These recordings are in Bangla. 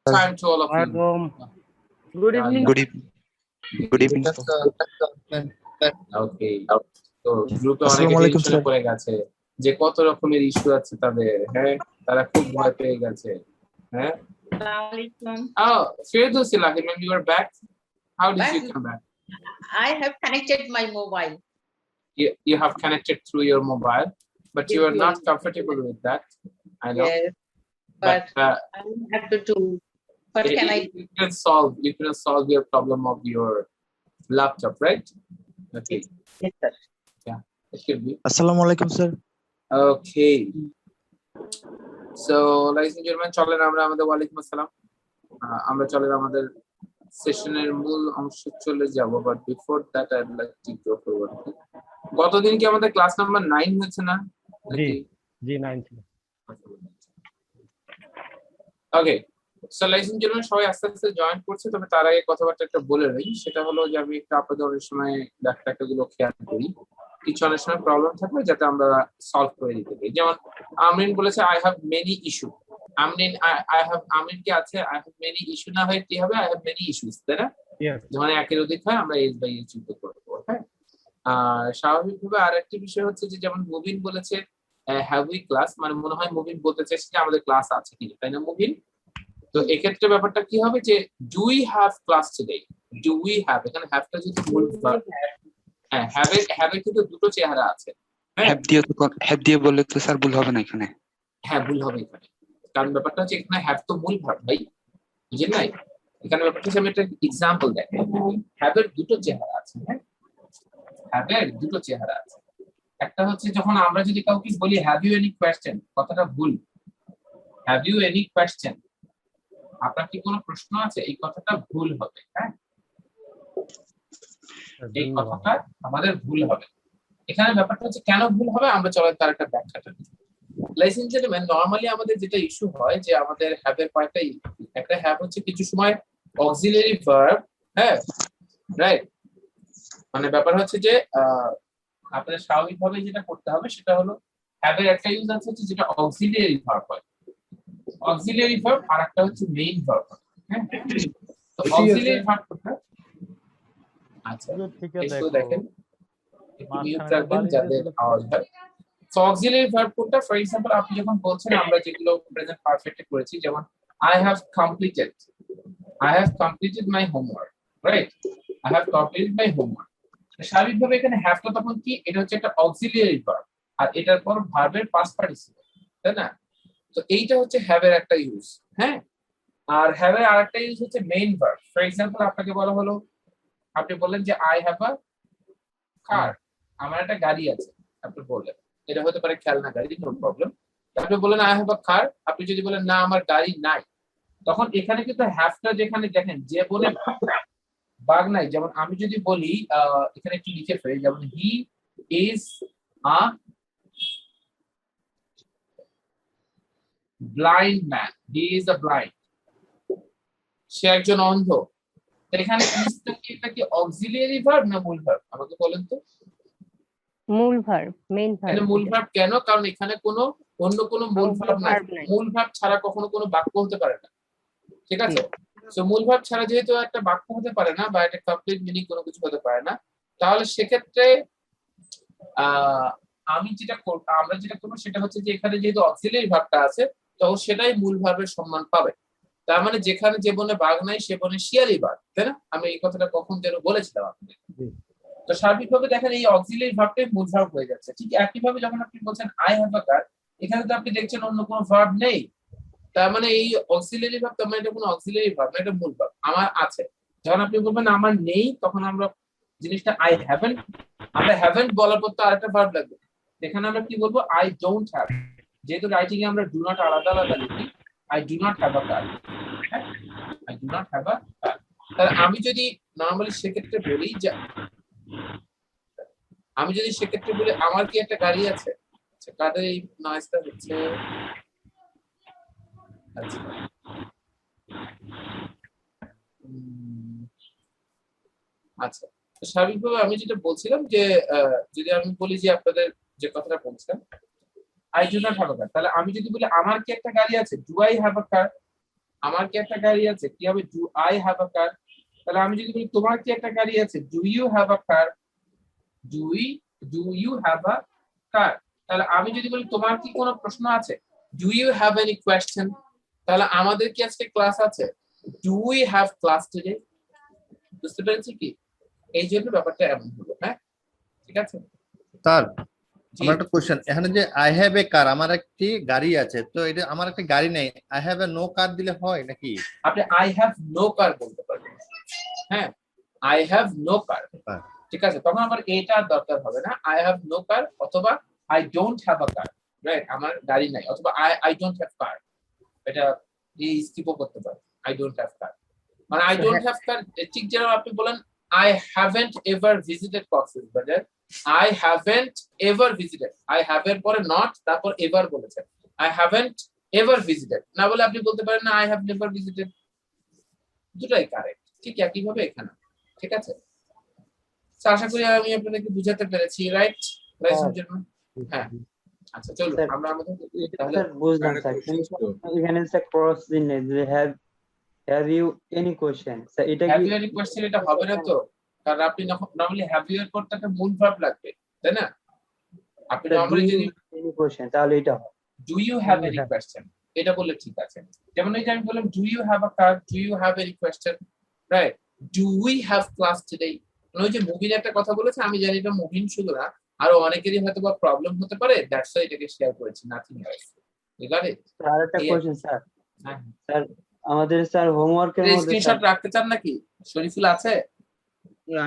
Time to all of you. Good evening. Good evening. Good evening. Okay. তো গ্রুপে অনেকে আসসালামু আলাইকুম টেনশনে স্যার। পড়ে গেছে যে কত রকমের ইস্যু আছে তাদের, হ্যাঁ তারা খুব ভয় পেয়ে গেছে, হ্যাঁ। Oh, Firdausi Lakin, when you were back, how did you come back? I have connected my mobile. You have connected through your mobile, but you are not comfortable with that. I know. Yes, But I don't have to do. What can I do? you can solve your problem of your laptop, right? Okay. Yes, sir. Yeah, it could be. আসসালামু আলাইকুম sir. Okay. So, ladies and gentlemen, চলেন আমরা আমাদের ওয়ালাইকুম আসসালাম। আমরা চলেন আমাদের সেশনের মূল অংশ চলে যাব, but before that I would like to go forward. গতদিন কি আমাদের ক্লাস নাম্বার 9 হয়েছে না? জি 9 ছিল। ওকে, সো ladies and gentlemen, সবাই আস্তে আস্তে জয়েন করছে, তবে তার আগে কথাবার্তা একটা বলে নেই। সেটা হলো যে আমি একটু আপনাদের অনেক সময় ব্যাখ্যাগুলো খেয়াল করি, কিছু অনেক সময় প্রবলেম থাকবে যাতে আমরা সলভ করে দিতে পারি। যেমন আমরিন বলেছে I have many issue. Amrin কি আছে আই হ্যাভ মেনি ইস্যু না হয় কি হবে আই হ্যাভ মেনি ইস্যুস, তাই না? যখন একের অধিক হয় আমরা এস বাই এস যুক্ত করব, হ্যাঁ। আর স্বাভাবিকভাবে আরেকটি বিষয় হচ্ছে যে যেমন মুবিন বলেছে হ্যাভ উই ক্লাস, মানে মনে হয় মুবিন বলতে চাইছে যে আমাদের ক্লাস আছে কিনা, তাই না মুবিন? তো এক্ষেত্রে ব্যাপারটা কি হবে যে do we have class today, do we have, এখানে হ্যাভটা যদি মূল ভার্ব, হ্যাঁ হ্যাভের কিন্তু দুটো চেহারা আছে। হ্যাভ দিয়ে বললে তো স্যার ভুল হবে না এখানে। হ্যাঁ ভুল হবে এখানে, কারণ ব্যাপারটা হচ্ছে এখানে হ্যাভ তো মূল ভার্ব ভাই, বুঝলেন নাই? এখানে ব্যাপারটা হচ্ছে আমি একটা এক্সাম্পল দেখাই। হ্যাভের দুটো চেহারা আছে, হ্যাঁ হ্যাভের দুটো চেহারা আছে। একটা হচ্ছে যখন আমরা যদি কাউকে বলি হ্যাভ ইউ এনি কোয়েশ্চেন, কথাটা ভুল। হ্যাভ ইউ এনি কোয়েশ্চেন, আপনার কি কোনো প্রশ্ন আছে, এই কথাটা ভুল হবে, হ্যাঁ এই কথাটা আমাদের ভুল হবে। এখানে ব্যাপারটা হচ্ছে কেন ভুল হবে আমরা চলেন তার একটা ব্যাখ্যাটা। Ladies and gentlemen, নরমালি আমাদের যেটা ইস্যু হয় যে আমাদের হ্যাভ এর কয়েকটা, একটা হ্যাভ হচ্ছে কিছু সময় অক্সিলারি ভার্ব, হ্যাঁ রাইট। মানে ব্যাপার হচ্ছে যে আপনাদের স্বাভাবিকভাবে যেটা করতে হবে সেটা হলো হ্যাভ এর একটা ইউজ আছে যেটা অক্সিলারি ভার্ব হয়, অক্সিলারি ভার্ব, আর একটা হচ্ছে মেইন ভার্ব, হ্যাঁ। তো অক্সিলারি ভার্বটা আচ্ছা একটু দেখেন, একটু মিউট রাখবেন যাদের আওয়াজ হয়। সো অক্সিলারি ভার্ব কোনটা? ফর এক্সাম্পল আপনি যখন বলছেন আমরা যেগুলো প্রেজেন্ট পারফেক্টে করেছি, যেমন I have completed my homework, right, I have completed my homework. স্বাভাবিকভাবে এখানে হ্যাভটা তখন কি, এটা হচ্ছে একটা অক্সিলারি ভার্ব, আর এটার পর ভার্বের পাস্ট পার্টিসিপল, তাই না? তো এইটা হচ্ছে হ্যাভ এর একটা ইউজ, হ্যাঁ। আর হ্যাভ এর আরেকটা ইউজ হচ্ছে মেইন ভার্ব। ফর এক্সাম্পল আপনাকে বলা হলো, আপনি বললেন যে আই হ্যাভ আ কার, আমার একটা গাড়ি আছে, আপনি বললেন, এটা হতে পারে খেলনা গাড়ি, নো প্রবলেম। আপনি বললেন আই হ্যাভ আ কার, আপনি যদি বলেন না আমার গাড়ি নাই, তখন এখানে কিন্তু হ্যাভটা যেখানে দেখেন যে বলে বাগ নাই। যেমন আমি যদি বলি এখানে একটু লিখে ফেলি, যেমন he is a blind man, he is a blind, সে একজন অন্ধ। এখানে ইজটা কি, এটা কি অক্সিলিয়ারি ভার্ব না মূল ভার্ব আমাকে বলেন তো? মূল ভার্ব, মেইন ভার্ব। এখানে মূল ভার্ব কেন? কারণ এখানে কোনো অন্য কোনো মূল ভার্ব নাই। মূল ভার্ব ছাড়া কখনো কোনো বাক্য হতে পারে না, ঠিক আছে? সো মূল ভার্ব ছাড়া যেহেতু একটা বাক্য হতে পারে না বা একটা কমপ্লিট মিনিং কোনো কিছু হতে পারে না, তাহলে সেক্ষেত্রে আমরা যেটা করবো সেটা হচ্ছে যে এখানে যেহেতু অক্সিলিয়ারি ভার্বটা আছে তো সেটাই মূল ভার্বের সম্মান পাবে। তার মানে যেখানে যে বনে বাঘ নাই সে বনে শিয়ালি বাঘ, তাই না? আমি এই কথাটা কখন যেন বলেছিলাম আপনাদের। তো স্বাভাবিকভাবে দেখেন এই অক্সিলারি ভার্বটাই মূল ভার্ব হয়ে যাচ্ছে। ঠিক একইভাবে যখন আপনি বলছেন আই হ্যাভ আ কার, এখানে তো আপনি দেখছেন অন্য কোনো ভার্ব নেই, তার মানে এই অক্সিলারি ভার্ব, তার মানে এটা কোনো অক্সিলারি ভার্ব না, এটা মূল ভার্ব। আমার আছে, যখন আপনি বলবেন আমার নেই, তখন আমরা জিনিসটা আই হ্যাভেন্ট, আমরা হ্যাভেন্ট বলার পর তো আরেকটা ভার্ব লাগবে, এখানে আমরা কি বলবো? I don't have. যেহেতু রাইটিং এ আমরা ডু নট আলাদা আলাদা লিখি, I do not have a car, I do not have a car. তাহলে আমি যদি নরমালি সেক্ষেত্রে বলি যে আমার কি একটা গাড়ি আছে, আচ্ছা কাদের এই নয়েজটা হচ্ছে, আচ্ছা আচ্ছা তো স্বাভাবিকভাবে আমি যেটা বলছিলাম যে যদি আমি বলি যে আপনাদের যে কথাটা বলছিলাম I do not have a car, তাহলে আমি যদি বলি আমার কি একটা গাড়ি আছে, do I have a car, আমার কি একটা গাড়ি আছে, কি হবে do I have a car. তাহলে আমি যদি বলি তোমার কি একটা গাড়ি আছে, do you have a car, do you have a car. তাহলে আমি যদি বলি তোমার কি কোনো প্রশ্ন আছে, do you have any question. তাহলে আমাদের কি আজকে ক্লাস আছে, do we have class today. বুঝতে পেরেছি কি, এই জন্য ব্যাপারটা এমন হলো। হ্যাঁ ঠিক আছে। স্যার জি, আমার একটা কোশ্চেন এখানে যে আই হ্যাভ এ কার, আমার একটি গাড়ি আছে, তো এটা আমার একটা গাড়ি নেই, I have a no car দিলে হয় নাকি? আপনি আই হ্যাভ নো কার বলতে পারবেন। হ্যাঁ, আই হ্যাভ নো কার, হ্যাঁ। ঠিক আছে, তখন আমার এটা আর দরকার হবে না। আই হ্যাভ নো কার অথবা I don't have a car, right, আমার গাড়ি নাই, অথবা আই ডোন্ট হ্যাভ কার, এটা এই স্কিপও করতে পারে। আই ডোন্ট হ্যাভ কার মানে আই ডোন্ট হ্যাভ কার, ঠিক যেরকম আপনি বলেন I haven't ever visited Cox's Bazar, I haven't ever visited, I have এর পরে নট তারপর এভার বলেছেন, আই হ্যাভেন্ট এভার ভিজিটেড না বলে আপনি বলতে পারেন না আই হ্যাভ নেভার ভিজিটেড, দুটাই কারেক্ট। ঠিক একইভাবে এখানে, ঠিক আছে। তো আশা করি আমি আপনাদেরকে বুঝাতে পেরেছি, রাইট লাইসেন্সের জন্য। হ্যাঁ আচ্ছা চলুন স্যার, আমরা আমাদের এটা তাহলে স্যার বুঝলাম একটা স্যার, question কিন্তু ছিল। এখানে স্যার ক্রস চিহ্ন যে have you any question, sir এটা হ্যাভ কি ইউ এনি কোয়েশ্চেন, এটা হবে না তো, কারণ আপনি নরমালি হ্যাভ ইউ এর পর একটা মূল ভার্ব লাগবে, তাই না। আপনি স্যার ডু নরমালি ইউ যদি এনি কোশ্চেন তাহলে এটা হয়। Do you have any question এটা বললে ঠিক আছে। যেমন এই যে আমি বললাম do you have a car, do you have any question, right. Do we have class today, ওই যে মুভির একটা কথা বলেছে, আমি জানি এটা মুভিন শুধু না, আরো অনেকেরই হয়তো বা প্রবলেম হতে পারে, দ্যাটস ওয়াই এটাকে শেয়ার করেছি, নাথিং এলস। ঠিক আছে, স্যার আরেকটা এই- কোশ্চেন স্যার, হ্যাঁ স্যার আমাদের স্যার হোমওয়ার্কের মধ্যে স্ক্রিনশট রাখতে চান নাকি, শরীফুল আছে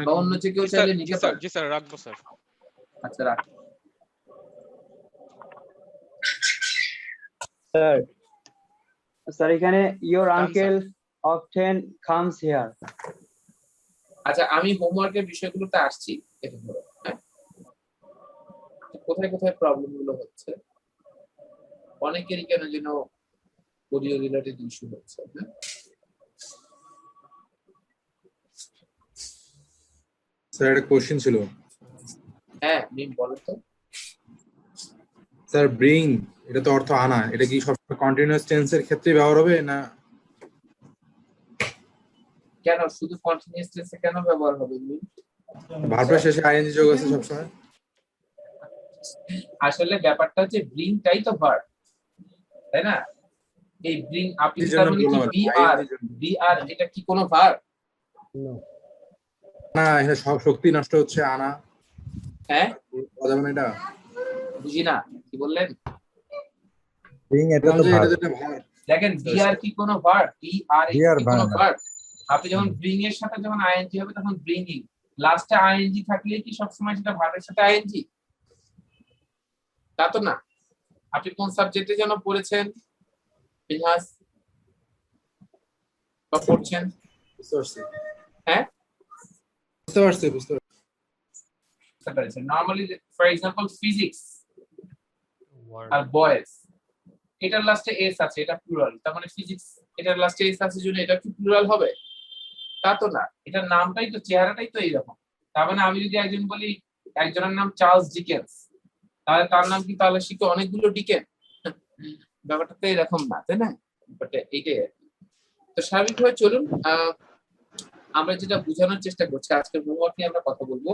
বা অন্য যে কেউ চাইলে নিতে পারে। জি স্যার রাখবো স্যার। আচ্ছা রাখ। স্যার স্যার এখানে your Done, sir. Uncle often comes here, আচ্ছা আমি হোমওয়ার্কের বিষয়গুলোতে আসছি, এটা ধরো। হ্যাঁ, কোথায় কোথায় প্রবলেম গুলো হচ্ছে, অনেকেরই কেন যেন অডিও রিলেটেড ইস্যু হচ্ছে। হ্যাঁ স্যার একটা কোশ্চেন ছিল। হ্যাঁ মিম বলো তো। স্যার ব্রিং, এটা তো অর্থ আনা, এটা কি সবসময় কন্টিনিউয়াস টেন্সের ক্ষেত্রে ব্যবহার হবে না? কেন শুধু কন্টিনিউয়াস টেন্সে কেন ব্যবহার হবে মিম? ভার্বের শেষে আইএনজি যোগ আছে সবসময়? আসলে ব্যাপারটা হচ্ছে ব্রিংটাই তো ভার্ব, তাই না। এই ব্রিং আপনি এই তার জন্য মানে কি বললাম, বি আর, ING জন্য। বি আর এটা কি কোনো ভার্ব? না, এখানে সব শক্তি নষ্ট হচ্ছে, আনা হ্যাঁ বলা যাবে না এটা। বুঝি না কি বললেন। ব্রিং এটা বললাম তো যে এটা ভার্ব। তো একটা ভার্ব। দেখেন বি আর কি কোনো ভার্ব, বি আর কি BR কোনো ভার্ব না। ভার্ব। আপনি যখন ব্রিং এর সাথে যখন আইএনজি হবে তখন ব্রিংইং, লাস্টে আইএনজি থাকলে কি সবসময় সেটা ভার্বের সাথে আইএনজি? তা তো না। আপনি কোন সাবজেক্টে যেন পড়েছেন বিহাস বা পড়ছেন? বুঝতে পারছি। হ্যাঁ বুঝতে পারছি। বুঝতে পেরেছেন। নরমালি ফর এক্সাম্পল ফিজিক্স আর বয়েজ, এটার লাস্টে এস আছে, এটা প্লুরাল, তার মানে ফিজিক্স এটার লাস্টে এস আছে জন্য এটা কি প্লুরাল হবে? তা তো না। এটার নামটাই তো, চেহারাটাই তো এইরকম। তার মানে আমি যদি একজন বলি একজনের নাম চার্লস ডিকেন্স, তাহলে তার নাম কি তাহলে সে কি অনেকগুলো ডিকেন? ব্যাপারটা তো এরকম না, তাই না। বাট এইটাই আর কি। তো স্বাভাবিকভাবে চলুন আমরা যেটা বোঝানোর চেষ্টা করছি, আজকের হোমওয়ার্ক নিয়ে আমরা কথা বলবো।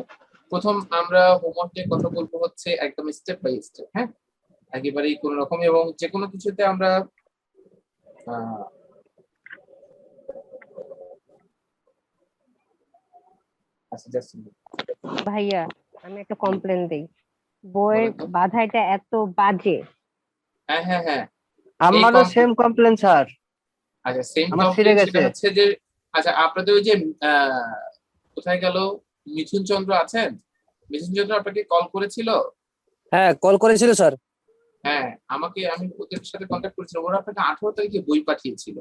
প্রথম আমরা হোমওয়ার্ক নিয়ে কথা বলবো হচ্ছে একদম স্টেপ বাই স্টেপ। হ্যাঁ একেবারেই কোন রকম, এবং যে কোনো কিছুতে আমরা আচ্ছা জাস্ট ভাইয়া আমি একটা কমপ্লেন দেই, বইয়ের বলেন তো। বাধাইটা এত বাজে। হ্যাঁ হ্যাঁ হ্যাঁ আমারও সেম কমপ্লেন স্যার। আচ্ছা সেম আমার কমপ্লেন, ছিঁড়ে সেটা গেছে। হচ্ছে যে আচ্ছা আপনাদের ওই যে কোথায় গেল মিথুন চন্দ্র আছেন? মিথুন চন্দ্র আপনাকে কল করেছিল? হ্যাঁ কল করেছিল স্যার। হ্যাঁ আমি ওদের সাথে কন্ট্যাক্ট করেছিলাম, ওরা আপনাকে 18 তারিখে বই পাঠিয়েছিল,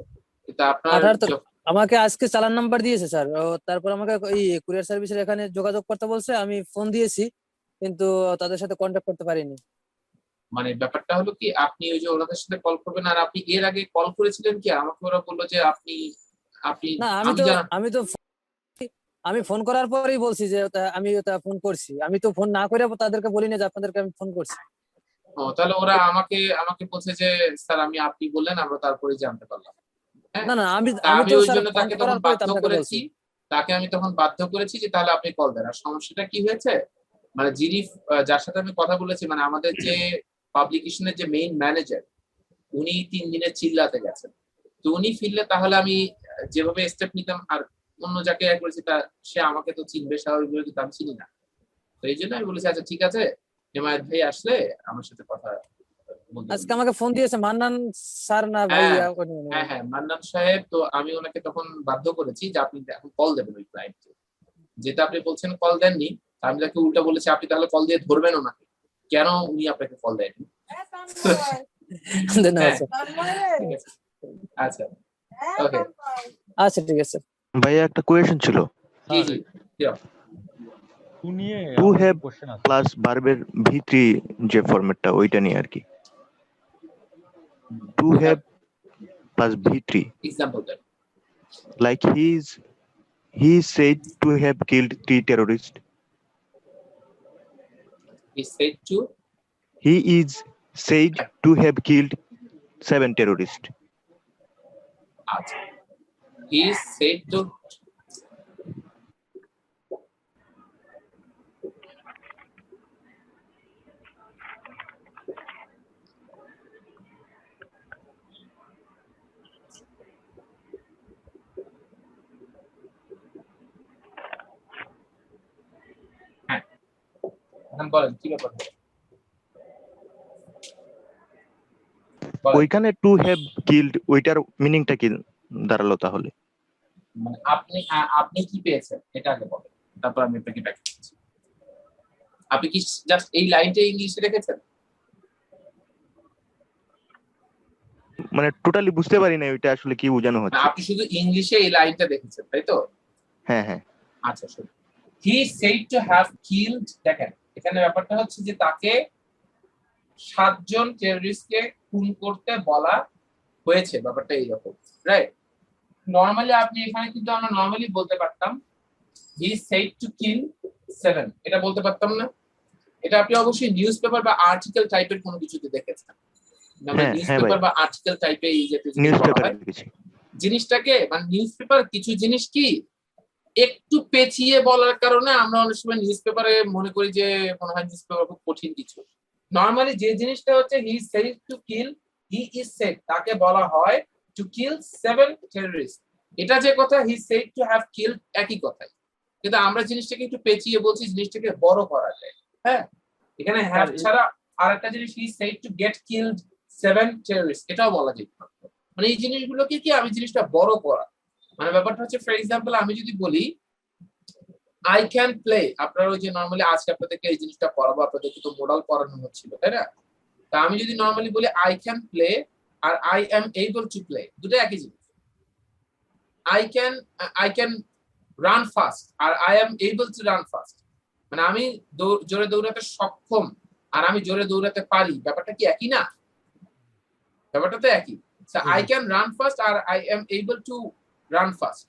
কিন্তু আপনার 18 তারিখ? আমাকে আজকে চালান নাম্বার দিয়েছে স্যার, তারপর আমাকে এই কুরিয়ার সার্ভিসের এখানে যোগাযোগ করতে বলছে, আমি ফোন দিয়েছি কিন্তু তাদের সাথে কন্ট্যাক্ট করতে পারিনি। মানে ব্যাপারটা হলো কি, আপনি ওই যে ওনাদের সাথে কল করবেন, আর আপনি এর আগে কল করেছিলেন কি? আমাকে ওরা বললো যে আপনি আপনি না আমি ফোন করার পরেই বলছি যে আমি ফোন করছি, আমি তো ফোন না করে তাদেরকে বলিনি যে আপনাদেরকে আমি ফোন করছি। তাহলে ওরা আমাকে বলছে যে স্যার আপনি বললেন, আমরা তারপরে জানতে পারলাম। হ্যাঁ না না আমি তা আমি আমি তো ওই স্যার জন্য ফোন তাকে করার তখন পরে তো বাধ্য আপনাকে করেছি, বলছি। তাকে আমি তখন বাধ্য করেছি যে তাহলে আপনি কল দেন। আর সমস্যাটা কি হয়েছে, মানে যিনি যার সাথে আমি কথা বলেছি, মানে আমাদের যে পাবলিকেশনের যে মেইন ম্যানেজার, উনি 3 দিনের চিল্লাতে গেছেন। তো উনি ফিরলে তাহলে আমি যেভাবে স্টেপ নিতাম, আর অন্য যাকে করেছি তা সে আমাকে তো চিনবে স্বাভাবিকভাবে, কিন্তু আমি চিনি না। তো এই জন্য আমি বলেছি আচ্ছা ঠিক আছে, হেমায়েত ভাই আসলে আমার সাথে কথা বলতে আজকে বলবেন। আমাকে ফোন দিয়েছে মান্নান স্যার না হ্যাঁ ভাইয়া হ্যাঁ হ্যাঁ মান্নান সাহেব। তো আমি ওনাকে তখন বাধ্য করেছি যে আপনি এখন কল দেবেন ওই ক্লায়েন্টকে, যেটা আপনি বলছেন কল দেননি। আমি তাকে উল্টা বলেছি আপনি তাহলে কল দিয়ে ধরবেন ওনাকে, কেন উনি আপনাকে কল দেয়নি। ধন্যবাদ হ্যাঁ স্যার। ঠিক আছে, আচ্ছা ওকে। আচ্ছা ঠিক আছে ভাইয়া একটা কোয়েশ্চেন ছিল। জি জি sure. টু হ্যাভ প্লাস ভার্বের ভি3 যে ফরম্যাটটা ওইটা নিয়ে আর কি। টু হ্যাভ প্লাস ভি3 Example দেন। Like he is said to have killed 3 terrorists. He said to, He is said to have killed 7 terrorists. আচ্ছা he is said to, হ্যাঁ এখন বলেন কি ব্যাপার। বলেন। ওইখানে টু হ্যাভ কিল্ড ওইটার মিনিংটা কি দাঁড়ালো তাহলে? মানে আপনি আপনি কি পেয়েছেন এটা আগে বলেন, তারপর আমি আপনাকে ব্যাখ্যা করছি। আপনি কি জাস্ট এই লাইনটা ইংলিশে রেখেছেন? মানে টোটালি বুঝতে পারি না ওইটা আসলে কি বোঝানো না, হচ্ছে। আপনি শুধু ইংলিশে এই লাইনটা দেখেছেন তাই তো? হ্যাঁ হ্যাঁ আচ্ছা শুনুন, he said to have killed, দেখেন এখানে ব্যাপারটা হচ্ছে যে তাকে 7 জন টেররিস্টকে খুন করতে বলা হয়েছে, ব্যাপারটা এইরকম, রাইট? নরমালি আপনি এখানে কিন্তু আমরা নরমালি বলতে পারতাম হি সেড টু কিল 7, এটা বলতে পারতাম না? এটা আপনি অবশ্যই নিউজ পেপার বা আর্টিকেল টাইপের কোনো কিছুতে দেখেছেন। হ্যাঁ নিউজ হ্যাঁ পেপার ভাই বা আর্টিকেল টাইপে এই যে নিউজ বলা পেপারে হয় দেখেছি। জিনিসটাকে, মানে নিউজ পেপার কিছু জিনিস কি একটু পেঁচিয়ে বলার কারণে আমরা অনেক সময় নিউজ পেপারে মনে করি যে মনে হয় নিউজ পেপার খুব কঠিন কিছু। নরমালি যে জিনিসটা হচ্ছে he said to kill, he is said তাকে বলা হয় টু কিল 7 টেররিস্ট। এটা যে কথা he said to have killed একই কথাই, কিন্তু আমরা জিনিসটাকে একটু পেঁচিয়ে বলছি, জিনিসটাকে বড় করা যায়। হ্যাঁ এখানে হ্যাভ ছাড়া আরেকটা জিনিস he said to get killed 7 terrorist, এটাও বলা যেতে পারে। মানে এই জিনিসগুলোকে কি আমি জিনিসটা বড় করা, মানে ব্যাপারটা হচ্ছে ফর এক্সাম্পল আমি যদি বলি আই ক্যান প্লে, আপনারা ওই যে নরমালি আজকে আপনাদেরকে এই জিনিসটা পড়াবো, আপনাদেরকে তো মডেল পড়ানো হচ্ছিল তাই না? তা আমি যদি নরমালি বলি আই ক্যান প্লে আর I am able to play, দুটো একই জিনিস। আই ক্যান রান ফাস্ট আর I am able to run fast, মানে আমি জোরে দৌড়াতে সক্ষম আর আমি জোরে দৌড়াতে পারি, ব্যাপারটা কি একই না? ব্যাপারটা তো একই। আই ক্যান রান ফাস্ট আর I am able to run fast,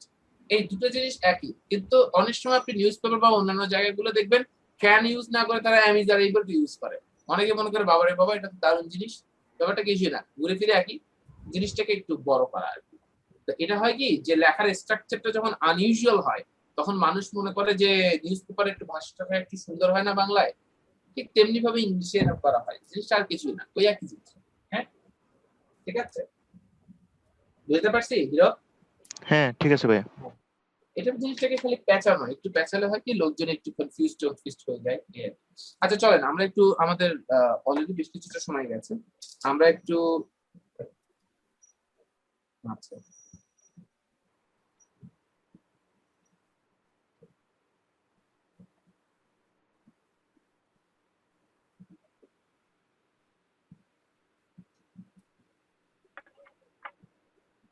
এই দুটো জিনিস একই, কিন্তু অনেক সময় আপনি নিউজ পেপার বা অন্যান্য জায়গাগুলো দেখবেন ক্যান ইউজ না করে তারা am is are able to use করে। অনেকে মনে করে বাবা রে বাবা এটা তো দারুণ জিনিস, ব্যাপারটা কিছুই না, ঘুরে ফিরে একই, জিনিসটাকে একটু বড় করা আর কি। তো এটা হয় কি যে লেখার স্ট্রাকচারটা যখন আনইউজুয়াল হয় তখন মানুষ মনে করে যে নিউজ পেপারে একটু ভাষাটা একটু সুন্দর হয় না বাংলায়, ঠিক তেমনি ভাবে ইংলিশে এরকম করা হয়, জিনিসটা আর কিছুই না, ওই একই জিনিস। হ্যাঁ ঠিক আছে, বুঝতে পারছি হিরো? হ্যাঁ ঠিক আছে ভাই। এটা জিনিসটাকে খালি পেঁচানো, একটু পেঁচালে হয় কি লোকজন একটু কনফিউজড হয়ে যায়। আচ্ছা চলেন আমরা একটু, আমাদের অলরেডি বেশ কিছুটা সময় গেছে, আমরা একটু আচ্ছা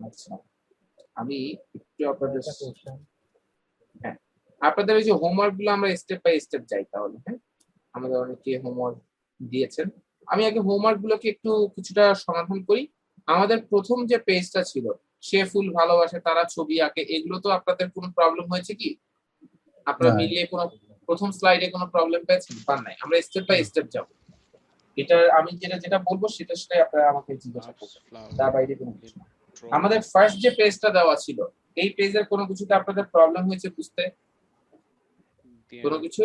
আচ্ছা আমি একটু আপনাদের, হ্যাঁ আপনাদের ওই যে হোমওয়ার্ক গুলো আমরা স্টেপ বাই স্টেপ যাই তাহলে। হ্যাঁ আমাদের অনেকে হোমওয়ার্ক দিয়েছেন, আমি আগে হোমওয়ার্ক গুলোকে একটু কিছুটা সমাধান করি। আমাদের প্রথম যে পেজটা ছিল সে ফুল ভালোবাসে তারা ছবি আঁকে, এগুলো তো আপনাদের কোনো প্রবলেম হয়েছে কি? আপনারা মিলিয়ে কোনো প্রথম স্লাইডে কোনো প্রবলেম পেয়েছেন? পান নাই, আমরা স্টেপ বাই স্টেপ যাব। এটা আমি যেটা যেটা বলবো সেটাই আপনারা আমাকে জিজ্ঞাসা করবেন, তার বাইরে কোনো কিছু না। আমাদের ফার্স্ট যে পেজটা দেওয়া ছিল এই পেজের কোনো কিছুতে আপনাদের প্রবলেম হয়েছে বুঝতে? কোনো কিছু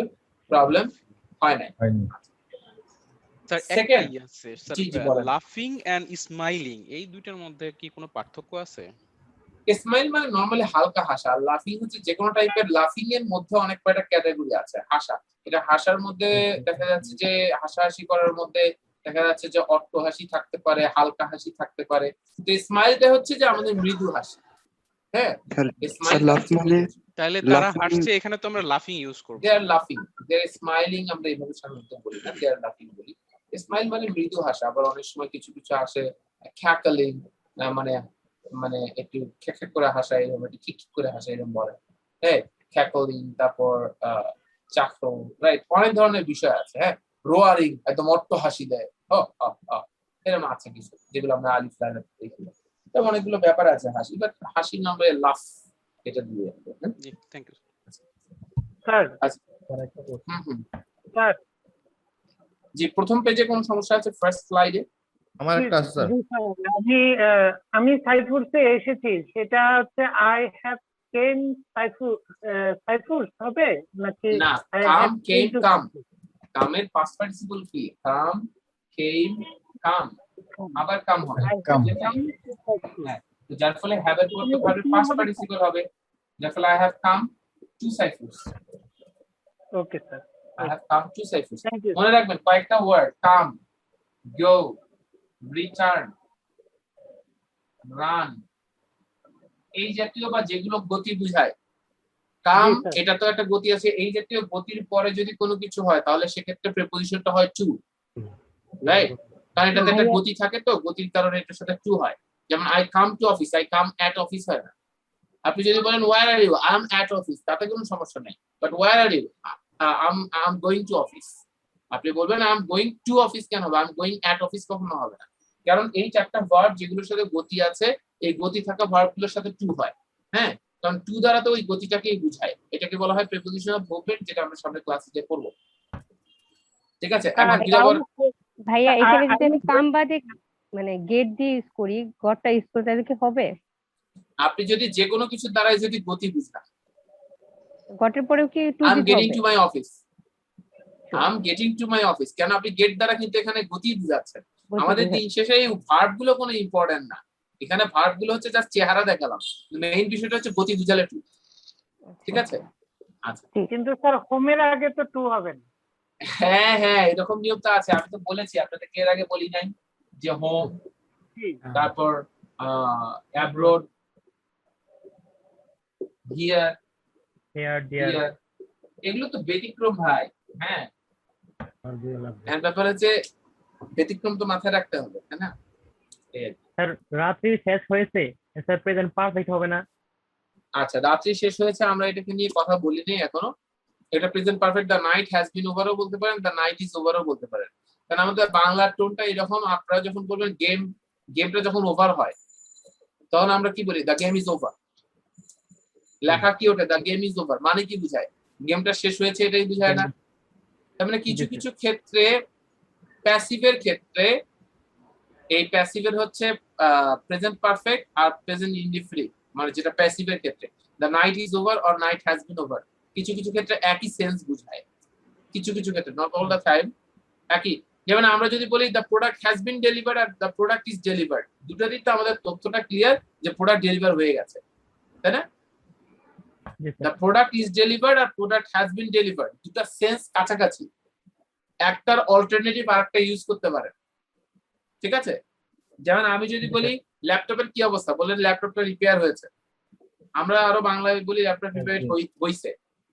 প্রবলেম হয় নাই? স্যার Second, একটাই আছে স্যার, জি, জি, বলেন। লাফিং এন্ড স্মাইলিং এই দুইটার মধ্যে কি কোনো পার্থক্য আছে? স্মাইল মানে নরমালি হালকা হাসা, আর লাফিং হচ্ছে যে কোনো টাইপের, লাফিং এর মধ্যে অনেক কয়টা ক্যাটাগরি আছে। হাসা, এটা হাসার মধ্যে দেখা যাচ্ছে যে হাসাহাসি করার মধ্যে দেখা যাচ্ছে যে অট্ট হাসি থাকতে পারে, হালকা হাসি থাকতে পারে। তো স্মাইলটা হচ্ছে যে আমাদের মৃদু হাসি। হ্যাঁ, স্যার স্মাইল লাফ মানে তাহলে তারা Laughing- হাসছে, এখানে তো আমরা লাফিং ইউজ করব। দে আর লাফিং, দে আর স্মাইলিং, আমরা এইভাবে সাধারণত বলি না, দে আর লাফিং বলি। স্মাইল মানে মৃদু হাসা, আবার অনেক সময় কিছু কিছু আসে খ্যাকালিং, মানে মানে একটু খ্যাক করে হাসা, এরকম একটু খিক করে হাসা, এরকম বলে। হ্যাঁ, খ্যাকলিং, তারপর চাকর, রাইট, অনেক ধরনের বিষয় আছে। হ্যাঁ, রোয়ারিং, একদম অট্ট হাসি দেয়, এরকম আছে কিছু যেগুলো আমরা আলিফ লাইনে দেখি। তো অনেকগুলো ব্যাপার আছে হাসি, বাট হাসির নামে লাফ এটা দিয়ে। জি, thank you. Sir hmm hmm. Sir জি, প্রথম পেজে কোন সমস্যা আছে? ফার্স্ট স্লাইডে আমার একটা আছে স্যার। জি, স্যার, আমি সাইফুরসে এসেছি, সেটা হচ্ছে আই হ্যাভ কেম সাইফুরস হবে নাকি না, I come have came came to কাম, Cyprus? কামের পাস্ট পার্টিসিপল কি? কাম কেম কাম, আবার কাম হবে। I have come to Cyprus. হ্যাঁ, তো যার ফলে হ্যাভ এর পর তো ভার্বের পাস্ট পার্টিসিপল হবে, যার ফলে I have come to Cyprus. Okay sir, I have come to Cyprus. Thank you. মনে রাখবেন কয়েকটা word: come, go, return, run, এই জাতীয় বা যেগুলো গতি বোঝায়। কাম, জি, স্যার। এটা তো একটা গতি আছে, এই জাতীয় গতির পরে যদি কোনো কিছু হয় তাহলে সেক্ষেত্রে প্রিপোজিশনটা হয় টু, রাইট? কারণ এটাতে একটা গতি থাকে, তো গতির কারণে এটার সাথে টু হয়। যেমন I come to office, I come at office হয় না। আপনি যদি বলেন where are you, I am at office, তাতে কোনো সমস্যা নেই। But where are you, I am going to office. আপনি বলবেন I am going to office, কেন হবে? I am going at office কখনো হবে না, কারণ এই চারটা ভার্ব যেগুলোর সাথে গতি আছে, এই গতি থাকা ভার্বগুলোর সাথে টু হয়। হ্যাঁ, কারণ টু দ্বারা তো ওই গতিটাকেই বোঝায়। এটাকে বলা হয় প্রিপোজিশন অফ মুভমেন্ট, যেটা আমরা সামনে ক্লাসে যে পড়বো। ঠিক আছে, এখন যদি আবার ভাইয়া এখানে যদি আমি কাম বাদে মানে গেট দিয়ে ইউজ করি, গটটা ইউজ করি, তাহলে কি হবে? আপনি যদি যে কোনো কিছুর দ্বারা যদি গতি বুঝান, গটের পরেও কি টু আই এম দিতে গেটিং হবে? To my office, I am getting to my office, কেন? আপনি গেট দ্বারা কিন্তু এখানে গতি বুঝাচ্ছেন। গতি আমাদের বোঝায়। দিন শেষে এই ভার্ব গুলো কোনো ইম্পর্টেন্ট না, এখানে ভার্ব গুলো হচ্ছে জাস্ট চেহারা দেখালাম, মেইন বিষয়টা হচ্ছে গতি বুঝালে টু। ঠিক আছে, আচ্ছা। কিন্তু স্যার হোমের আগে তো টু হবে না। হ্যাঁ হ্যাঁ, এরকম নিয়ম তো আছে, আমি তো বলেছি আপনাদেরকে এর আগে বলি নাই যে হোম, জি, তারপর abroad, here, here dear. Here, এগুলো তো ব্যতিক্রম ভাই। হ্যাঁ, এর ব্যাপার হচ্ছে ব্যতিক্রম তো মাথায় রাখতে হবে, তাই না? এই আর কি। স্যার রাত্রি শেষ হয়েছে, স্যার প্রেজেন্ট পারফেক্ট হবে না। আচ্ছা, রাত্রি শেষ হয়েছে, আমরা এটাকে নিয়ে কথা বলিনি এখনো। এটা present perfect, the night has been ওভারও বলতে পারেন, দ্য নাইট ইজ ওভারও বলতে পারেন। কারণ আমাদের বাংলার টোনটা এরকম, আপনারা যখন বলবেন গেমটা যখন ওভার হয়, তখন আমরা কি বলি? The game is over. লেখা কি ওঠে? দ্য গেম ইজ ওভার, মানে কি বুঝায়? গেমটা শেষ হয়েছে, এটাই বুঝায় না? তার মানে কিছু কিছু ক্ষেত্রে, প্যাসিভের ক্ষেত্রে, এই প্যাসিভের হচ্ছে প্রেজেন্ট পারফেক্ট আর প্রেজেন্ট ইনডিফিনিট, মানে যেটা প্যাসিভের ক্ষেত্রে the night is over or night has been over, কিছু কিছু ক্ষেত্রে একই সেন্স বুঝায়, কিছু কিছু ক্ষেত্রে, নট অল দ্য টাইম একই। যেমন আমরা যদি বলি the product has been delivered are the product is delivered, দুটোতেই তো আমাদের তথ্যটা ক্লিয়ার যে প্রোডাক্ট ডেলিভার হয়ে গেছে, তাই না? দ্য প্রোডাক্ট ইজ ডেলিভার্ড আর প্রোডাক্ট হ্যাজ বিন ডেলিভার্ড, দুটো সেন্স কাছাকাছি, একটার অল্টারনেটিভ আরেকটা ইউজ করতে পারেন। ঠিক আছে, যেমন আমি যদি বলি ল্যাপটপের কি অবস্থা, বলেন ল্যাপটপটা রিপেয়ার হয়েছে, আমরা আরো বাংলায় বলি ল্যাপটপ রিপেয়ার হইছে।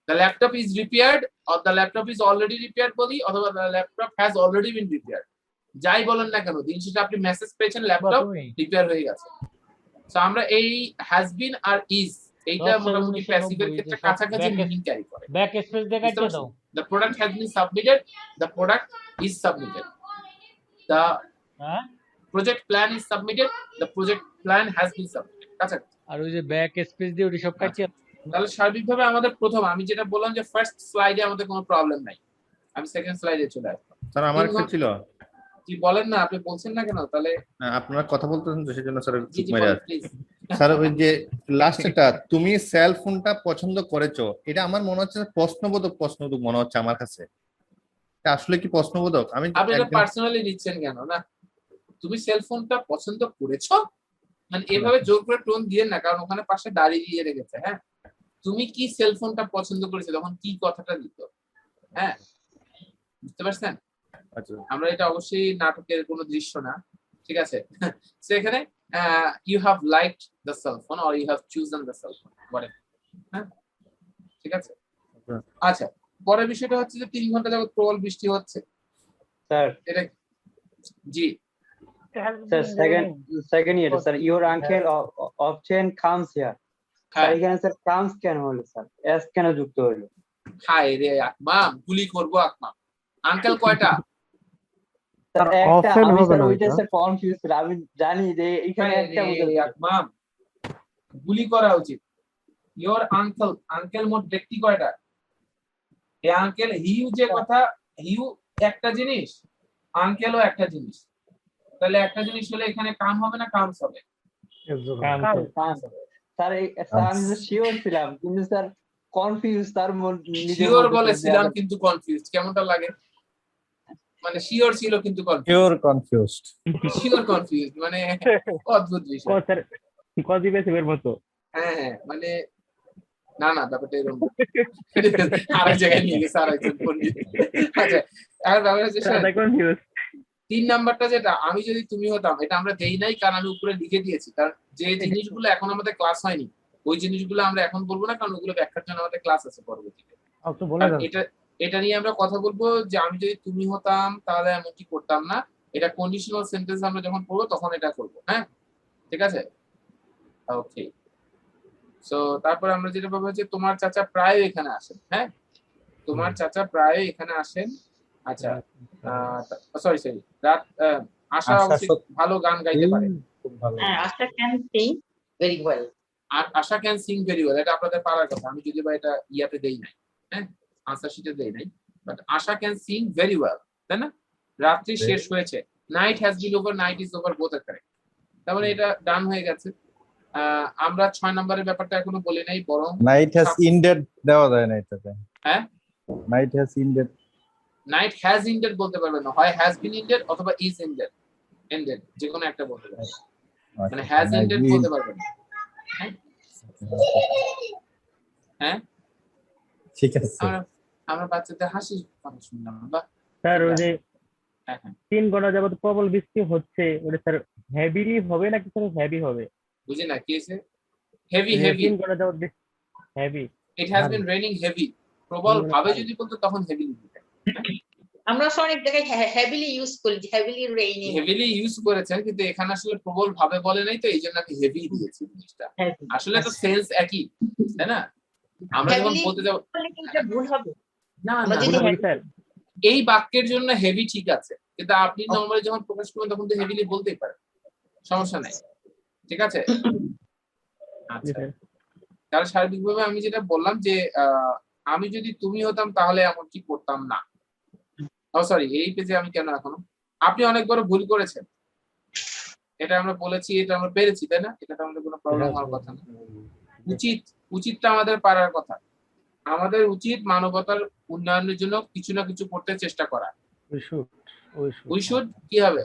The laptop is repaired or the laptop is already repaired বলি, অথবা the laptop has already been repaired. যাই বলেন না কেন, দিন শেষে আপনি মেসেজ পেয়েছেন ল্যাপটপ রিপেয়ার হয়ে গেছে। সো আমরা এই হ্যাজ বিন আর ইজ, এইটা মোটামুটি প্যাসিভের ক্ষেত্রে কাছাকাছি মিনিং ক্যারি করে। ব্যাক স্পেস দেখাইতে দাও। The product has been submitted, the product is submitted, the project plan is submitted, the project plan has been submitted, কাছাকাছি। আর ওই যে ব্যাক স্পেস দিয়ে ওটা সব কাটিয়ে। তাহলে সার্বিকভাবে আমাদের প্রথম, আমি যেটা বললাম যে ফার্স্ট স্লাইডে আমাদের কোনো প্রবলেম নাই, আমি সেকেন্ড স্লাইডে চলে আসলাম। স্যার আমার একটা ছিল, কি বলেন না, আপনি বলছেন না কেন তাহলে? আপনারা কথা বলতেছেন তো সেজন্য স্যার জি চুপ জি মেরে বলেন আছে। প্লিজ। স্যার ওই যে লাস্টটা তুমি সেল ফোনটা পছন্দ করেছো, এটা আমার মনে হচ্ছে প্রশ্নবোধক মনে হচ্ছে আমার কাছে। এটা আসলে কি প্রশ্নবোধক? আমি আপনি এটা একদম পার্সোনালি নিচ্ছেন কেন? না, তুমি সেলফোনটা পছন্দ করেছো মানে এভাবে জোর করে টোন দিয়ে না, কারণ ওখানে পাশে দাঁড়িয়ে দিয়ে রেখেছে। হ্যাঁ, তুমি কি সেলফোনটা পছন্দ করেছো তখন কি কথাটা দিত? হ্যাঁ, বুঝতে পারছেন? আচ্ছা আমরা এটা অবশ্যই নাটকের কোনো দৃশ্য না, ঠিক আছে? সেখানে you have liked the cellphone or you have chosen the cellphone, বলে। হ্যাঁ, ঠিক আছে। আচ্ছা, পরের বিষয়টা হচ্ছে যে 3 ঘন্টা যাবত প্রবল বৃষ্টি হচ্ছে। Sir, এটা জি It has sir, been second year, for sir. Your uncle option comes here. Sir, হ্যাঁ, এখানে স্যার comes কেন হলো স্যার? S কেন যুক্ত হলো? হাই রে আকমাম, গুলি করবো আকমাম। আঙ্কেল কয়টা? স্যার একটা আমি স্যার ওইটা স্যার কনফিউজ ছিলাম। আমি জানি যে এখানে হায় একটা রে বোঝাচ্ছে। আকমাম, গুলি করা উচিত। ইয়োর আঙ্কেল, আঙ্কেল মোট ব্যক্তি কয়টা? এই আঙ্কেল হিউ যে কথা, হিউ একটা জিনিস, আঙ্কেলও একটা জিনিস। তাহলে একটা জিনিস হলে এখানে কাম হবে না কামস হবে? স্যার স্যার আমি তো শিওর ছিলাম কিন্তু স্যার কনফিউজ তার নিজের শিওর মধ্যে বলে ছিল যে ছিলাম আবার- কিন্তু কনফিউজ, কেমনটা লাগে? মানে শিওর ছিল কিন্তু confuse, pure confused. Sure confuse মানে অদ্ভুত বিষয়। হ্যাঁ হ্যাঁ, মানে না না, ব্যাপারটা এরকম না। আরেক জায়গায় নিয়ে গেছে আরেকজন পণ্ডিত। আচ্ছা, আর ব্যাপার হচ্ছে শোনেন, 3 নাম্বারটা যেটা আমি যদি তুমি হতাম, এটা আমরা দেই নাই কারণ আমি উপরে লিখে দিয়েছি, কারণ যে জিনিসগুলো এখন আমাদের ক্লাস হয়নি ওই জিনিসগুলো আমরা এখন বলবো না, কারণ ওগুলো ব্যাখ্যার জন্য আমাদের ক্লাস আছে পরবর্তীতে। কারণ এটা নিয়ে আমরা কথা বলবো যে আমি যদি তুমি হতাম তাহলে এমন কি করতাম না, এটা কন্ডিশনাল সেন্টেন্স আমরা যখন পড়বো তখন এটা করবো। হ্যাঁ, ঠিক আছে, ওকে। সো তারপর আমরা যেটা বলবো যে তোমার চাচা প্রায় এখানে আসেন। হ্যাঁ, তোমার চাচা প্রায় এখানে আসেন। আচ্ছা, সরি সরি, রাত আশা অবশ্যই ভালো গান গাইতে পারে। Asha can sing very well. আর Asha can sing very well, এটা আপনাদের পারার কথা। আমি যদি বা এটা ইয়াতে দেই নাই, হ্যাঁ, আনসার শিটে দেই নাই, but Asha can sing very well, তাই না? রাত্রি শেষ হয়েছে, night has been over, night is over, both R correct. তারপরে এটা ডান হয়ে গেছে। আমরা 6 নম্বরের ব্যাপারটা এখনো বলি নাই, বরং নাইট হ্যাজ ইন্ডেড দেওয়া যায় না এটাতে। হ্যাঁ, night has ended, night has ended বলতে পারবেন না, হয় হ্যাজ বিন ইন্ডেড অথবা ইজ ইন্ডেড, এন্ডেড যে কোনো একটা বলতে পারবেন, মানে হ্যাজ এন্ডেড বলতে পারবেন না। হ্যাঁ, ঠিক আছে। আমরা বাচ্চাদের হাসি কথা শুনলাম বা স্যার ওই যে হ্যাঁ হ্যাঁ 3 ঘন্টা যাবত প্রবল বৃষ্টি হচ্ছে, ওটা স্যার হেভিলি হবে নাকি স্যার হেভি হবে? বুঝি না কি আছে। হেভি হেভি, 3 ঘন্টা যাবত heavy. It has been raining heavy. প্রবল ভাবে যদি বলতো তখন হেভি লিখতে। আমরা অনেক জায়গায় heavily use করি, heavily raining. হেভিলি ইউজ করেছেন, কিন্তু এখানে আসলে প্রবল ভাবে বলে নাই, তো এই জন্য আমি হেভি দিয়েছি জিনিসটা। আসলে তো সেন্স একই, তাই না? আমরা যখন Heavily বলতে যাব বললে কি এটা ভুল হবে? না আমরা না, যদি স্যার এই বাক্যের জন্য হেভি ঠিক আছে, কিন্তু আপনি নরমালি যখন প্রকাশ করবেন তখন তো হেভিলি বলতেই পারেন, সমস্যা নাই, ঠিক আছে? আচ্ছা, তাহলে সার্বিকভাবে আমি যেটা বললাম যে আমি যদি তুমি হতাম তাহলে এমন কি করতাম না। ও সরি, এই পেজে আমি কেন এখনো, আপনি অনেক বড় ভুল করেছেন, এটা আমরা বলেছি, এটা আমরা পেরেছি, তাই না? এটা তো আমাদের কোনো প্রবলেম হওয়ার কথা না। উচিত, উচিতটা আমাদের পারার কথা। আমাদের উচিত মানবতার উন্নয়নের জন্য কিছু না কিছু করতে চেষ্টা করা। উই শুড কি হবে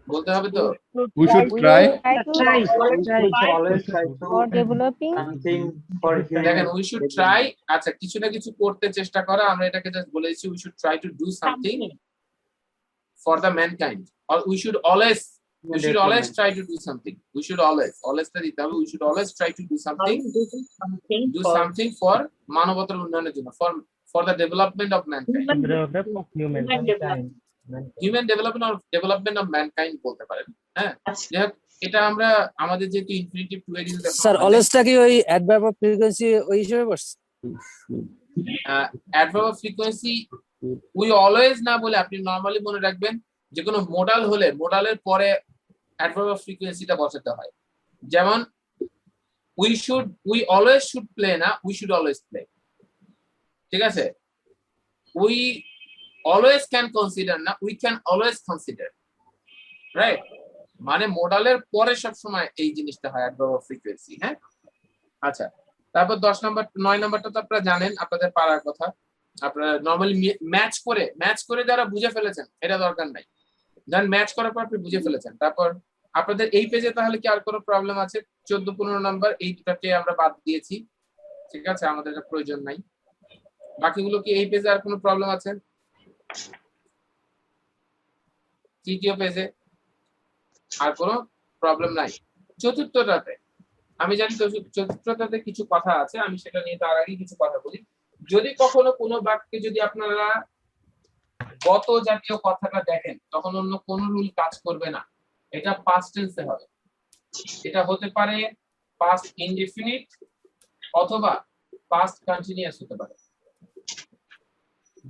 বলতে হবে তো? We should try. always try to for developing something for দেখেন, human. উই শুড ট্রাই, আচ্ছা কিছু না কিছু করতে চেষ্টা করা, আমরা এটাকে জাস্ট বলেছি we should try to do something for the mankind, or we should always try to do something. We should অলওয়েজটা দিতে হবে, we should always try to do something, do something for মানবতার উন্নয়নের জন্য, for the development of mankind, human development of mankind বলতে পারেন। হ্যাঁ, যাই হোক, এটা আমরা আমাদের যেহেতু ইনফিনিটিভ টু এর ইউজ স্যার অলওয়েজটা কি ওই অ্যাডভার্ব অফ ফ্রিকোয়েন্সি ওই হিসেবে পড়ছে? Adverb of frequency we always না বলে আপনি নরমালি মনে রাখবেন যে কোনো মোডাল হলে মোডালের পরে অ্যাডভার্ব অফ ফ্রিকোয়েন্সিটা বসাতে হয়। যেমন উই অলওয়েজ শুড প্লে না, উই শুড অলওয়েজ প্লে, ঠিক আছে? উই অলওয়েজ ক্যান কনসিডার না, we can always consider, right? মানে মোডালের পরে সব সময় এই জিনিসটা হয় অ্যাডভার্ব অফ ফ্রিকোয়েন্সি। হ্যাঁ, আচ্ছা। তারপর 9 নাম্বারটা তো আপনারা জানেন, আপনাদের পারার কথা। আপনারা নরমালি ম্যাচ করে যারা বুঝে ফেলেছেন, এটা দরকার নাই, জান ম্যাচ করার পর আপনি বুঝে ফেলেছেন। তারপর আপনাদের এই পেজে তাহলে কি আর কোনো প্রবলেম আছে? 14-15 নাম্বার এই দুটাকে আমরা বাদ দিয়েছি, ঠিক আছে, আমাদের এটা প্রয়োজন নাই। বাকিগুলো কি এই পেজে আর কোনো প্রবলেম আছে? তৃতীয় পেজে আর কোনো প্রবলেম নাই। চতুর্থটাতে আমি জানি চতুর্থটাতে কিছু কথা আছে, আমি সেটা নিয়ে তার আগে কিছু কথা বলি। যদি কখনো কোনো বাক্যে যদি আপনারা গত জাতীয় কথাটা দেখেন, তখন অন্য কোন রুল কাজ করবে না, এটা পাস্ট টেন্সে হবে। এটা হতে পারে পাস্ট ইনডেফিনিট অথবা পাস্ট কন্টিনিউয়াস হতে পারে,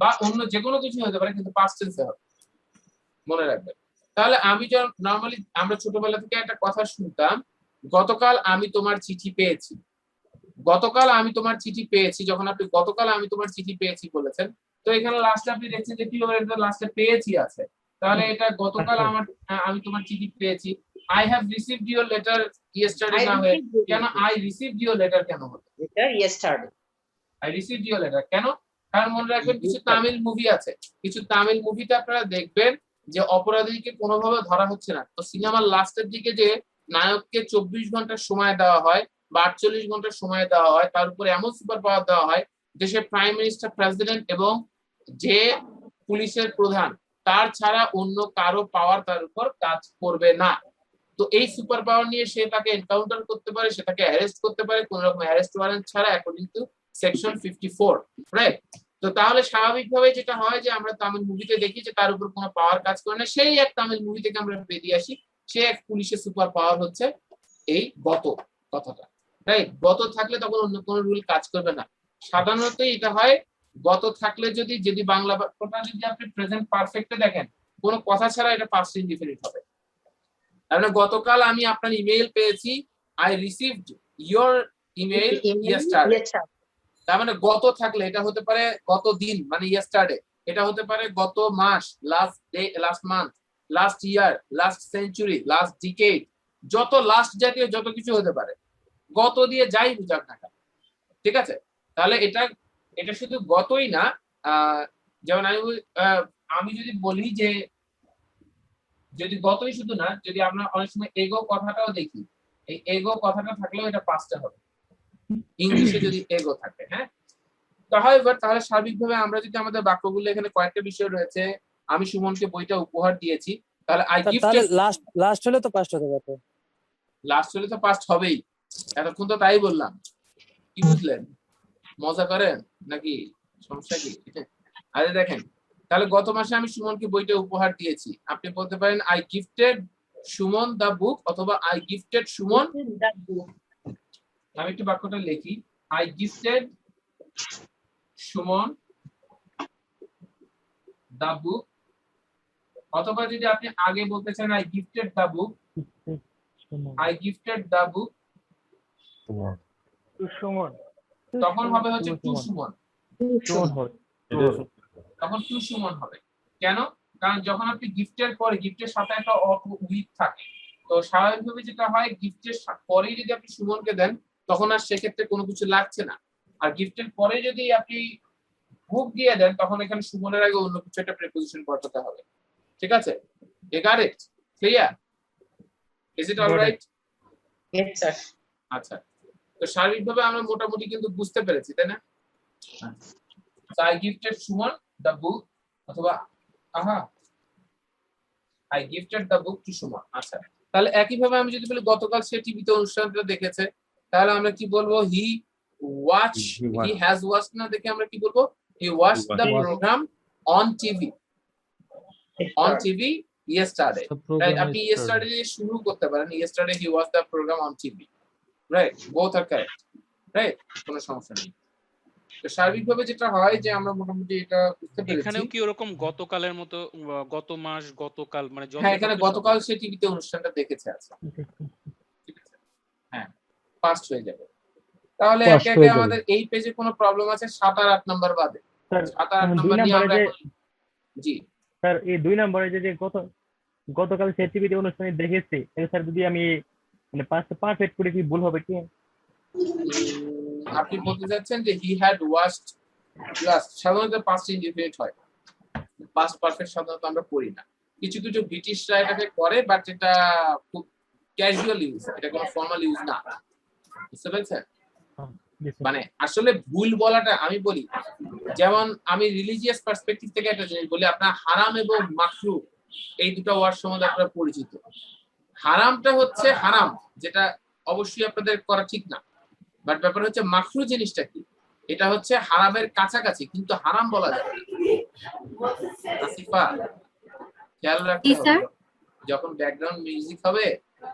বা অন্য যে কোনো কিছু হতে পারে, কিন্তু পাস্ট টেন্সে হবে, মনে রাখবেন। তাহলে আমি নরমালি আমরা ছোটবেলা থেকে একটা কথা শুনতাম, গতকাল আমি তোমার চিঠি পেয়েছি। গতকাল আমি তোমার চিঠি পেয়েছি, যখন আপনি গতকাল আমি তোমার চিঠি পেয়েছি বলেছেন, তো এখানে লাস্টে আপনি দেখছেন যে কি লাস্টে পেয়েছি আছে, তাহলে এটা গতকাল আমি তোমার চিঠি পেয়েছি। I have received your letter yesterday না হয়ে কেন আই রিসিভড ইওর লেটার কেন হলো? এটা yesterday. I received your letter কেন? কারণ মনে রাখবেন কিছু তামিল মুভি আছে, কিছু তামিল মুভিতে আপনারা দেখবেন যে অপরাধীকে কোনোভাবে ধরা হচ্ছে না, তো সিনেমার লাস্টের দিকে যে নায়ককে 24 ঘন্টার সময় দেওয়া হয় বা 48 ঘন্টার সময় দেওয়া হয়, তার উপরে এমন সুপার পাওয়ার দেওয়া হয়, দেশের প্রাইম মিনিস্টার, প্রেসিডেন্ট এবং যে পুলিশের প্রধান, তার ছাড়া অন্য কারো পাওয়ার তার উপর কাজ করবে না। তো এই সুপার পাওয়ার নিয়ে সে তাকে এনকাউন্টার করতে পারে, সে তাকে অ্যারেস্ট করতে পারে কোন রকম অ্যারেস্ট ওয়ারেন্ট ছাড়া, অ্যাকর্ডিং টু সেকশন 54, রাইট? তো তাহলে স্বাভাবিকভাবে যেটা হয় যে আমরা তামিল মুভিতে দেখি যে তার উপর কোনো পাওয়ার কাজ করে না, সেই এক তামিল মুভি থেকে আমরা বেরিয়ে আসি, সে এক পুলিশের সুপার পাওয়ার হচ্ছে এই গত কথাটা, রাইট? গত থাকলে তখন অন্য কোনো রুল কাজ করবে না। সাধারণত এটা হয় গত থাকলে যদি বাংলা বাক্যটা যদি আপনি প্রেজেন্ট পারফেক্টে দেখেন, কোনো কথা ছাড়া এটা পাস্ট ইনডিফিনিট হবে। তাহলে গতকাল আমি আপনার ইমেইল পেয়েছি, I received your email yesterday. তার মানে গত থাকলে এটা হতে পারে গত দিন মানে ইয়েস্টারডে, এটা হতে পারে গত মাস, last day, last month, last year, last century, last decade, যত লাস্ট জাতীয় যত কিছু হতে পারে, গত দিয়ে যাই বুঝাক না কেন, ঠিক আছে? তাহলে এটা শুধু গতই না, যেমন আমি যদি বলি যে যদি গতই শুধু না, যদি আমরা অনেক সময় এগো কথাটাও দেখি, এই এগো কথাটা থাকলেও এটা পাঁচটা হবে ইংলিশে যদি এগো থাকে। হ্যাঁ, তাহলে সার্বিকভাবে আমরা যদি আমাদের বাক্যগুলো, এখানে কয়েকটা বিষয় রয়েছে, আমি সুমনকে বইটা উপহার দিয়েছি, তাহলে আই গিফটেড, লাস্ট হলে তো পাস্ট হতে পারে, লাস্ট হলে তো পাস্ট হবেই, এতক্ষণ তো তাই বললাম, কি বুঝলেন? মজা করেন নাকি? সমস্যা কি? আরে দেখেন, তাহলে গত মাসে আমি সুমনকে বইটা উপহার দিয়েছি, আপনি বলতে পারেন I gifted Suman the book, অথবা I gifted Suman the book. আমি একটু বাক্যটা লিখি, I gifted Suman the book, অথবা যদি আপনি আগে বলতে চান I gifted the book, I gifted the book to Suman, তখন হবে হচ্ছে টু সুমন, তখন টু সুমন হবে। কেন? কারণ যখন আপনি গিফটের পরে, গিফটের সাথে একটা উইথ থাকে, তো স্বাভাবিকভাবে যেটা হয় গিফটের পরে যদি আপনি সুমনকে দেন, তখন আর সেক্ষেত্রে কোনো কিছু লাগছে না। আর গিফটের পরে যদি আপনি বুক দিয়ে দেন, তখন এখানে সুমনের আগে অন্য কিছু একটা প্রিপোজিশন বসাতে হবে, ঠিক আছে? Got it? Clear? Is it alright? Yes sir. আচ্ছা, তো শারীরিকভাবে আমরা মোটামুটি কিন্তু বুঝতে পেরেছি, তাই না? I gifted Suman the book, অথবা I gifted the book to Suman. আচ্ছা, তাহলে একইভাবে আমি যদি বলি গতকাল সে টিভিতে অনুষ্ঠানটা দেখেছে, তাহলে আমরা কি বলবো? হি হ্যাজ ওয়াচড না দেখে আমরা কি বলবো? He watched the programme on TV, on TV yesterday, right? আপনি ইয়েস্টারডে দিয়ে শুরু করতে পারেন, yesterday he watched the programme on TV, right? Both R correct, right? কোনো সমস্যা নেই। তো সার্বিকভাবে যেটা হয় যে আমরা মোটামুটি এটা বুঝতে পেরেছি। এখানেও কি ওরকম গতকালের মতো গত মাস, গতকাল, মানে হ্যাঁ, এখানে গতকাল সে টিভিতে অনুষ্ঠানটা দেখেছে আছে, ঠিক আছে? হ্যাঁ, পাস্ট হয়ে যাবে। তাহলে একে একে আমাদের এই পেজে কোনো প্রবলেম আছে 7 আর 8 নাম্বার বাদে? স্যার 7 আর 8 দুই নাম্বার নিয়ে নম্বরে আমরা যে এখন জি স্যার এই 2 নম্বরে যে গতকাল সেটিভিটি অনুষ্ঠানে দেখেছি স্যার, যদি আমি মানে পাঁচটা পারফেক্ট করে কি ভুল হবে কি? আপনি বলতে চাচ্ছেন যে হি হ্যাড ওয়াচড লাস্ট, সাধারণত 5টা ইনডিফিনিট হয়, পাস্ট পারফেক্ট সাধারণত আমরা করি না, কিছু কিছু ব্রিটিশরা এটাকে করে, বাট এটা খুব ক্যাজুয়াল ইউজ, এটা কোনো ফর্মাল ইউজ না, বুঝতে পেরেছেন? মানে আসলে ভুল বলাটা আমি বলি, যেমন আমি রিলিজিয়াস পার্সপেক্টিভ থেকে একটা জিনিস বলি, আপনার হারাম এবং মাকরু এই দুটো ওয়ার্ড সম্বন্ধে আপনারা পরিচিত। হারামটা হচ্ছে হারাম, যেটা অবশ্যই আপনাদের করা ঠিক না, বাট ব্যাপার হচ্ছে মাকরু জিনিসটা কি, এটা হচ্ছে হারামের কাছাকাছি কিন্তু হারাম বলা যায় না। আসিফা, খেয়াল রাখতে হবে যখন ব্যাকগ্রাউন্ড মিউজিক হবে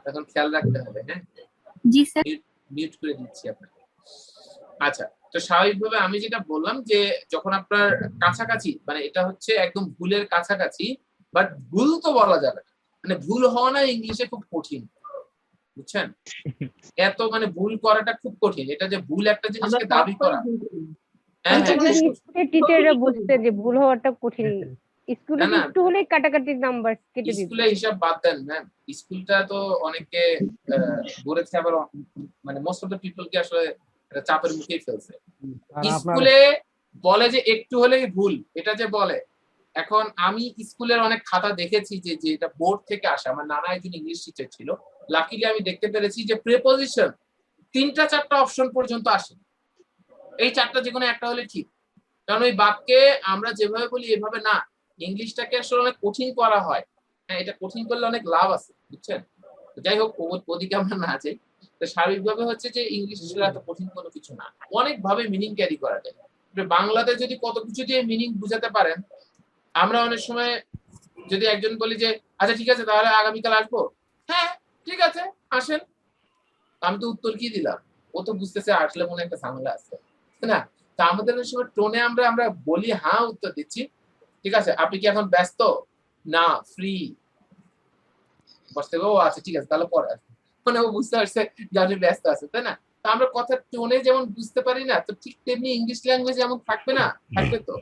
তখন খেয়াল রাখতে হবে। হ্যাঁ জি স্যার। মিউট করে দিচ্ছি আপনাকে। আচ্ছা, তো স্বাভাবিকভাবে আমি যেটা বললাম যে যখন আপনার কাছাকাছি, মানে এটা হচ্ছে একদম ভুলের কাছাকাছি, বাট ভুল তো বলা যাবে না, মানে ভুল হওয়া না ইংলিশে খুব কঠিন, বুঝছেন? এত মানে ভুল করাটা খুব কঠিন, এটা যে ভুল একটা জিনিসকে দাবি করা। হ্যাঁ হ্যাঁ, টিচাররা বুঝতে যে ভুল হওয়াটা কঠিন, স্কুলে না, না। একটু হলে কাটাকাটি নাম্বার কেটে দিত। স্কুলে হিসাব বাদ দেন ম্যাম, স্কুলটা তো অনেকে বলেছে, আবার মানে মোস্ট অফ দ্য পিপল কে আসলে এটা চাপের মুখেই ফেলছে। স্কুলে বলে যে একটু হলেই ভুল, এটা যে বলে। এখন আমি স্কুলের অনেক খাতা দেখেছি যে এটা বোর্ড থেকে আসা, আমার নানা একজন ইংলিশ টিচার ছিল, লাকিলি আমি দেখতে পেরেছি যে প্রিপোজিশন 3টা 4টা অপশন পর্যন্ত আসে, এই 4টা যে কোনো একটা হলে ঠিক, কারণ ওই বাক্যে আমরা যেভাবে বলি এভাবে না, ইংলিশটাকে আসলে অনেক কঠিন করা হয়। হ্যাঁ, এটা কঠিন করলে অনেক লাভ আছে, বুঝছেন? যাই হোক, ওদিকে আমরা না যাই। তো স্বাভাবিকভাবে হচ্ছে যে ইংলিশ আসলে এত কঠিন কোনো কিছু না, অনেক ভাবে মিনিং ক্যারি করা যায়। বাংলাতে যদি কত কিছু দিয়ে মিনিং বুঝাতে পারেন, আমরা অনেক সময় যদি একজন বলি যে আচ্ছা ঠিক আছে তাহলে আগামীকাল আসবো, হ্যাঁ ঠিক আছে আসেন, আমি তো উত্তর কি দিলাম, ও তো বুঝতেছে আসলে মনে একটা ঝামেলা আছে না। তা আমাদের ওই সময় টোনে আমরা বলি হ্যাঁ উত্তর দিচ্ছি, ঠিক আছে আপনি কি এখন ব্যস্ত, না ফ্রি, বসতে ও আচ্ছা ঠিক আছে তাহলে পরে আসবো, মানে ও বুঝতে পারছে যে আপনি ব্যস্ত আছে, তাই না? তা আমরা কথার টোনে যেমন বুঝতে পারি না, তো ঠিক তেমনি ইংলিশ ল্যাঙ্গুয়েজ যেমন থাকবে না, থাকবে তো,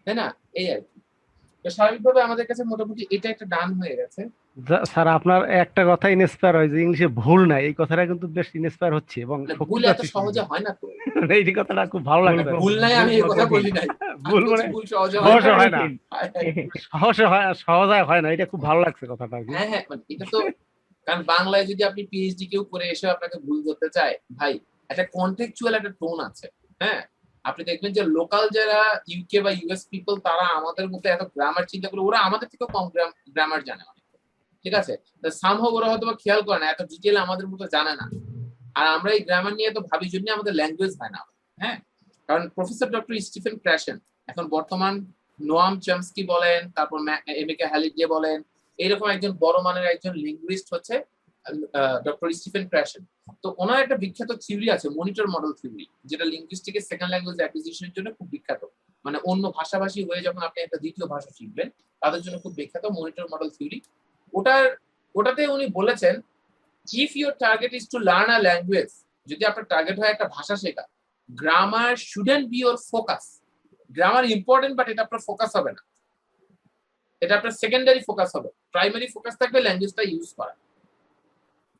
তাই না? এই আর কি। তো স্বাভাবিকভাবে আমাদের কাছে মোটামুটি এটা একটা ডান হয়ে গেছে। স্যার আপনার একটা কথা ইন্সপায়ার হয় যে ইংলিশে ভুল নাই, এই কথাটা কিন্তু বেশ ইন্সপায়ার হচ্ছে এবং ভুল এত সহজে হয় না তো, এই কথাটা খুব ভালো লাগছে। ভুল নাই আমি এই কথা বলি নাই, ভুল মানে ভুল সহজে হয় না, সহজে হয় না, এটা খুব ভালো লাগছে কথাটা। হ্যাঁ হ্যাঁ, মানে এটা তো, কারণ বাংলায় যদি আপনি পিএইচডি কেউ করে এসে আপনাকে ভুল ধরতে চায়, ভাই একটা কন্টেক্সচুয়াল একটা টোন আছে। হ্যাঁ, আপনি দেখবেন যে লোকাল যারা ইউকে বা ইউএস পিপল, তারা আমাদের মতো এত গ্রামার চিন্তা করে, ওরা আমাদের থেকে কম গ্রামার জানে অনেক, ঠিক আছে? সামহাও ওরা হয়তো খেয়াল করে না, এত ডিটেল আমাদের মতো জানে না, আর আমরা এই গ্রামার নিয়ে তো ভাবি জন্য আমাদের ল্যাঙ্গুয়েজ হয় না। হ্যাঁ, কারণ প্রফেসর ডক্টর স্টিফেন ক্র্যাশন, এখন বর্তমান নোয়াম চমস্কি বলেন, তারপর এমিকা হ্যালিডে বলেন, এইরকম একজন বড় মানের একজন লিঙ্গুইস্ট হচ্ছে ডক্টর স্টিফেন ক্র্যাশন। তো ওনার একটা বিখ্যাত থিওরি আছে, মনিটর মডেল থিওরি, যেটা লিঙ্গুইস্টিকের সেকেন্ড ল্যাঙ্গুয়েজ অ্যাকুইজিশনের জন্য খুব বিখ্যাত, মানে অন্য ভাষাভাষী হয়ে যখন আপনি একটা দ্বিতীয় ভাষা শিখবেন তাদের জন্য খুব বিখ্যাত মনিটর মডেল থিওরি। ওটাতে উনি বলেছেন, if your target is to learn a language, যদি আপনার টার্গেট হয় একটা ভাষা শেখা, grammar shouldn't B your focus. Grammar important, but এটা আপনার ফোকাস হবে না, এটা আপনার সেকেন্ডারি ফোকাস হবে। প্রাইমারি ফোকাস থাকবে ল্যাঙ্গুয়েজটা ইউজ করা,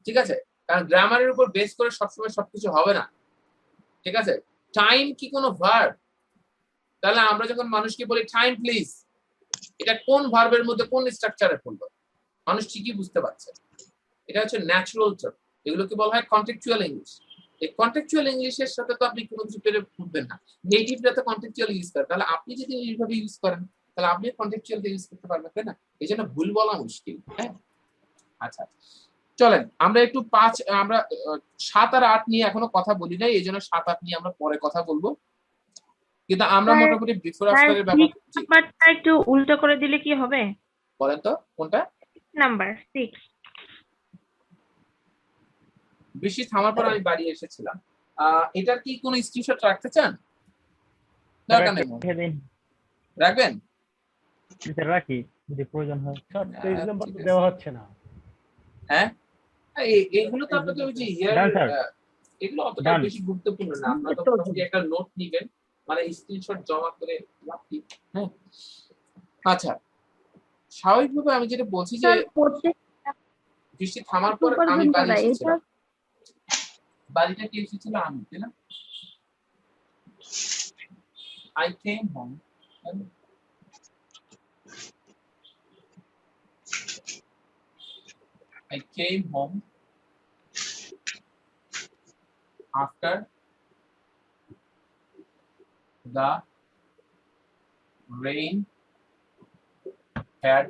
ঠিক আছে? কারণ গ্রামারের উপর বেস করে সবসময় সবকিছু হবে না, ঠিক আছে? টাইম কি কোনো ভার্ব? তাহলে আমরা যখন মানুষকে বলি টাইম প্লিজ, এটা কোন ভার্বের মধ্যে কোন স্ট্রাকচারে পড়লো, মানুষ ঠিকই বুঝতে পারছে। এটা হচ্ছে ন্যাচারাল টার্ম, এগুলোকে বলা হয় কন্টেক্সচুয়াল ইংলিশ। এই কন্টেক্সচুয়াল ইংলিশের সাথে তো আপনি কোনো কিছু পেরে উঠবেন না। নেটিভরা তো কন্টেক্সচুয়াল ইউজ করে, তাহলে আপনি যদি এইভাবে ইউজ করেন তাহলে আপনি কন্টেক্সচুয়াল ইউজ করতে পারবেন, তাই না? এই জন্য ভুল বলা মুশকিল। হ্যাঁ, আচ্ছা চলেন আমরা একটু 7 আর 8 নিয়ে এখনো কথা বলি নাই, এই জন্য 7 8 নিয়ে আমরা পরে কথা বলবো, কিন্তু আমরা মোটামুটি বিফোর আফটারের ব্যাপারটা একটু উল্টো করে দিলে কি হবে? বলেন তো কোনটা? নাম্বার 6 বৃষ্টি থামার পর আমি বাড়ি এসেছিলাম। এটার কি কোনো স্ক্রিনশট রাখতে চান? দরকার নেই, রাখবেন? রাখি যদি প্রয়োজন হয়। পেজ নাম্বার দেওয়া হচ্ছে না। হ্যাঁ, এইগুলো তো আপনাকে ওই যে এগুলো অতটা বেশি গুরুত্বপূর্ণ না, আপনারা তো একটা নোট নেবেন, মানে স্ক্রিনশট জমা করে লাভ কি? হ্যাঁ, আচ্ছা স্বাভাবিকভাবে আমি যেটা বলছি যে বৃষ্টি থামার পর আমি বাড়ি এসেছিলাম। বাড়িটা কে এসেছিল? আমি, তাই না? I came home. I came home after the rain had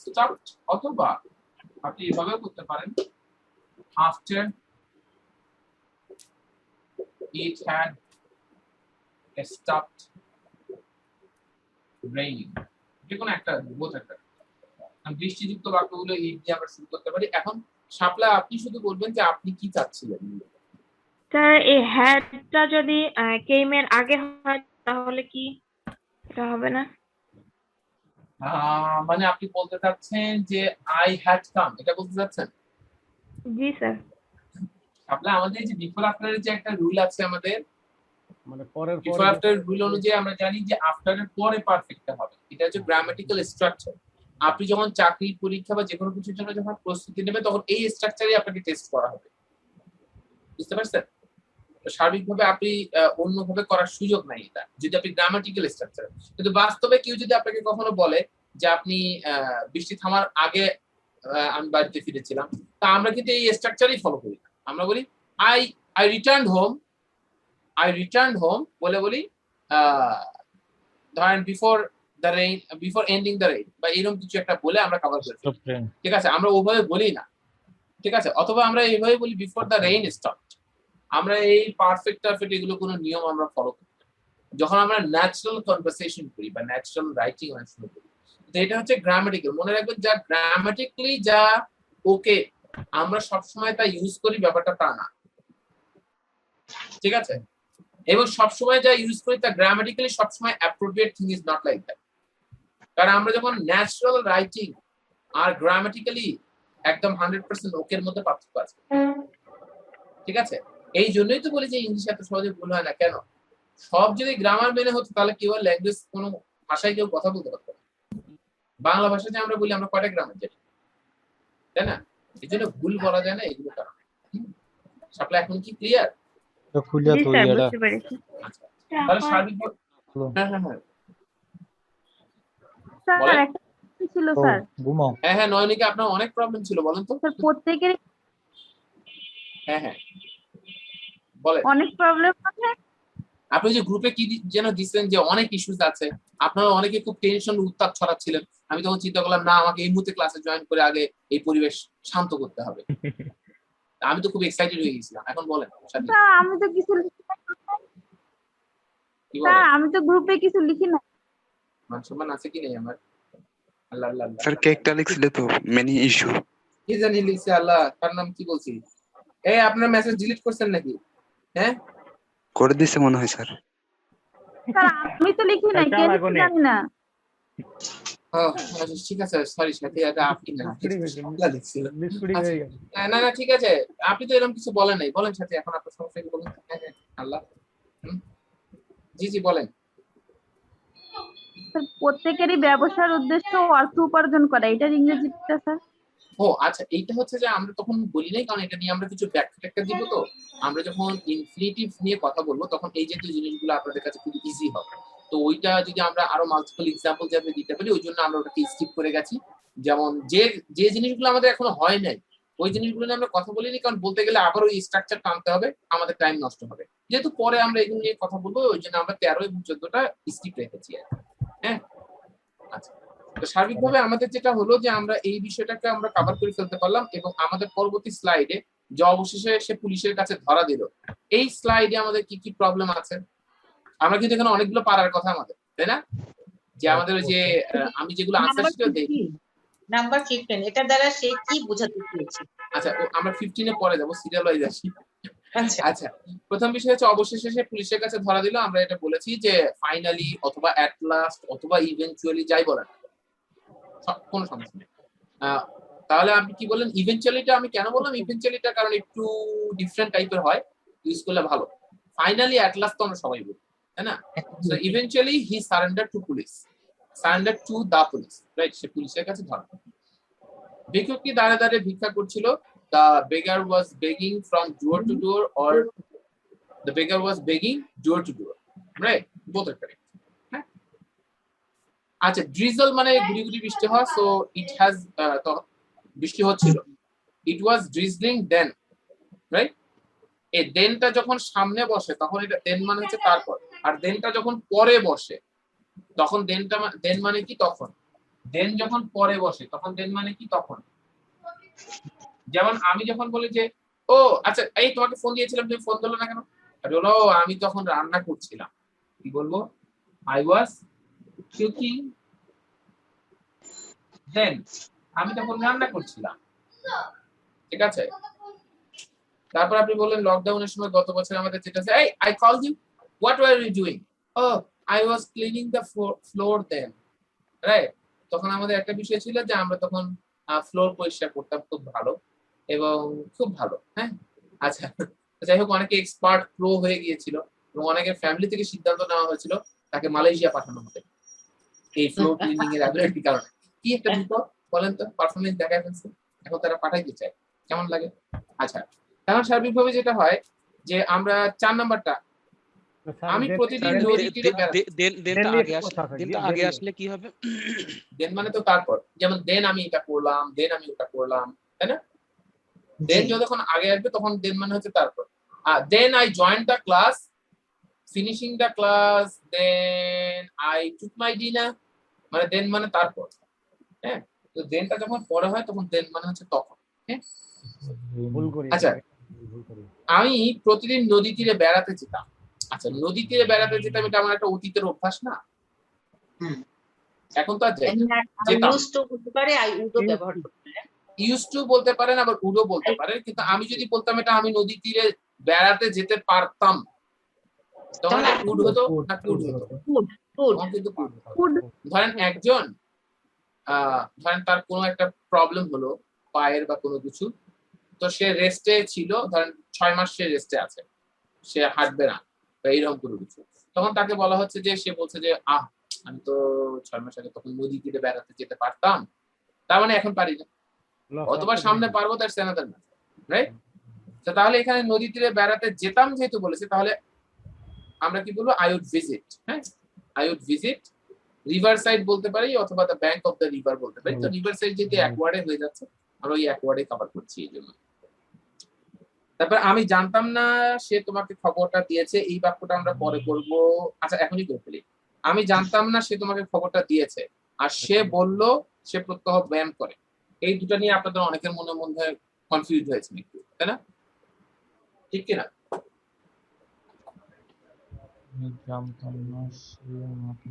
stopped. অথবা আপনি এভাবে করতে পারেন, after it had stopped raining. যে কোনো একটা বোধ একটা বৃষ্টিযুক্ত বাক্যগুলো এই দিয়ে আমরা শুরু করতে পারি। এখন শাপলা আপনি শুধু বলবেন যে আপনি কি চাচ্ছিলেন। স্যার এই হ্যাডটা যদি কেম এর আগে হয় তাহলে কি এটা হবে না? মানে আপনি বলতে চাচ্ছেন যে আই হ্যাড কাম, এটা বলতে চাচ্ছেন? জি স্যার। শাপলা আমাদের যে বিফোর আফটার যে একটা রুল আছে আমাদের, মানে পরের বিফোর আফটার রুল অনুযায়ী আমরা জানি যে আফটার এর পরে পারফেক্টটা হবে। এটা হচ্ছে গ্রামাটিক্যাল স্ট্রাকচার। আপনি যখন চাকরির পরীক্ষা বা যে কোনো কিছুর জন্য যখন প্রস্তুতি নেবেন তখন এই স্ট্রাকচারই আপনাকে টেস্ট করা হবে, বুঝতে পারছেন? সার্বিকভাবে আপনি অন্যভাবে করার সুযোগ নাই এটা, যদি আপনি গ্রামাটিক্যাল স্ট্রাকচার। কিন্তু বাস্তবে কেউ যদি আপনাকে কখনো বলে যে আপনি বৃষ্টি থামার আগে আমি বাড়িতে ফিরেছিলাম, তা আমরা কিন্তু এই স্ট্রাকচারই ফলো করি না। আমরা বলি আই রিটার্নড হোম বলে বলি ধরেন বিফোর এন্ডিং দ্য রেইন বা এরকম কিছু একটা বলে আমরা কভার করি, ঠিক আছে? আমরা ওভাবে বলি না, ঠিক আছে? অথবা আমরা এইভাবে বলি বিফোর দ্য রেইন স্টপড। আমরা এই পারফেক্ট এগুলো কোনো নিয়ম আমরা ফলো করি না। যখন আমরা ন্যাচারাল কনভারসেশন করি বা ন্যাচারাল রাইটিং শুরু করি, এটা হচ্ছে গ্রামাটিক্যাল। মনে রাখবেন, যা গ্রামাটিক্যালি যা ওকে আমরা সবসময় তা ইউজ করি ব্যাপারটা তা না, ঠিক আছে? এবং সবসময় যা ইউজ করি তা গ্রামাটিক্যালি সবসময় appropriate thing is not like that. কারণ আমরা যখন ন্যাচারাল রাইটিং আর গ্রামাটিক্যালি একদম 100% ওকের মধ্যে পার্থক্য আছে, ঠিক আছে? এই জন্যই তো বলি যে ইংলিশ এত সহজে ভুল হয় না। কেন? সব যদি গ্রামার মেনে হতো তাহলে কেউ ল্যাঙ্গুয়েজ কোনো ভাষায় কেউ কথা বলতে পারতো না। বাংলা ভাষাতে আমরা বলি আমরা কয়টা গ্রামার জানি, তাই না? এই জন্য ভুল বলা যায় না এগুলো কারণ। সাপ্লাই এখন কি ক্লিয়ার? তাহলে সার্বিকভাবে হ্যাঁ নয়নিকে আপনার অনেক প্রবলেম ছিল, বলেন তো। প্রত্যেকের হ্যাঁ বলেন। অনেক প্রবলেম আছে। আপনি যে গ্রুপে কি যেন দিচ্ছেন যে অনেক ইস্যুস আছে, আপনারা অনেকে খুব টেনশন উত্তাপ ছড়াচ্ছিলেন। আমি তখন চিন্তা করলাম না, আমাকে এই মুহূর্তে ক্লাসে জয়েন করে আগে এই পরিবেশ শান্ত করতে হবে। আমি তো খুব এক্সাইটেড হয়ে গেছিলাম। এখন বলেন। আমি তো কিছু আমি তো গ্রুপে কিছু লিখি না। মান সম্মান আছে কি নেই আমার? আল্লাহ আল্লাহ স্যার কেকটা লিখছিলে তো মেনি ইস্যু কি জানি লিখছে আল্লাহ, তার নাম কি বলছি? এই আপনার মেসেজ ডিলিট করছেন নাকি? হ্যাঁ করে দিছে মনে হয় স্যার। আমি তো লিখি নাই, কে জানি না। ঠিক আছে, সরি সাথে এটা আপনি না লিখছিল। না না ঠিক আছে, আপনি তো এরকম কিছু বলেন নাই। বলেন সাথে, এখন আপনার সমস্যা কি বলেন? হ্যাঁ আল্লাহ জি বলেন। প্রত্যেকেরই ব্যবসার উদ্দেশ্য অর্থ উপার্জন করা, এটার ইংরেজিটা স্যার? ও আচ্ছা, এইটা হচ্ছে যে আমরা তখন বলি নাই, কারণ এটা নিয়ে আমরা কিছু ব্যাখ্যা দিব। তো আমরা যখন ইনফিনিটিভ নিয়ে কথা বলবো তখন এই জাতীয় জিনিসগুলো আপনাদের কাছে খুব ইজি হবে। তো ওইটা যদি আমরা আরো মাল্টিপল এক্সাম্পল যাতে দিতে পারি, ওই জন্য আমরা ওটাকে স্কিপ করে গেছি। যেমন যে জিনিসগুলো আমাদের এখনো হয় নাই ওই জিনিসগুলো নিয়ে আমরা কথা বলিনি, কারণ বলতে গেলে আবার ওই স্ট্রাকচার টানতে হবে, আমাদের টাইম নষ্ট হবে। যেহেতু পরে আমরা এগুলো নিয়ে কথা বলবো, ওই জন্য আমরা 13 এবং 14টা স্কিপ রেখেছি। হ্যাঁ আচ্ছা, তো সার্বিকভাবে আমাদের যেটা হলো যে আমরা এই বিষয়টাকে আমরা কভার করে ফেলতে পারলাম, এবং আমাদের পরবর্তী স্লাইডে যে অবশেষে সে পুলিশের কাছে ধরা দিল, এই স্লাইডে আমাদের কি কি প্রবলেম আছে। আমরা কিন্তু এখানে অনেকগুলো পারার কথা আমাদের, তাই না? যে আমাদের ওই যে আমি যেগুলো আনসার শিটে দেই নাম্বার 15, এটার দ্বারা সে কি বোঝাতে চেয়েছে? আচ্ছা আমরা 15 এ পরে যাব, সিরিয়াল ওয়াইজ আসি। আচ্ছা, প্রথম বিষয় হচ্ছে অবশেষে সে পুলিশের কাছে ধরা দিল। আমরা এটা বলেছি যে ফাইনালি অথবা অ্যাট লাস্ট অথবা ইভেন্চুয়ালি যাই বলেন কোনো সমস্যা নেই। তাহলে আপনি কি বলেন ইভেন্চুয়ালিটা? আমি কেন বললাম ইভেন্চুয়ালিটা, কারণ একটু ডিফারেন্ট টাইপের হয়, ইউজ করলে ভালো। ফাইনালি অ্যাট লাস্ট তো আমরা সবাই বলি, তাই না? So eventually he surrender to police, surrender to the police, right? সে পুলিশের কাছে ধরা। ভিক্ষুকটি দাঁড়িয়ে দাঁড়িয়ে ভিক্ষা করছিল। The beggar was begging from door to door, or the beggar was begging door to door, right? Both are correct. হ্যাঁ, আচ্ছা, drizzle মানে গুড়ি গুড়ি বৃষ্টি হয়, so it has তো বৃষ্টি হচ্ছিল, it was drizzling then, right? এই দেনটা যখন সামনে বসে তখন এটা দেন মানে হচ্ছে তারপর, আর দেনটা যখন পরে বসে তখন দেন মানে কি তখন, দেন যখন পরে বসে তখন দেন মানে কি তখন। যেমন আমি যখন বলি যে ও আচ্ছা এই তোমাকে ফোন দিয়েছিলাম, তুমি ফোন ধরলে না কেন? আর বলো আমি তখন রান্না করছিলাম, কি বলবো? আই ওয়াজ কুকিং দেন, আমি তখন রান্না করছিলাম, ঠিক আছে? তারপর আপনি বললেন লকডাউনের সময় গত বছর আমাদের যেটা আছে, এই I called you, what were you doing? Oh I was cleaning the floor then, right? তখন আমাদের একটা বিষয় ছিল যে আমরা তখন ফ্লোর পরিষ্কার করতাম খুব ভালো এবং খুব ভালো। হ্যাঁ, আচ্ছা, যাই হোক, অনেকে এক্সপার্ট প্রো হয়ে গিয়েছিল এবং অনেকের ফ্যামিলি থেকে সিদ্ধান্ত নেওয়া হয়েছিল তাকে মালয়েশিয়া পাঠানো হবে এই ফ্লোর ক্লিনিং এর অ্যাবিলিটির কারণে। কি একটা বিপদ বলেন তো, পারফরমেন্স দেখায় ফেলছে, এখন তারা পাঠাইতে চায়, কেমন লাগে? আচ্ছা, এখন সার্বিকভাবে যেটা হয় যে আমরা 4 নাম্বারটা, আমি প্রতিদিন নদী তীরে দেনটা আগে আসলে কি হবে? দেন মানে তো তারপর, যেমন দেন আমি এটা করলাম, দেন আমি ওটা করলাম, তাই না? দেন যখন আগে আসবে তখন দেন মানে হচ্ছে তারপর। Then I joined the class, finishing the class, then I took my dinner, মানে দেন মানে তারপর। হ্যাঁ, তো দেনটা যখন পরে হয় তখন দেন মানে হচ্ছে তখন। হ্যাঁ, আচ্ছা, আমি প্রতিদিন নদী তীরে বেড়াতে যেতাম। আচ্ছা, নদী তীরে বেড়াতে যেতাম, এটা আমার একটা অতীতের অভ্যাস না? এখন তো আর যাই না। ইউজড টু বলতে পারে, আই উডও ব্যবহার করতে পারে, ইউজ টু বলতে পারেন, আবার উডও বলতে পারেন, কিন্তু আমি যদি বলতাম এটা আমি নদী তীরে বেড়াতে যেতে পারতাম, তখন উড হতো না কুড হতো? কিন্তু কুড। ধরেন একজন ধরেন তার কোনো একটা প্রবলেম হলো পায়ের বা কোনো কিছু, তো সে রেস্টে ছিল, ধরেন 6 মাস সে রেস্টে আছে, সে হাঁটবে না বা এইরকম কোনো কিছু, তখন তাকে বলা হচ্ছে যে সে বলছে যে আমি তো 6 মাস আগে তখন নদী তীরে বেড়াতে যেতে পারতাম, তার মানে এখন পারি না, অথবা সামনে পারবো, তার সেনাদার না, রাইট? তাহলে এখানে নদী তীরে বেড়াতে যেতাম যেহেতু বলেছে, তাহলে আমরা কি বলবো? I would visit. হ্যাঁ, I would visit river side বলতে পারি, অথবা the bank of the river বলতে পারি। তো রিভার সাইড যেহেতু এক ওয়ার্ডে হয়ে যাচ্ছে, আমরা ওই এক ওয়ার্ডে কভার করছি এই জন্য। তারপর আমি জানতাম না সে তোমাকে খবরটা দিয়েছে, এই বাক্যটা আমরা পরে করব। আচ্ছা, এখনই করে ফেলি। আমি জানতাম না সে তোমাকে খবরটা দিয়েছে, আর সে বলল সে প্রত্যহ ব্যায়াম করে। এই দুটো নিয়ে আপনাদের অনেকের মনে মধ্যে কনফিউজ হয়েছে একটু, তাই না? ঠিক কিনা?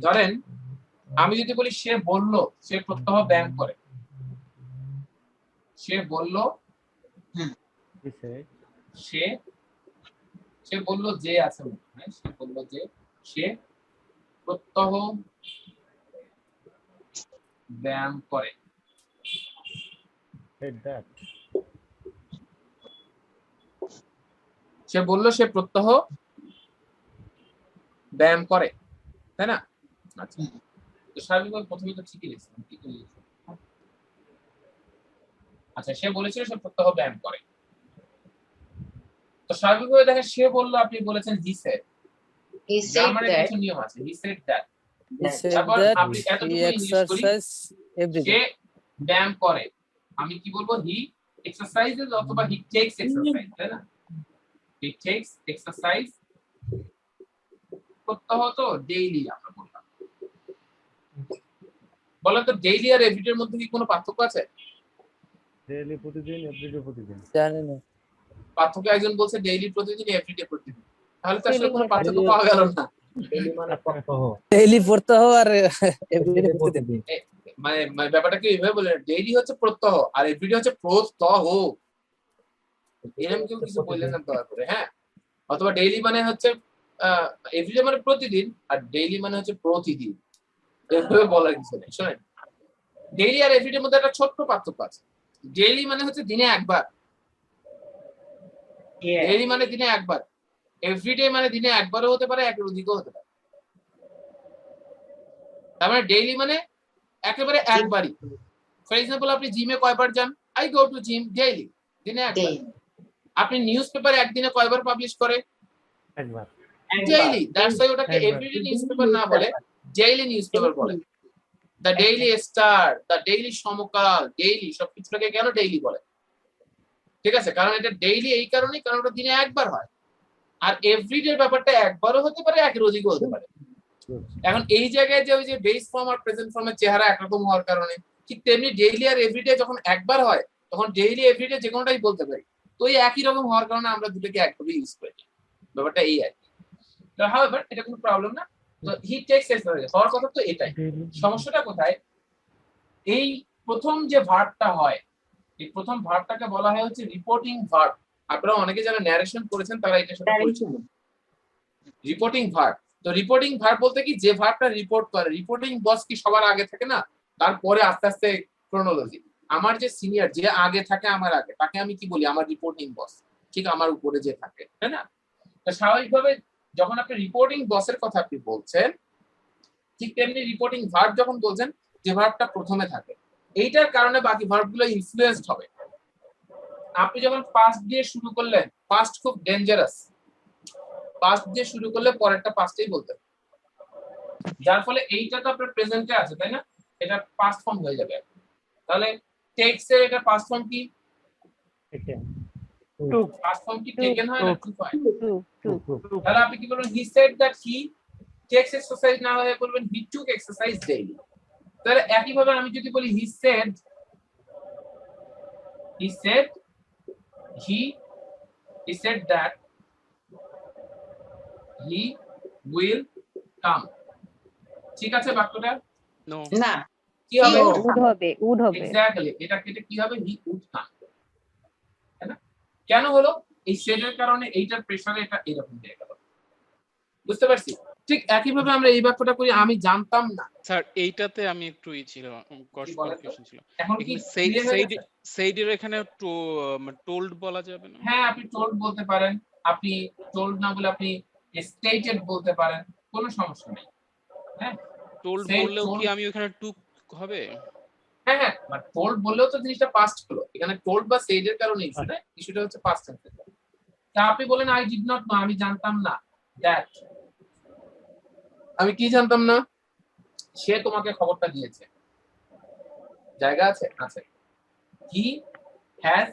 ধরেন আমি যদি বলি সে বলল সে প্রত্যহ ব্যায়াম করে, সে বলল, সে বলল যে আছে, সে বলল যে সে প্রত্যহ ব্যায়াম করে। সে বলল সে প্রত্যহ ব্যায়াম করে, তাই না? আচ্ছা, তো স্বাভাবিকভাবে প্রথমে তো ঠিকই লিখছিলাম, কি করে লিখছি? আচ্ছা, সে বলেছিল সে প্রত্যহ ব্যায়াম করে, তো স্বাভাবিকভাবে দেখেন সে বলল, আপনি বলেছেন হি সেড, গ্রামারে কিছু নিয়ম আছে, হি সেড দ্যাট, তারপর আপনি এতটুকু ইংলিশ করি, সে ব্যায়াম করে, আমি কি বলবো? হি এক্সারসাইজেস অথবা হি টেকস এক্সারসাইজ, তাই না? হি টেকস এক্সারসাইজ, প্রত্যহ তো ডেইলি আমরা বললাম। বলেন তো ডেইলি আর এভরিডে এর মধ্যে কি কোনো পার্থক্য আছে? ডেইলি প্রতিদিন, এভরিডে প্রতিদিন, জানি না। পার্থক্য একজন বলছে ডেইলি প্রতিদিন, এভরিডে প্রতিদিন, তাহলে তো আসলে কোনো পার্থক্য পাওয়া গেল না। ডেইলি মানে প্রত্যহ, ডেইলি প্রত্যহ আর এভরিডে প্রতিদিন, মানে ব্যাপারটা কি এইভাবে বলে, ডেইলি হচ্ছে প্রত্যহ আর এভরিডে হচ্ছে প্রত্যহ, এরকম কেউ কিছু বললেন না দয়া করে। হ্যাঁ, অথবা ডেইলি মানে হচ্ছে এভরিডে মানে প্রতিদিন, আর ডেইলি মানে হচ্ছে প্রতিদিন, এভাবে বলার কিছু নেই। শোনেন, ডেইলি আর এভরিডের মধ্যে একটা ছোট্ট পার্থক্য আছে। ডেইলি মানে হচ্ছে দিনে একবার, ডেইলি মানে দিনে একবার, এভরিডে মানে দিনে একবারও হতে পারে, একের অধিকও হতে পারে। তার মানে ডেইলি মানে একেবারে একবারই। ফর এক্সাম্পল আপনি জিমে কয়বার যান? I go to gym daily, দিনে একবার। আপনি নিউজ পেপার একদিনে কয়বার পাবলিশ করে? একবার। ডেইলি। দ্যাটস ওয়াই ওটাকে একবার। এভরিডে নিউজ পেপার না বলে ডেইলি নিউজ পেপার বলে। The Daily Star, the Daily Samakal, daily সবকিছুটাকে কেন ডেইলি বলে? ঠিক আছে, কারণ এটা ডেইলি এই কারণেই, কারণ ওটা দিনে একবার হয়। আর এভরিডে ব্যাপারটা একবারও হতে পারে, এক রোজই হতে পারে। এখন এই জায়গায় যে ওই যে বেস ফর্ম আর প্রেজেন্ট ফর্মের চেহারা একরকম হওয়ার কারণে ঠিক তেমনি ডেইলি আর এভরিডে যখন একবার হয় তখন ডেইলি এভরিডে যে কোনোটাই বলতে পারি। তো এই একই রকম হওয়ার কারণে আমরা দুটোকে একভাবে ইউজ করি। ব্যাপারটা এই আর কি। তো হাউএভার এটা কোনো প্রবলেম না। তো হি টেকস এক্সারসাইজ হওয়ার কথা তো এটাই। সমস্যাটা কোথায়? এই প্রথম যে ভার্বটা হয়, এই প্রথম ভার্বটাকে বলা হয় হচ্ছে রিপোর্টিং ভার্ব। আপনারা অনেকে যারা ন্যারেশন করেছেন তারা এটার সাথে পরিচিত। Reporting verb. তো রিপোর্টিং ভার্ব বলতে কি, যে ভার্বটা রিপোর্ট করে। রিপোর্টিং বস কি সবার আগে থাকে না, তারপরে আস্তে আস্তে ক্রোনোলজি। আমার যে সিনিয়র, যে আগে থাকে আমার আগে, তাকে আমি কি বলি? আমার রিপোর্টিং বস। ঠিক আমার উপরে যে থাকে, তাই না? তো স্বাভাবিকভাবে যখন আপনি রিপোর্টিং বসের কথা আপনি বলছেন, ঠিক তেমনি রিপোর্টিং ভার্ব যখন বলছেন, যে ভার্বটা প্রথমে থাকে, এইটার কারণে বাকি ভার্বগুলো ইনফ্লুয়েন্সড হবে। আপনি যখন পাস্ট দিয়ে শুরু করলেন, পাস্ট খুব ডেঞ্জারাস। পাস্ট দিয়ে শুরু করলে পরেরটা পাস্টেই বলতে হবে, যার ফলে এইটা তো আপনার প্রেজেন্টে আছে, তাই না? এটা পাস্ট ফর্ম হয়ে যাবে। তাহলে টেক্স এর এটা পাস্ট ফর্ম কি? পাস্ট ফর্ম কি টেকেন হয় না টু হয়? তাহলে আপনি কি বলবেন? He said that he takes exercise না হয়ে বলবেন হি টুক এক্সারসাইজ ডেইলি। তাহলে একই ভাবে আমি যদি বলি he said that he will come, ঠিক আছে বাক্যটা? না, কি হবে? উড হবে। এক্স্যাক্টলি, এটা কি হবে? হি উড কাম, তাই না? কেন হলো? এই সেডের কারণে, এইটার প্রেসারে এটা এরকম হয়ে গেল। বুঝতে পারছি? ঠিক একই ভাবে আমরা এই বাক্যটা করি আমি জানতাম না। স্যার এইটাতে আমি একটু ছিল কনফিউশন ছিল। এখন কি সেইডের এখানে টোল্ড বলা যাবে না? হ্যাঁ, আপনি টোল্ড বলতে পারেন, আপনি টোল্ড না বলে আপনি স্টেটেড বলতে পারেন, কোনো সমস্যা নেই। হ্যাঁ, টোল্ড বললেও কি আমি ওখানে টুক হবে? হ্যাঁ হ্যাঁ, বাট টোল্ড বললেও তো জিনিসটা পাস্ট হলো। এখানে টোল্ড বা সেইডের কারণে ইস্যু না, ইস্যুটা হচ্ছে পাস্ট টেন্স। তা আপনি বলেন আই ডিড নট নো, আমি জানতাম না। দ্যাট, আমি কি জানতাম না? সে তোমাকে খবরটা দিয়েছে। জায়গা আছে? আছে। He has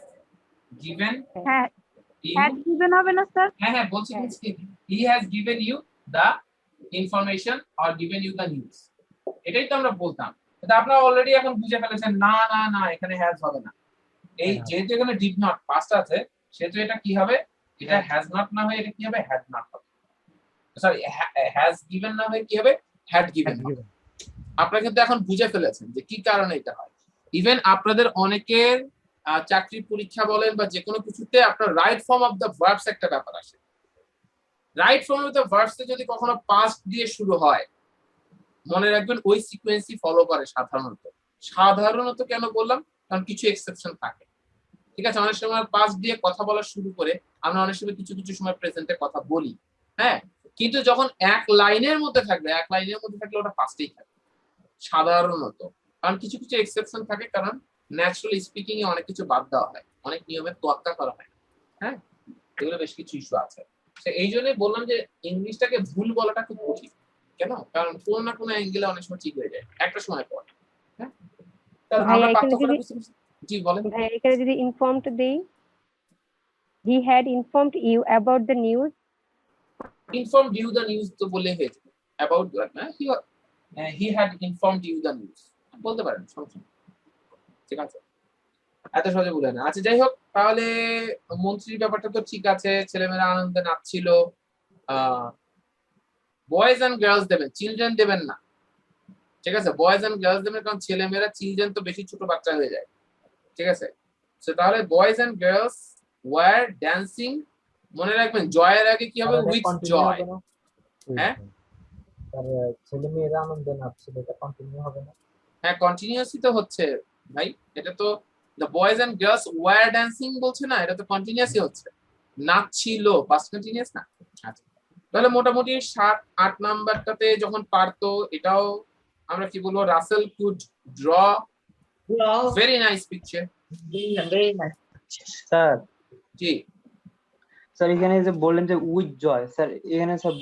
given, had given হবে না স্যার? হ্যাঁ হ্যাঁ বলছি, he has given you the information or given you the news. এটাই তো আমরা বলতাম। কিন্তু আপনারা অলরেডি এখন বুঝে ফেলেছেন না না না, এখানে হ্যাজ হবে না। এই যেহেতু এখানে ডিড নট পাস্ট আছে, সেহেতু এটা কি হবে? এটা হ্যাজ নট না হয়ে এটা কি হবে? হ্যাড নট হবে। সরি, হ্যাজ গিভেন না হয়ে কি হবে? Had given. আপনারা কিন্তু এখন বুঝে ফেলেছেন যে কি কারণে এটা হয়। ইভেন আপনাদের অনেকের চাকরির পরীক্ষা বলেন বা যে কোনো কিছুতে আপনার right form of the verbs একটা ব্যাপার আসে। Right form of the verbs যদি কখনো পাস্ট দিয়ে শুরু হয়, মনে রাখবেন ওই সিকোয়েন্সই ফলো করে সাধারণত। সাধারণত কেন বললাম? কারণ কিছু এক্সেপশন থাকে। ঠিক আছে, অনেক সময় পাস্ট দিয়ে কথা বলা শুরু করে আমরা অনেক সময় কিছু কিছু সময় প্রেজেন্টে কথা বলি, হ্যাঁ, কিন্তু যখন এক লাইনের মধ্যে থাকবে, এক লাইনের মধ্যে থাকলে ওটা পাস্টেই থাকবে সাধারণত। কারণ কিছু কিছু এক্সেপশন থাকে, কারণ ন্যাচারাল স্পিকিং এ অনেক কিছু বাদ দেওয়া হয়, অনেক নিয়মের তোয়াক্কা করা হয়, হ্যাঁ, এগুলো বেশ কিছু ইস্যু আছে। এই জন্যই বললাম যে ইংলিশটাকে ভুল বলাটা খুব কঠিন। কেন? কারণ কোনো না কোনো অ্যাঙ্গেলে অনেক সময় ঠিক হয়ে যায় একটা সময় পর। হ্যাঁ, তাহলে আমরা পার্থক্যটা বুঝতে পারছি। জি বলেন। ভাই এখানে যদি ইনফর্মড দেই, he had informed you about the news. Informed you the news তো বললে হয়ে যাবে। অ্যাবাউট না, he had informed you the news বলতে পারেন, সমস্যা নেই। ঠিক আছে, এত সহজে বলে না। আচ্ছা যাই হোক, তাহলে মন্ত্রীর ব্যাপারটা তো ঠিক আছে, ছেলেমেয়েরা আনন্দে নাচছিল। বয়েজ এন্ড গার্লস দেবেন, চিলড্রেন দেবেন না। ঠিক আছে, বয়েজ এন্ড গার্লস দেবেন, কারণ ছেলেমেয়েরা, চিলড্রেন তো বেশি ছোট বাচ্চা হয়ে যায়। ঠিক আছে, তাহলে boys and girls were dancing. মনে রাখবেন জয়ের আগে কি হবে? With joy. হ্যাঁ, ছেলেমেয়েরা আনন্দে নাচছিল, এটা কন্টিনিউ হবে না? হ্যাঁ, কন্টিনিউয়াসই তো হচ্ছে ভাই। এটা তো the boys and girls were dancing বলছে না, এটা তো কন্টিনিউয়াসই হচ্ছে। নাচছিল, পাস্ট কন্টিনিউয়াস না। আচ্ছা, তাহলে মোটামুটি 7-8 নাম্বারটাতে যখন পারতো, এটাও আমরা কি বলবো? Russell could draw very nice picture. very nice. Sir জি স্যার এখানে যে বললেন যে উইথ জয়, স্যার এখানে স্যার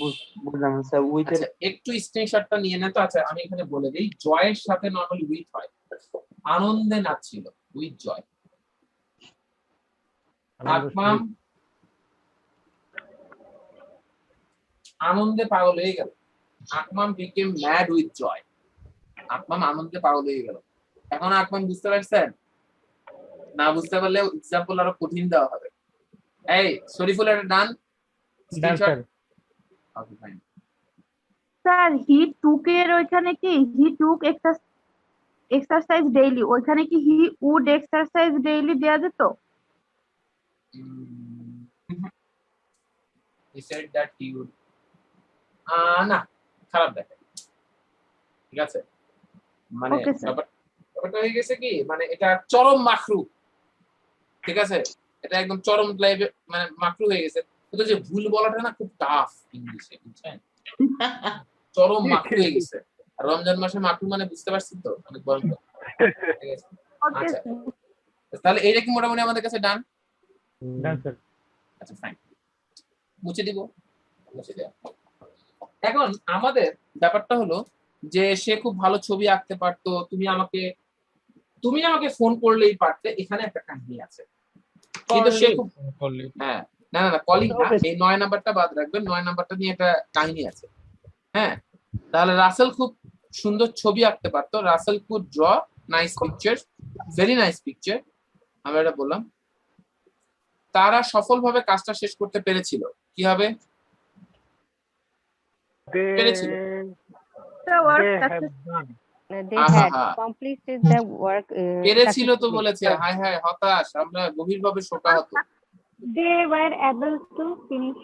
বুঝলাম না স্যার উইথ এর আচ্ছা একটু স্ক্রিনশটটা নিয়ে নেন তো। আচ্ছা আমি এখানে বলে দিই, জয়ের সাথে নরমালি উইথ হয়। আনন্দে নাচছিল, উইথ জয়। আকমাম আনন্দে পাগল হয়ে গেল। আকমাম বিকেম ম্যাড উইথ জয়। আকমাম আনন্দে পাগল হয়ে গেল। এখন আকমাম বুঝতে পারছেন? না বুঝতে পারলে এক্সাম্পল আরো কঠিন দেওয়া হবে। এই শরীফুল এটা done sir okay fine. Sir he took এর ওইখানে কি হি টুক এক্সারসাইজ ডেইলি, ওইখানে কি হি উড এক্সারসাইজ ডেইলি দেয়া যেত? He said that he would না খারাপ দেখে। ঠিক আছে, মানে Okay, sir. ব্যাপারটা হয়ে গেছে কি, মানে এটা চরম মাকরু। ঠিক আছে, এটা একদম চরম লাইভে মানে মাকরু হয়ে গেছে। কিন্তু যে ভুল বলাটা না খুব টাফ ইংলিশে, বুঝছেন? চরম মাকরু হয়ে গেছে। আর রমজান মাসে মাকরু মানে বুঝতে পারছেন তো, অনেক ভয়ঙ্কর। ঠিক আছে, Okay, আচ্ছা sir. তাহলে এইটা কি মোটামুটি আমাদের কাছে ডান? স্যার আচ্ছা ফাইন, মুছে দিব, মুছে দেওয়া। এখন আমাদের ব্যাপারটা হলো যে সে খুব ভালো ছবি আঁকতে পারতো, তুমি আমাকে ফোন করলেই পারতে, এখানে একটা কাহিনী আছে। কিন্তু সে খুব হ্যাঁ না না না কলিং না, এই 9 নাম্বারটা বাদ রাখবেন, 9 নাম্বারটা নিয়ে একটা কাহিনী আছে। হ্যাঁ, তাহলে রাসেল খুব সুন্দর ছবি আঁকতে পারতো। Russell could draw nice picture, very nice picture. আমরা এটা বললাম। তারা সফলভাবে কাজটা শেষ করতে পেরেছিল। কি হবে? পেরেছিল। They have done. They had completed the work পেরেছিল তো successfully. বলেছে। হায় হায় হতাশ, আমরা গভীরভাবে শোকাহত। They were able to finish.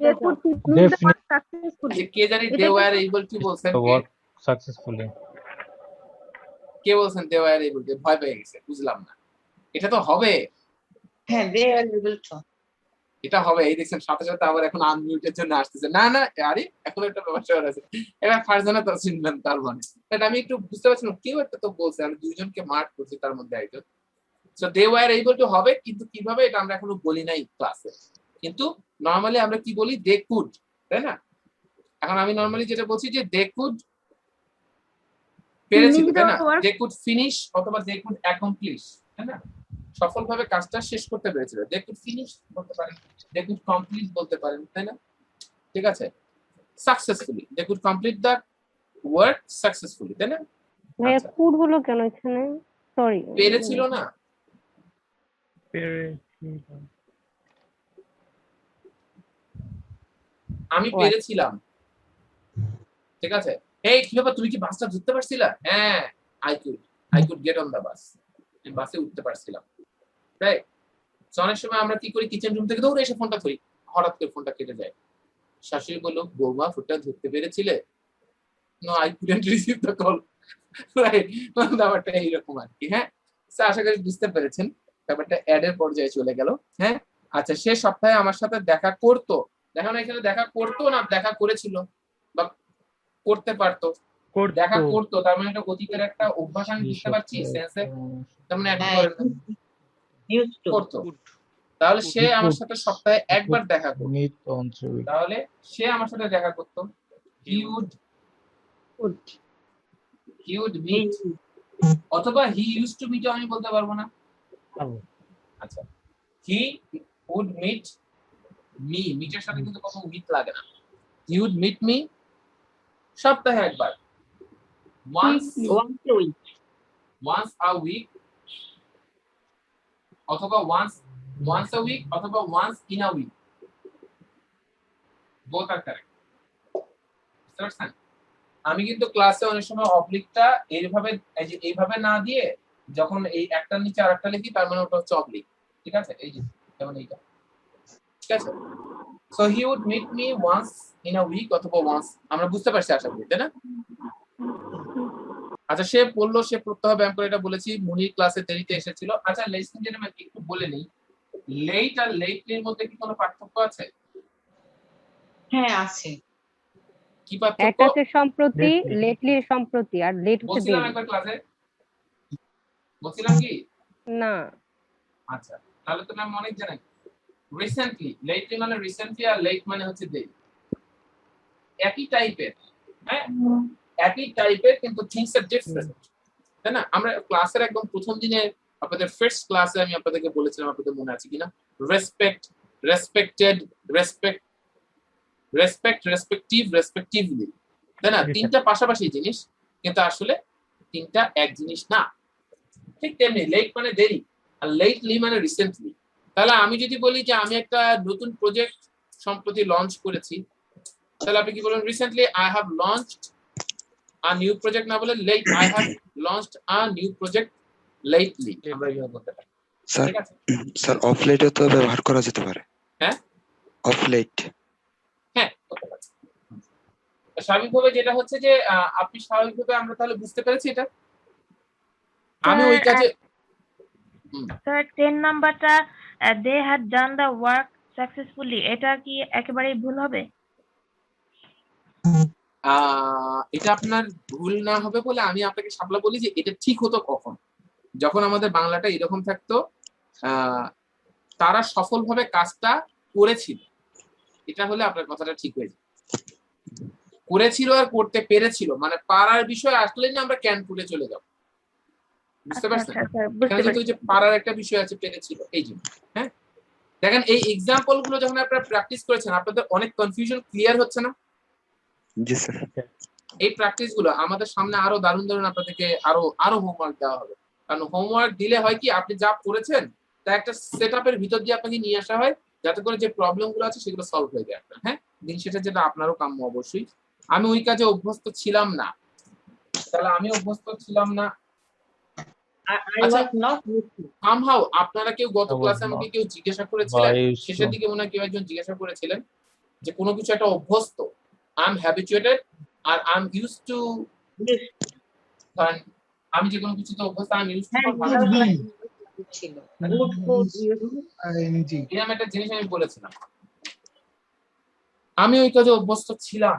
They could They the work successfully. কে জানি এটা দে কি- ওয়্যার এবল টু বলছেন কে? সাকসেসফুলি কে বলছেন দে ওয়্যার এবল টু? ভয় পেয়ে গেছে, বুঝলাম না। এটা তো হবে, হ্যাঁ they are able to. এটা হবে। এই দেখছেন সাথে সাথে আবার এখন আনমিউটের জন্য আসতেছে। না না আরে এখন একটা ব্যবস্থা আছে। এবার ফারজানা তো চিনবেন তার মানে। এটা আমি একটু বুঝতে পারছি না, কেউ একটা তো বলছে, আমি দুইজনকে মার্ক করছি তার মধ্যে একজন। So they were able to হবে, কিন্তু কিভাবে এটা আমরা এখনো বলি নাই ক্লাসে। কিন্তু নরমালি আমরা কি বলি? দে কুড, তাই না? এখন আমি নরমালি যেটা বলছি যে দে কুড পেরেছিল, তাই না? দে কুড ফিনিশ অথবা দে কুড অ্যাকমপ্লিশ, তাই না? সফলভাবে কাজটা শেষ করতে পেরেছিল। দে কুড ফিনিশ বলতে পারেন, দে কুড কমপ্লিট বলতে পারেন, তাই না? ঠিক আছে, successfully they could complete the work successfully, তাই না? ভাইয়া আচ্ছা। কুড হলো কেন এখানে? সরি, পেরেছিল না? আমি পেরেছিলাম। ঠিক আছে, এই কি ব্যাপার, তুমি কি বাসটা ধরতে পারছিলা? হ্যাঁ, I could get on the bus. আমি বাসে উঠতে পারছিলাম। রাইট। সো অনেক সময় আমরা কি করি, কিচেন রুম থেকে দৌড়ে এসে ফোনটা ধরি, হঠাৎ করে ফোনটা কেটে যায়। শাশুড়ি বলল, বৌমা ফোনটা ধরতে পেরেছিলে? No, I couldn't receive the call. Right, ব্যাপারটা এইরকম আর কি। হ্যাঁ, আশা করি বুঝতে পেরেছেন। ব্যাপারটা অ্যাডের পর্যায়ে চলে গেল। হ্যাঁ, আচ্ছা, সে সপ্তাহে আমার সাথে দেখা করতো। দেখো না এখানে দেখা করতো না দেখা করেছিল বা করতে পারতো। দেখা করতো, তার মানে এটা অতীতের একটা অভ্যাস, আমি বুঝতে পারছি সেন্সে। তার মানে এখন করে না, করতো। তাহলে সে আমার সাথে সপ্তাহে একবার দেখা করতো। তাহলে সে আমার সাথে দেখা করতো। he would meet অথবা he used to meet, আমি বলতে পারবো না। আচ্ছা, he would meet me, মিটের সাথে কিন্তু কোনো মিট লাগে না। he would meet me সপ্তাহে একবার, once a week অথবা once a week অথবা once in a week, both are correct. বুঝতে পারছেন? আমি কিন্তু ক্লাসে অনেক সময় অবলিকটা এইভাবে না দিয়ে যখন এই একটার নিচে আরেকটা লিখি, তার মানে ওটা হচ্ছে অবলিক। ঠিক আছে, এই যে যেমন এইটা। ঠিক আছে, so he would meet me once in a week অথবা ওয়ান্স, আমরা বুঝতে পারছি আশা করি, তাই না? আচ্ছা, সে বললো সে প্রত্যহ ব্যায়াম করে, এটা বলেছি। মুনির ক্লাসে দেরিতে এসেছিল। আচ্ছা, লেডিস এন্ড জেন্টলম্যান একটু বলে নেই, লেট আর লেটলির মধ্যে কি কোনো পার্থক্য আছে? হ্যাঁ আছে। কি কি পার্থক্য? একটা হচ্ছে সম্প্রতি, Lately. লেটলি সম্প্রতি, আর লেট হচ্ছে বলছিলাম ডেইলি। একবার ক্লাসে, বলছিলাম কি? না, আচ্ছা, তাহলে তো নাম অনেক জানেন। রিসেন্টলি, লেটলি মানে রিসেন্টলি, আর লেট মানে হচ্ছে ডেইলি। একই টাইপের, হ্যাঁ, একই টাইপের, কিন্তু থিংস আর ডিফারেন্ট, তাই না? আমরা ক্লাসের একদম প্রথম দিনে আপনাদের ফার্স্ট ক্লাসে আমি আপনাদেরকে বলেছিলাম, আপনাদের মনে আছে কিনা, respect, respected, respect, respect, respective, respectively, তাই না? তিনটা পাশাপাশি জিনিস, কিন্তু আসলে তিনটা এক জিনিস না। ঠিক তেমনি লেট মানে দেরি, আর লেটলি মানে রিসেন্টলি। তাহলে আমি যদি বলি যে আমি একটা নতুন প্রজেক্ট সম্প্রতি লঞ্চ করেছি, তাহলে আপনি কি বলবেন? Recently I have launched a new project, না বলে late I have launched a new project lately. আমরা এইভাবে বলতে পারি। স্যার ঠিক আছে? স্যার অফ লেটও তো ব্যবহার করা যেতে পারে। হ্যাঁ, অফ লেট। হ্যাঁ, করতে পারি। স্বাভাবিকভাবে যেটা হচ্ছে যে আপনি স্বাভাবিকভাবে, আমরা তাহলে বুঝতে পেরেছি এটা। আমি ওই কাজে স্যার 10 নাম্বারটা they had done the work successfully, এটা কি একেবারেই ভুল হবে? এটা আপনার ভুল না হবে বলে আমি আপনাকে সাপলা বলি যে এটা ঠিক হতো কখন, যখন আমাদের বাংলাটা এরকম থাকতো, তারা সফলভাবে কাজটা করেছিল, এটা হলে আপনার কথাটা ঠিক হয়ে যায়। করেছিল আর করতে পেরেছিল, মানে পারার বিষয় আসলেই না আমরা ক্যান করে চলে যাব, বুঝতে পারছেন? এখানে যেহেতু যে পারার একটা বিষয় আছে, পেরেছিল, এই জন্য। হ্যাঁ, দেখেন এই এক্সাম্পল গুলো যখন আপনারা প্র্যাকটিস করেছেন, আপনাদের অনেক কনফিউশন ক্লিয়ার হচ্ছে না? জি স্যার। এই প্র্যাকটিস গুলো আমাদের সামনে আরো দারুণ দারুণ আপনাদেরকে আরো হোমওয়ার্ক দেওয়া হবে। কারণ হোমওয়ার্ক দিলে হয় কি, আপনি যা পড়েছেন তা একটা সেট আপের ভিতর দিয়ে আপনাকে নিয়ে আসা হয়, যাতে করে যে প্রবলেম গুলো আছে সেগুলো সলভ হয়ে যায় আপনার। হ্যাঁ, দিন শেষে যেটা আপনারও কাম্য অবশ্যই। আমি ওই কাজে অভ্যস্ত ছিলাম না, তাহলে আমি অভ্যস্ত ছিলাম না। আচ্ছা, somehow আপনারা কেউ গত ক্লাসে আমাকে কেউ জিজ্ঞাসা করেছিলেন, শেষের দিকে মনে হয় কেউ একজন জিজ্ঞাসা করেছিলেন যে কোনো কিছু একটা অভ্যস্ত, আই এম হ্যাবিচুয়েটেড আর আই এম ইউজড টু, কারণ আমি যে কোনো কিছুতে অভ্যস্ত, আই এম ইউজড টু ছিল এরকম একটা জিনিস আমি বলেছিলাম। আমি ওই কাজে অভ্যস্ত ছিলাম,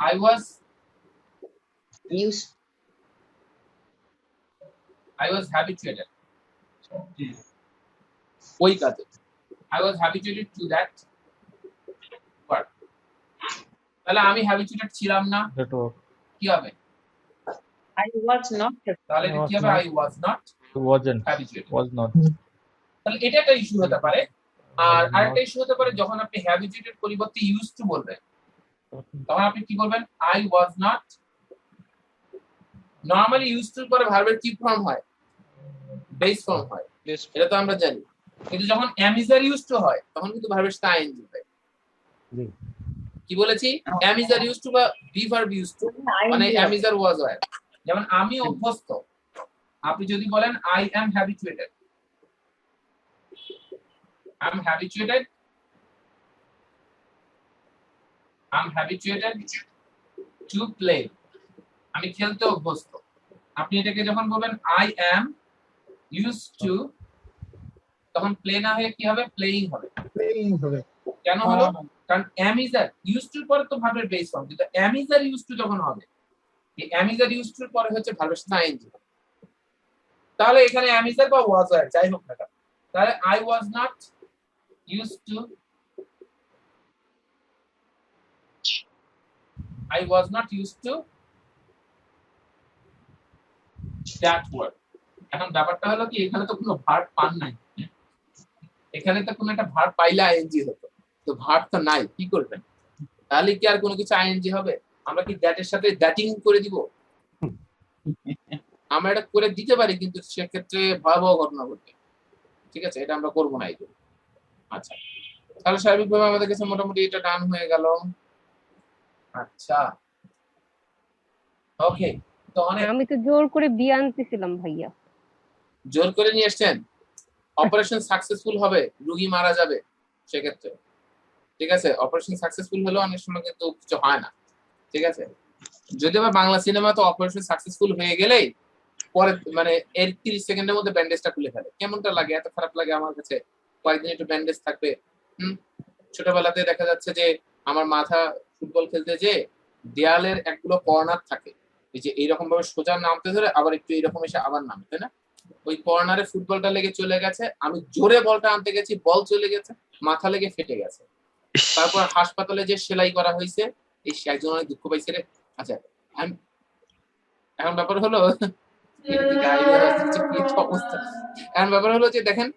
আই ওয়াজ habituated ওই কাজে, I was habituated to that work। তাহলে আমি habituated ছিলাম না, কি হবে? I was not তাহলে এটা কি হবে? I was not habituated। তাহলে এটা একটা ইস্যু হতে পারে। আর আরেকটা ইস্যু হতে পারে, যখন আপনি habituated পরিবর্তে used to বলবেন, তখন আপনি কি বলবেন? I was not। Normally used to পরে ভার্বের কি ফর্ম হয়? বেস ফর্ম হয়, এটা তো আমরা জানি। কিন্তু যখন am is are used to হয়, তখন কিন্তু ভার্বের সাথে ing হয়। কি বলেছি? am is are used to বা be verb used to, মানে am is are was হয়। যেমন আমি অভ্যস্ত, আপনি যদি বলেন I am habituated, I'm habituated, I'm habituated to play, আমি খেলতে অভ্যস্ত। আপনি এটাকে যখন বলবেন I am used to, তখন প্লে না হয়ে কি হবে? প্লেইং হবে। কেন হলো? কারণ am is are used to পরে তো ভার্বের বেস ফর্ম, কিন্তু am is are used to যখন হবে, এই am is are used to পরে হচ্ছে ভার্বের সাথে ing। তাহলে এখানে am is are বা was are যাই হোক না কেন, তাহলে I was not used to, I was not used to that word। এখন ব্যাপারটা হলো কি, এখানে তো কোনো ভার্ব পান নাই, এখানে তো কোনো একটা ভার্ব পাইলে আইএনজি হতো, তো ভার্ব তো নাই, কি করবেন? তাহলে কি আর কোনো কিছু আইএনজি হবে? আমরা কি দ্যাট এর সাথে দ্যাটিং করে দিব? আমরা এটা করে দিতে পারি, কিন্তু সেক্ষেত্রে ভয়াবহ ঘটনা ঘটবে। ঠিক আছে, এটা আমরা করবো না। এই আচ্ছা, তাহলে স্বাভাবিকভাবে আমাদের কাছে মোটামুটি এটা ডান হয়ে গেল। আচ্ছা, ওকে। তো আমি তো জোর করে বি আনতেছিলাম ভাইয়া। জোর করে নিয়ে আসছেন, অপারেশন সাকসেসফুল হবে, রোগী মারা যাবে সেক্ষেত্রে। ঠিক আছে, অপারেশন সাকসেসফুল হলেও অনেক সময় কিন্তু কিছু হয় না। ঠিক আছে, যদিও বা বাংলা সিনেমা তো অপারেশন সাকসেসফুল হয়ে গেলেই পরে মানে এর 30 সেকেন্ডের মধ্যে ব্যান্ডেজটা খুলে ফেলে। কেমনটা লাগে? এত খারাপ লাগে আমার কাছে। কয়েকদিন একটু ব্যান্ডেজ থাকবে। ছোটবেলাতে দেখা যাচ্ছে যে আমার মাথা ফুটবল খেলতে যে দেয়ালের একগুলো কর্নার থাকে, এই যে এইরকম ভাবে সোজা নামতে ধরে আবার একটু এইরকম এসে আবার নামে, তাই না? ওই কর্নারে ফুটবলটা লেগে চলে গেছে, আমি জোরে বলটা আনতে গেছি, বল চলে গেছে, মাথা লেগে ফেটে গেছে। তারপর হাসপাতালে যে সেলাই করা হয়েছে, এই একজন অনেক দুঃখ পাইছে রে। আচ্ছা এখন ব্যাপার হলো এখন ব্যাপার হলো যে দেখেন,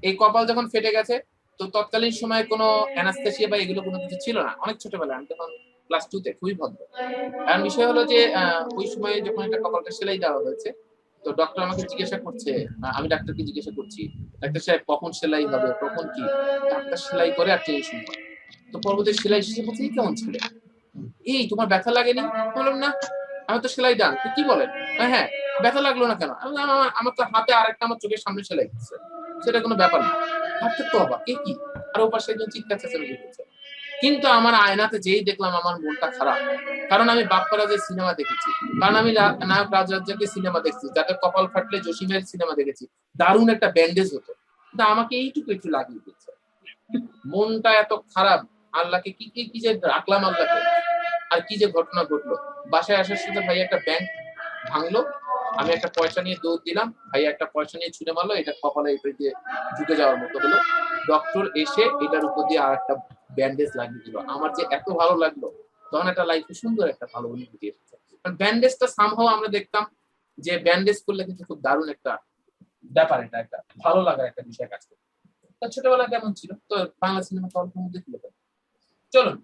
এই কপাল যখন ফেটে গেছে, তো তৎকালীন সময়ে কোনো অ্যানাস্থেসিয়া বা এগুলো কোনো কিছু ছিল না, অনেক ছোটবেলায়, আমি তখন ক্লাস 2 তে, খুবই ভদ্র। কারণ বিষয় হলো যে ওই সময় যখন একটা কপালটা সেলাই দেওয়া হয়েছে, তো ডক্টর আমাকে জিজ্ঞাসা করছে, আমি ডাক্তারকে জিজ্ঞাসা করছি, ডাক্তার সাহেব কখন সেলাই হবে, কখন কি? ডাক্তার সেলাই করে আর টেনশন করে। তো পরবর্তী সেলাই শেষে বলছি, কেমন ছিল? এই তোমার ব্যথা লাগেনি? বললাম না, আমি তো সেলাই ডান। তো কি বলেন? হ্যাঁ, ব্যথা লাগলো না কেন? আমার তো হাতে আরেকটা আমার চোখের সামনে সেলাই দিচ্ছে, সেটা কোনো ব্যাপার না। ডাক্তার তো অবাক, কি আর ও পাশে একজন চিৎকার চেঁচামেচি করছে। কিন্তু আমার আয়নাতে যেই দেখলাম, আমার মনটা খারাপ, কারণ আমি বাপ্পারাজের সিনেমা দেখেছি, কারণ আমি নায়ক রাজ রাজ্জাকের সিনেমা দেখছি, যাতে কপাল ফাটলে জসিমের সিনেমা দেখেছি, দারুণ একটা ব্যান্ডেজ হতো, কিন্তু আমাকে এইটুকু একটু লাগিয়ে দিচ্ছে। মনটা এত খারাপ, আল্লাহকে কি যে রাখলাম, আল্লাহকে, আর কি যে ঘটনা ঘটলো। বাসায় আসার সাথে ভাই একটা ব্যাংক ভাঙলো, আমি একটা পয়সা নিয়ে দৌড় দিলাম, ভাই একটা পয়সা নিয়ে ছুঁড়ে মারলো, এটা কপালে এটা দিয়ে ঢুকে যাওয়ার মতো হলো। ডক্টর এসে এটার উপর দিয়ে আর একটা ব্যান্ডেজ লাগিয়ে দিল। আমার যে এত ভালো লাগলো, তখন একটা লাইফে সুন্দর একটা ভালো অনুভূতি এসেছে। ব্যান্ডেজটা সামহাও আমরা দেখতাম যে ব্যান্ডেজ করলে কিন্তু খুব দারুণ একটা ব্যাপার, এটা একটা ভালো লাগার একটা বিষয় কাজ করে। ছোটবেলা কেমন ছিল? তো বাংলা সিনেমা তো অল্প মধ্যে ছিল। চলুন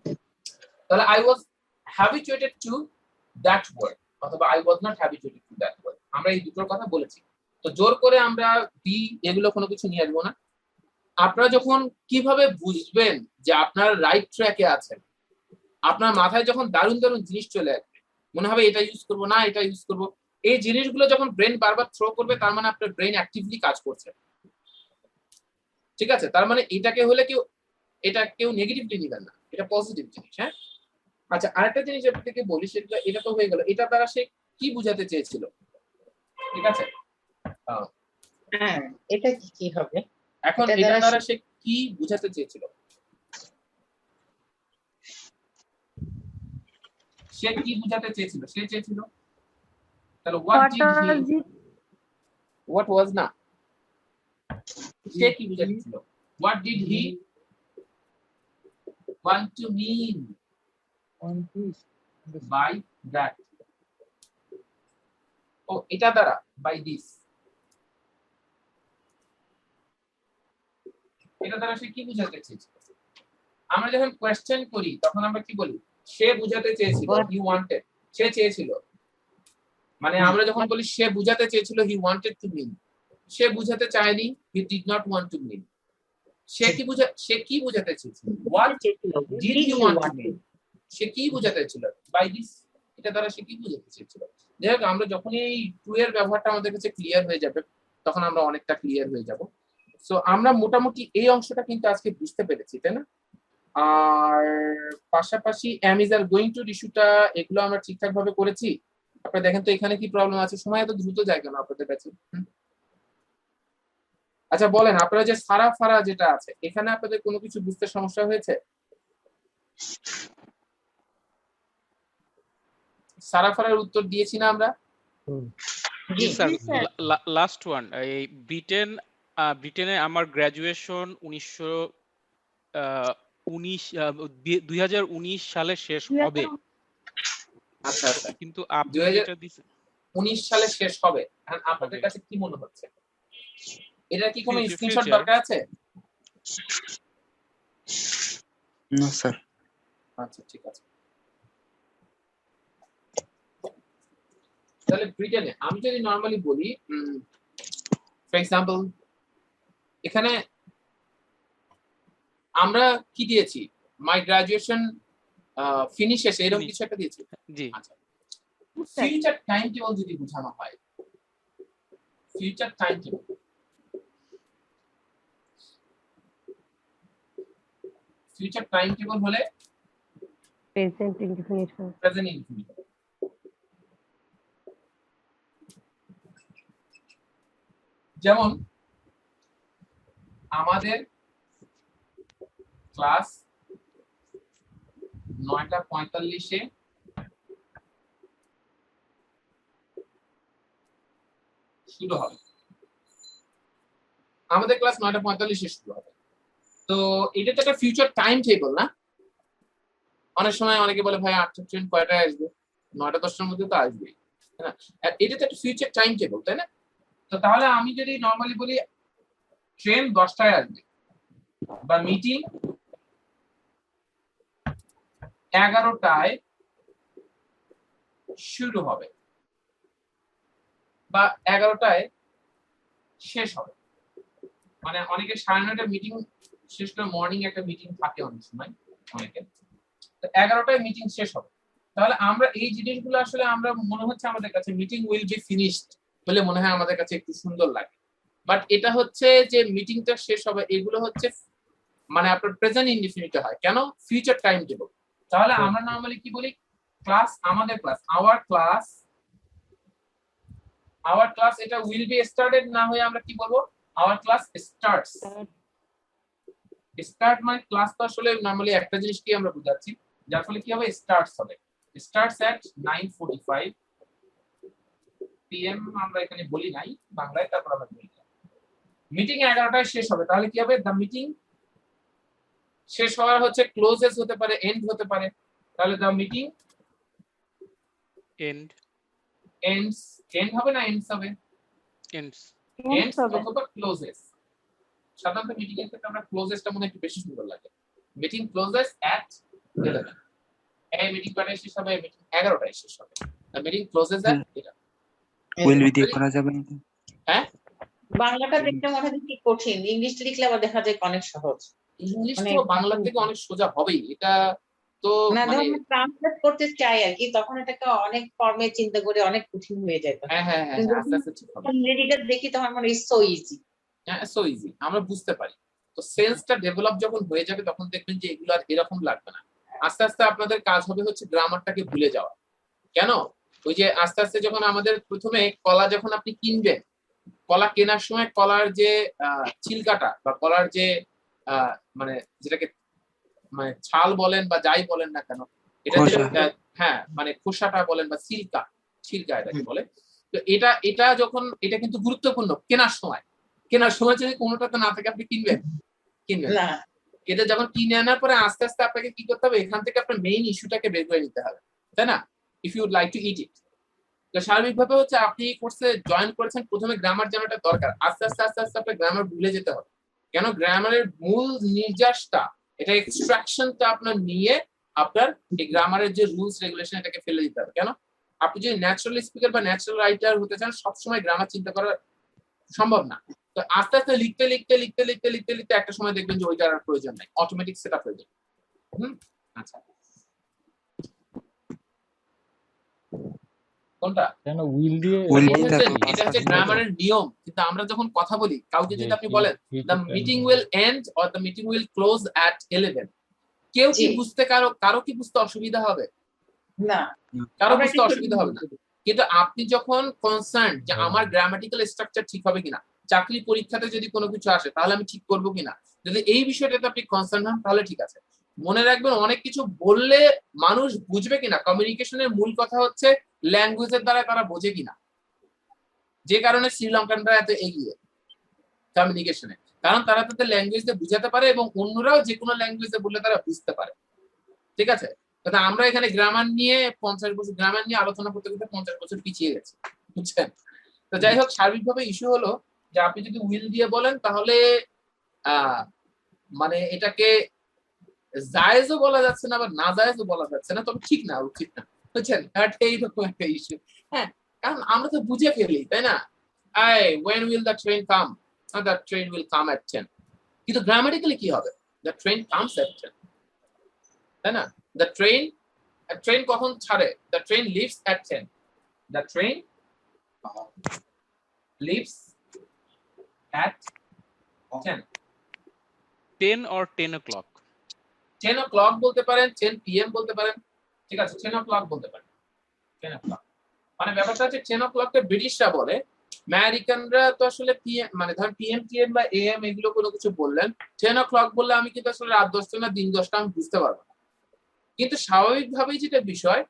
তাহলে, I was habituated to that word, অথবা I was not habituated to that word, আমরা এই দুটোর কথা বলেছি। তো জোর করে আমরা বি এগুলো কোনো কিছু নিয়ে আসবো না। আপনারা যখন কিভাবে বুঝবেন যে আপনার রাইট ট্র্যাকে আছেন, আপনার মাথায় যখন দারুণ দারুণ জিনিস চলে আসবে, মনে হবে এটা ইউজ করবো না, এটা ইউজ করবো, এই জিনিসগুলো যখন ব্রেন বারবার থ্রো করবে, তার মানে আপনার ব্রেন অ্যাক্টিভলি কাজ করছে, ঠিক আছে? তার মানে এটাকে হলে এটা কেউ নেগেটিভলি নিবেন না, এটা পজিটিভ জিনিস। হ্যাঁ, আচ্ছা, আরেকটা জিনিস আপনাকে বলি, সেটা এটা তো হয়ে গেল, এটা দ্বারা সে কি বুঝাতে চেয়েছিল, ঠিক আছে? হ্যাঁ, এটা কি হবে এখন এটা দ্বারা সে কি বুঝাতে চেয়েছিল? সে কি বুঝাতে চেয়েছিল? সে চেয়েছিল তাহলে what was না, সে কি বুঝাতে চেয়েছিল? What did he want to mean by that? ও এটা দ্বারা, by this, এটা দ্বারা সে কি বুঝাতে চেয়েছিল? আমরা যখন কোয়েশ্চেন করি তখন আমরা কি বলি? সে বুঝাতে চেয়েছিল, he wanted, সে চেয়েছিল। মানে আমরা যখন বলি সে বুঝাতে চেয়েছিল, he wanted to mean, সে বুঝাতে চায়নি, he did not want to mean। সে কি বুঝাতে চেয়েছিল? What did he want to mean? সে কি বুঝাতে চেয়েছিল? By this, এটা দ্বারা সে কি বুঝাতে চেয়েছিল? যাই হোক, আমরা যখন এই টু এর ব্যবহারটা আমাদের কাছে ক্লিয়ার হয়ে যাবে, তখন আমরা অনেকটা ক্লিয়ার হয়ে যাব। সো আমরা মোটামুটি এই অংশটা কিন্তু আজকে বুঝতে পেরেছি, তাই না? আর পাশাপাশি am is are going to ইস্যুটা, এগুলো আমরা ঠিকঠাক ভাবে করেছি। আপনারা দেখেন তো এখানে কি প্রবলেম আছে? সময় এত দ্রুত যায় কেন আপনাদের কাছে? আচ্ছা বলেন, আপনারা যে সারা ফারা যেটা আছে, এখানে আপনাদের কোনো কিছু বুঝতে সমস্যা হয়েছে? সারা ফারার উত্তর দিয়েছি না আমরা? জি স্যার, লাস্ট ওয়ান, এই ব্রিটেনে আমার গ্রাজুয়েশন 2019 সালে শেষ হবে। আচ্ছা আচ্ছা, কিন্তু আপনি যেটা দিয়েছেন 19 সালে শেষ হবে, এখন আপনাদের কাছে কি মনে হচ্ছে? এটা কি কোনো স্ক্রিনশট দরকার আছে? না স্যার। আচ্ছা ঠিক আছে, তাহলে ব্রিটেনে আমি যদি নরমালি বলি, ফর এক্সাম্পল, এখানে আমরা কি দিয়েছি? মাই গ্রাজুয়েশন ফিনিশেস, এরকম কিছু একটা দিয়েছি। জি, আচ্ছা, ফিউচার টাইম টেবল যদি বোঝানো হয়, future time table, future time table হলে প্রেজেন্ট ইনডিফিনিট, প্রেজেন্ট ইনডিফিনিট। যেমন আমাদের ক্লাস 9:45-এ শুরু হবে। আমাদের ক্লাস 9:45 শুরু হবে। তো এটা তো একটা ফিউচার টাইম টেবল না? অনেক সময় অনেকে বলে ভাই 8টার ট্রেন কয়টায় আসবে? 9:10টার মধ্যে তো আসবে, তাই না? আর এটা তো একটা ফিউচার টাইম টেবল, তাই না? তো তাহলে আমি যদি নরমালি বলি ট্রেন 10টায় আসবে বা মিটিং 11টায় শুরু হবে বা 11টায় শেষ হবে, মানে অনেকে 9:30টায় মিটিং শেষ করে মর্নিং একটা মিটিং থাকে অনেক সময় অনেকে, তো 11টায় মিটিং শেষ হবে। তাহলে আমরা এই জিনিসগুলো আসলে আমরা মনে হচ্ছে আমাদের কাছে মিটিং উইল বি ফিনিশড বলে মনে হয় আমাদের কাছে একটু সুন্দর লাগে, বাট এটা হচ্ছে যে মিটিংটা শেষ হবে এগুলো হচ্ছে মানে আপনার প্রেজেন্ট ইনডিফিনিট হয়। কেন? Future time table. তাহলে আমরা নরমালি কি বলি ক্লাস, আমাদের ক্লাস, আওয়ার ক্লাস এটা উইল বি স্টার্টেড না হয়ে আমরা কি বলবো আওয়ার ক্লাস স্টার্টস। স্টার্ট মানে ক্লাস তো আসলে নরমালি একটা জিনিস কি আমরা বুঝাচ্ছি, যার ফলে কি হবে স্টার্টস হবে, স্টার্টস এট 9:45 PM আমরা এখানে বলি নাই বাংলায়, তারপর আমরা বলি মিটিং 11টায় শেষ হবে। তাহলে কি হবে দ্য মিটিং শেষ হওয়ার হচ্ছে ক্লোজেস হতে পারে, এন্ড হতে পারে। তাহলে দ্য মিটিং এন্ড হবে না এন্ডস হবে? এন্ডস অথবা ক্লোজেস। সাধারণত মিটিং এর ক্ষেত্রে আমরা ক্লোজেসটা মনে একটু বেশি সুন্দর লাগে। মিটিং ক্লোজেস এট 11। এই মিটিং কয়টায় শেষ হবে? মিটিং 11টায় শেষ হবে। দ্য মিটিং ক্লোজেস এট এটা উইল বি দিয়ে করা যাবে না? হ্যাঁ, বাংলাটা দেখতে মনে হয় কি কঠিন, ইংলিশ লিখলে আবার দেখা যায় অনেক সহজ। ইংলিশ তো বাংলা থেকে অনেক সোজা হবেই, এটা তো না মানে যখন ট্রান্সলেট করতে চাই আর কি, তখন এটাকে অনেক ফর্মে চিন্তা করে অনেক কঠিন হয়ে যায়। হ্যাঁ আস্তে আস্তে ঠিক হবে। ইংরেজিটা দেখি তখন মনে হয় সো ইজি। হ্যাঁ সো ইজি, আমরা বুঝতে পারি। তো সেন্সটা ডেভেলপ যখন হয়ে যাবে তখন দেখবেন যে এগুলো আর এরকম লাগবে না। আস্তে আস্তে আপনাদের কাজ হবে হচ্ছে গ্রামারটাকে ভুলে যাওয়া। কেন? ওই যে আস্তে আস্তে যখন আমাদের প্রথমে কলা যখন আপনি কিনবেন, কলা কেনার সময় কলার যে ছিলকাটা বা কলার যে মানে যেটাকে মানে ছাল বলেন বা যাই বলেন না কেন, এটা হ্যাঁ মানে খোসাটা বলেন বা ছিলকা এটাকে বলে। তো এটা যখন এটা কিন্তু গুরুত্বপূর্ণ কেনার সময় যদি কোনোটাতে না থাকে আপনি কিনবেন না। এটা যখন কিনে আনার পরে আস্তে আস্তে আপনাকে কি করতে হবে, এখান থেকে আপনার মেইন ইস্যুটাকে বের করে নিতে হবে, তাই না? ইফ ইউ লাইক টু ইট ইট। তো স্বাভাবিকভাবে হচ্ছে আপনি এই কোর্সে জয়েন করেছেন, প্রথমে গ্রামার জানাটা দরকার। আস্তে আস্তে আপনার গ্রামার ভুলে যেতে হবে। কেন? গ্রামারের মূল নির্যাসটা, এটা এক্সট্রাকশনটা আপনার নিয়ে আপনার এই গ্রামারের যে রুলস রেগুলেশন এটাকে ফেলে দিতে হবে। কেন? আপনি যদি ন্যাচারাল স্পিকার বা ন্যাচারাল রাইটার হতে চান, সবসময় গ্রামার চিন্তা করা সম্ভব না। তো আস্তে আস্তে লিখতে একটা সময় দেখবেন যে ওইটার আর প্রয়োজন নাই, অটোমেটিক সেট আপ হয়ে যাবে। আচ্ছা, কোনটা? কেন উইল দিয়ে এটা হচ্ছে গ্রামারের নিয়ম। কিন্তু আমরা যখন কথা বলি, কাউকে যদি আপনি বলেন the meeting will end or the meeting will close at 11, কেউ কি বুঝতে কারো কি বুঝতে অসুবিধা হবে? না, কারো বুঝতে অসুবিধা হবে না। কিন্তু আপনি যখন কনসার্ন যে আমার গ্রামাটিক্যাল স্ট্রাকচার ঠিক হবে কিনা, চাকরি পরীক্ষাতে যদি কোনো কিছু আসে তাহলে আমি ঠিক করবো কিনা, যদি এই বিষয়টাতে আপনি কনসার্ন হন তাহলে ঠিক আছে। মনে রাখবেন অনেক কিছু বললে মানুষ বুঝবে কিনা, কমিউনিকেশনের মূল কথা হচ্ছে ল্যাঙ্গুয়েজের দ্বারা তারা বোঝে কিনা। যে কারণে শ্রীলঙ্কানরা এত এগিয়ে কমিউনিকেশনে, কারণ তারা তাদের ল্যাঙ্গুয়েজ দিয়ে বুঝাতে পারে এবং অন্যরাও যে কোনো ল্যাঙ্গুয়েজে বললে তারা বুঝতে পারে। ঠিক আছে? আমরা এখানে গ্রামার নিয়ে 50 বছর গ্রামার নিয়ে আলোচনা করতে করতে 50 বছর পিছিয়ে গেছে, বুঝছেন? তো যাই হোক, সার্বিকভাবে ইস্যু হলো যে আপনি যদি উইল দিয়ে বলেন তাহলে মানে এটাকে জায়েজও বলা যাচ্ছে না, আবার না জায়েজও বলা যাচ্ছে না, তবে ঠিক না, উচিত না, বুঝছেন? এইরকম একটা ইস্যু। হ্যাঁ, কারণ আমরা তো বুঝে ফেলি, তাই না? when will the train come? The train will come at 10. কিন্তু গ্রামাটিক্যালি কি হবে? The train comes at 10, তাই না? The train কখন ছাড়ে? The train leaves at 10. The train leaves at 10 or 10 o'clock. 10 o'clock বলতে পারেন, 10 PM বলতে পারেন, ঠিক আছে? 10 o'clock বলতে পারেন, 10 o'clock। মানে ব্যাপারটা হচ্ছে 10 o'clockটা ব্রিটিশরা বলে, আমেরিকানরা তো আসলে PM মানে ধরেন PM TM বা AM এগুলো কোনো কিছু বললেন, 10 o'clock বললে আমি কিন্তু আসলে রাত 10টা না দিন 10টা আমি বুঝতে পারবো না। কিন্তু স্বাভাবিকভাবেই যেটা বিষয়,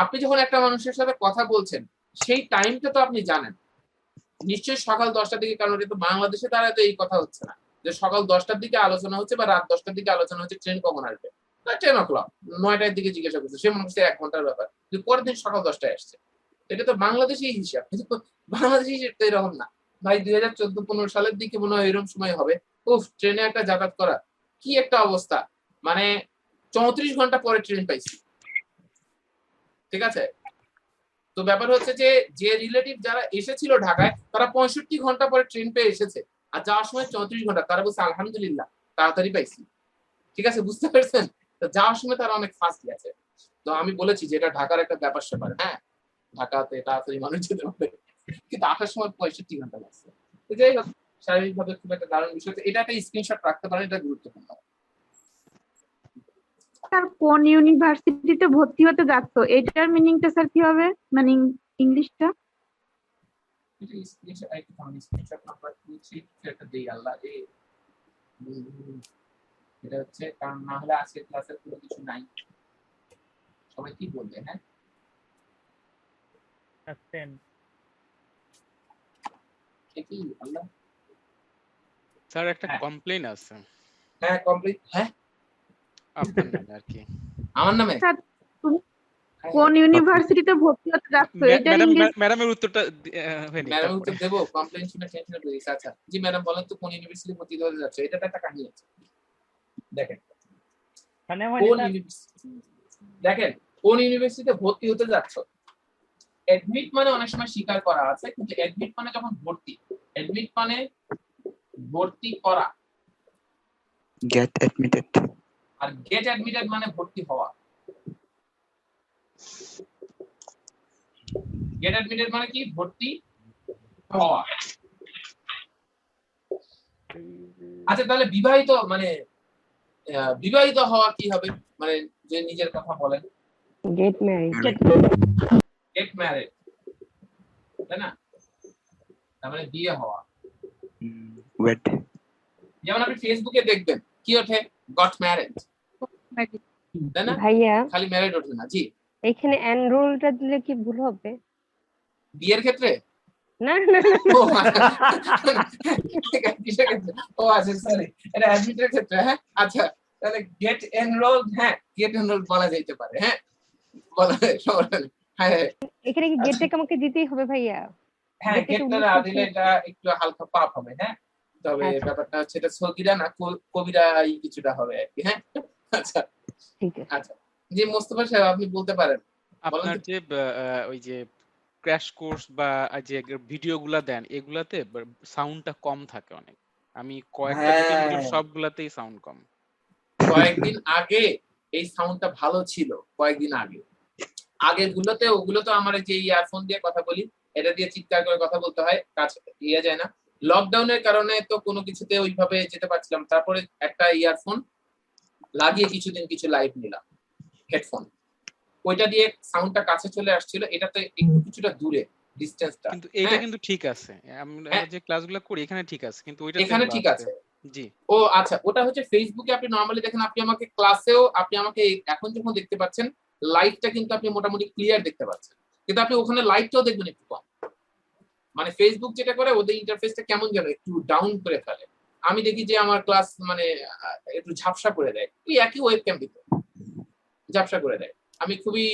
আপনি যখন একটা মানুষের সাথে কথা বলছেন সেই টাইমটা তো আপনি জানেন, নিশ্চয়ই সকাল 10টার দিকে, কারণ এটা তো বাংলাদেশে তারা তো এই কথা হচ্ছে না যে সকাল 10টার দিকে আলোচনা হচ্ছে বা রাত 10টার দিকে আলোচনা হচ্ছে ট্রেন কখন আসবে। 10 o'clock, 9টার দিকে জিজ্ঞাসা করছে, সে মনে হচ্ছে 1 ঘন্টার ব্যাপার, কিন্তু পরের দিন সকাল 10টায় আসছে। এটা তো বাংলাদেশি হিসাব, কিন্তু বাংলাদেশি হিসাব তো এরকম না ভাই। 2014-15 সালের দিকে মনে হয় এরকম সময় হবে। উফ, ট্রেনে একটা যাতায়াত করা কি একটা অবস্থা, মানে 34 ঘন্টা পরে ট্রেন পাইছি। ঠিক আছে, তো ব্যাপার হচ্ছে যে যে রিলেটিভ যারা এসেছিল ঢাকায় তারা 65 ঘন্টা পরে ট্রেন পেয়ে এসেছে, আর যাওয়ার সময় 34 ঘন্টা, তারা বলছে আলহামদুলিল্লাহ তাড়াতাড়ি পাইছি। ঠিক আছে, বুঝতে পারছেন? তো যাওয়ার সময় তারা অনেক ফাস্ট গেছে। তো আমি বলেছি যে এটা ঢাকার একটা ব্যাপার স্যাপার, হ্যাঁ ঢাকাতে তাড়াতাড়ি মানুষ যেতে পারে, কিন্তু আসার সময় 65 ঘন্টা লাগছে। তো যাই হোক, শারীরিকভাবে খুব একটা দারুণ বিষয়। এটা একটা স্ক্রিনশট রাখতে পারেন, এটা গুরুত্বপূর্ণ। স্যার কোন ইউনিভার্সিটিতে ভর্তি হতে যাচ্ছ, এটার মিনিংটা স্যার কি হবে, মানে ইংলিশটা? এটা স্ক্রিনশট, আমি স্ক্রিনশট নাম্বার 2-3 একটা দেই আল্লাহ রে। এটা হচ্ছে, কারণ না হলে আজকে ক্লাসের কোনো কিছু নাই। সবাই কি বলবে? হ্যাঁ কি আল্লাহ স্যার একটা কমপ্লেইন আছে। হ্যাঁ কমপ্লিট। হ্যাঁ আপনার নামে আর কি। আমার নামে? স্যার তুমি কোন ইউনিভার্সিটিতে ভর্তি হতে যাচ্ছ, এটার ম্যাডাম ইংলিশ? ম্যাডামের উত্তরটা হয়নি। ম্যাডাম উত্তর দেবো? কমপ্লেইন শুনে টেনশন হয়ে গেছে। আচ্ছা জি ম্যাডাম বলেন তো, কোন ইউনিভার্সিটি ভর্তি হতে যাচ্ছে? এটা তো একটা কাহিনী আছে। দেখেন কোন ইউনিভার্সিটিতে ভর্তি হতে যাচ্ছ, অ্যাডমিট মানে অনেক সময় স্বীকার করা আছে, কিন্তু অ্যাডমিট মানে যখন ভর্তি, অ্যাডমিট মানে ভর্তি করা, গেট অ্যাডমিটেড। আর গেট অ্যাডমিটেড মানে ভর্তি হওয়া। গেট অ্যাডমিটেড মানে কি? ভর্তি হওয়া। আচ্ছা তাহলে বিবাহিত মানে বিবাহিত হওয়া কি হবে? মানে যে নিজের কথা বলেন, গেট ম্যারিড। গেট ম্যারিড, তাই না? তার মানে বিয়ে হওয়া। ওয়েড। যেমন আপনি ফেসবুকে দেখবেন কি ওঠে, গট ম্যারিড, তাই না? ভাইয়া খালি ম্যারিড ওঠে না। জি, এখানে এনরোলটা দিলে কি ভুল হবে? বিয়ের ক্ষেত্রে? না না না, ও কিসের ক্ষেত্রে? ও আচ্ছা সরি, এটা অ্যাডমিটের ক্ষেত্রে। হ্যাঁ আচ্ছা, তাহলে গেট এনরোলড, হ্যাঁ গেট এনরোলড বলা যেতে পারে। হ্যাঁ বলা যায়, সমস্যা নেই। হ্যাঁ হ্যাঁ এখানে কি আচ্ছা, গেটটাকে আমাকে দিতেই হবে ভাইয়া? হ্যাঁ গেটটাকে গেটটা উল্লেখ না করতে দিলে এটা একটু হালকা পাপ হবে। হ্যাঁ তবে আচ্ছা ব্যাপারটা হচ্ছে এটা সগিরা না কবিরা কিছুটা হবে আর কি। হ্যাঁ আচ্ছা ঠিক আছে। আচ্ছা, জি মোস্তফা সাহেব আপনি বলতে পারেন, বলেন আপনার তো। যে ওই যে ক্র্যাশ কোর্স বা যে ভিডিওগুলা দেন, এগুলাতে সাউন্ডটা কম থাকে অনেক। আমি কয়েকটা ভিডিও হ্যাঁ সবগুলাতেই সাউন্ড কম। কয়েকদিন আগে এই সাউন্ডটা ভালো ছিল, কয়েকদিন আগে। আগের গুলোতে ওগুলো তো আমার যে ইয়ারফোন দিয়ে কথা বলি, এটা দিয়ে চিৎকার করে কথা বলতে হয়, কাজ ইয়ে যায় না। লকডাউনের কারণে তো কোনো কিছুতে ওইভাবে যেতে পারছিলাম, তারপরে একটা ইয়ারফোন লাগিয়ে কিছুদিন কিছু লাইভ নিলাম, হেডফোন, ওইটা দিয়ে সাউন্ডটা কাছে চলে আসছিল। এটাতে একটু কিছুটা দূরে ডিসটেন্সটা। কিন্তু এইটা হ্যাঁ কিন্তু ঠিক আছে, আমরা হ্যাঁ যে ক্লাসগুলো করি এখানে ঠিক আছে, কিন্তু ওইটাতে এখানে এগুলো ঠিক আছে। আছে। জি ও আচ্ছা, ওটা হচ্ছে ফেসবুকে আপনি নরমালি দেখেন, আপনি আমাকে ক্লাসেও, আপনি আমাকে এখন যখন দেখতে পাচ্ছেন লাইটটা কিন্তু আপনি মোটামুটি ক্লিয়ার দেখতে পাচ্ছেন, কিন্তু আপনি ওখানে লাইটটাও দেখবেন একটু কম। মানে ফেসবুক যেটা করে, ওদের ইন্টারফেসটা কেমন যেন একটু ডাউন করে ফেলে। আমি দেখি যে আমার ক্লাস মানে একটু ঝাপসা করে দেয়, ওই একই ওয়েবক্যাম দিতে ঝাপসা করে দেয়। আমি খুবই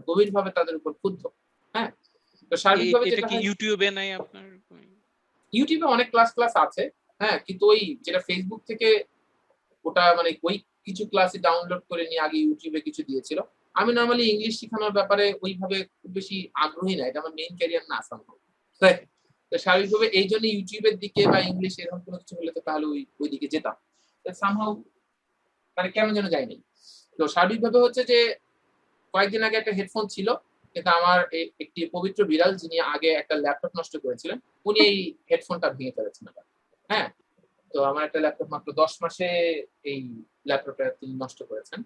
গভীরভাবে তাদের উপর ক্ষুব্ধ। হ্যাঁ তো সার্বিকভাবে এটা যেটা কি হয়, ইউটিউবে নাই আপনার? ইউটিউবে অনেক ক্লাস আছে। হ্যাঁ কিন্তু ওই যেটা ফেসবুক থেকে, ওটা মানে ওই কিছু ক্লাসে ডাউনলোড করে নিয়ে আগে ইউটিউবে কিছু দিয়েছিল। আমি নরমালি ইংলিশ শেখানোর ব্যাপারে ওইভাবে খুব বেশি আগ্রহী না, এটা আমার মেইন ক্যারিয়ার না সম্ভব। তো স্বাভাবিকভাবে এই জন্য ইউটিউবের দিকে বা ইংলিশ এরকম কোনো কিছু হলে তো তাহলে ওই দিকে যেতাম, সামহাউ মানে কেমন যেন যায়নি। তো স্বাভাবিকভাবে হচ্ছে যে কয়েকদিন আগে একটা হেডফোন ছিল, কিন্তু আমার একটি পবিত্র বিড়াল যিনি আগে একটা ল্যাপটপ নষ্ট করেছিলেন, উনি এই হেডফোনটা ভেঙে ফেলেছেন। হ্যাঁ তো আমার একটা ল্যাপটপ মাত্র 10 মাসে এই ল্যাপটপটা তিনি নষ্ট করেছেন।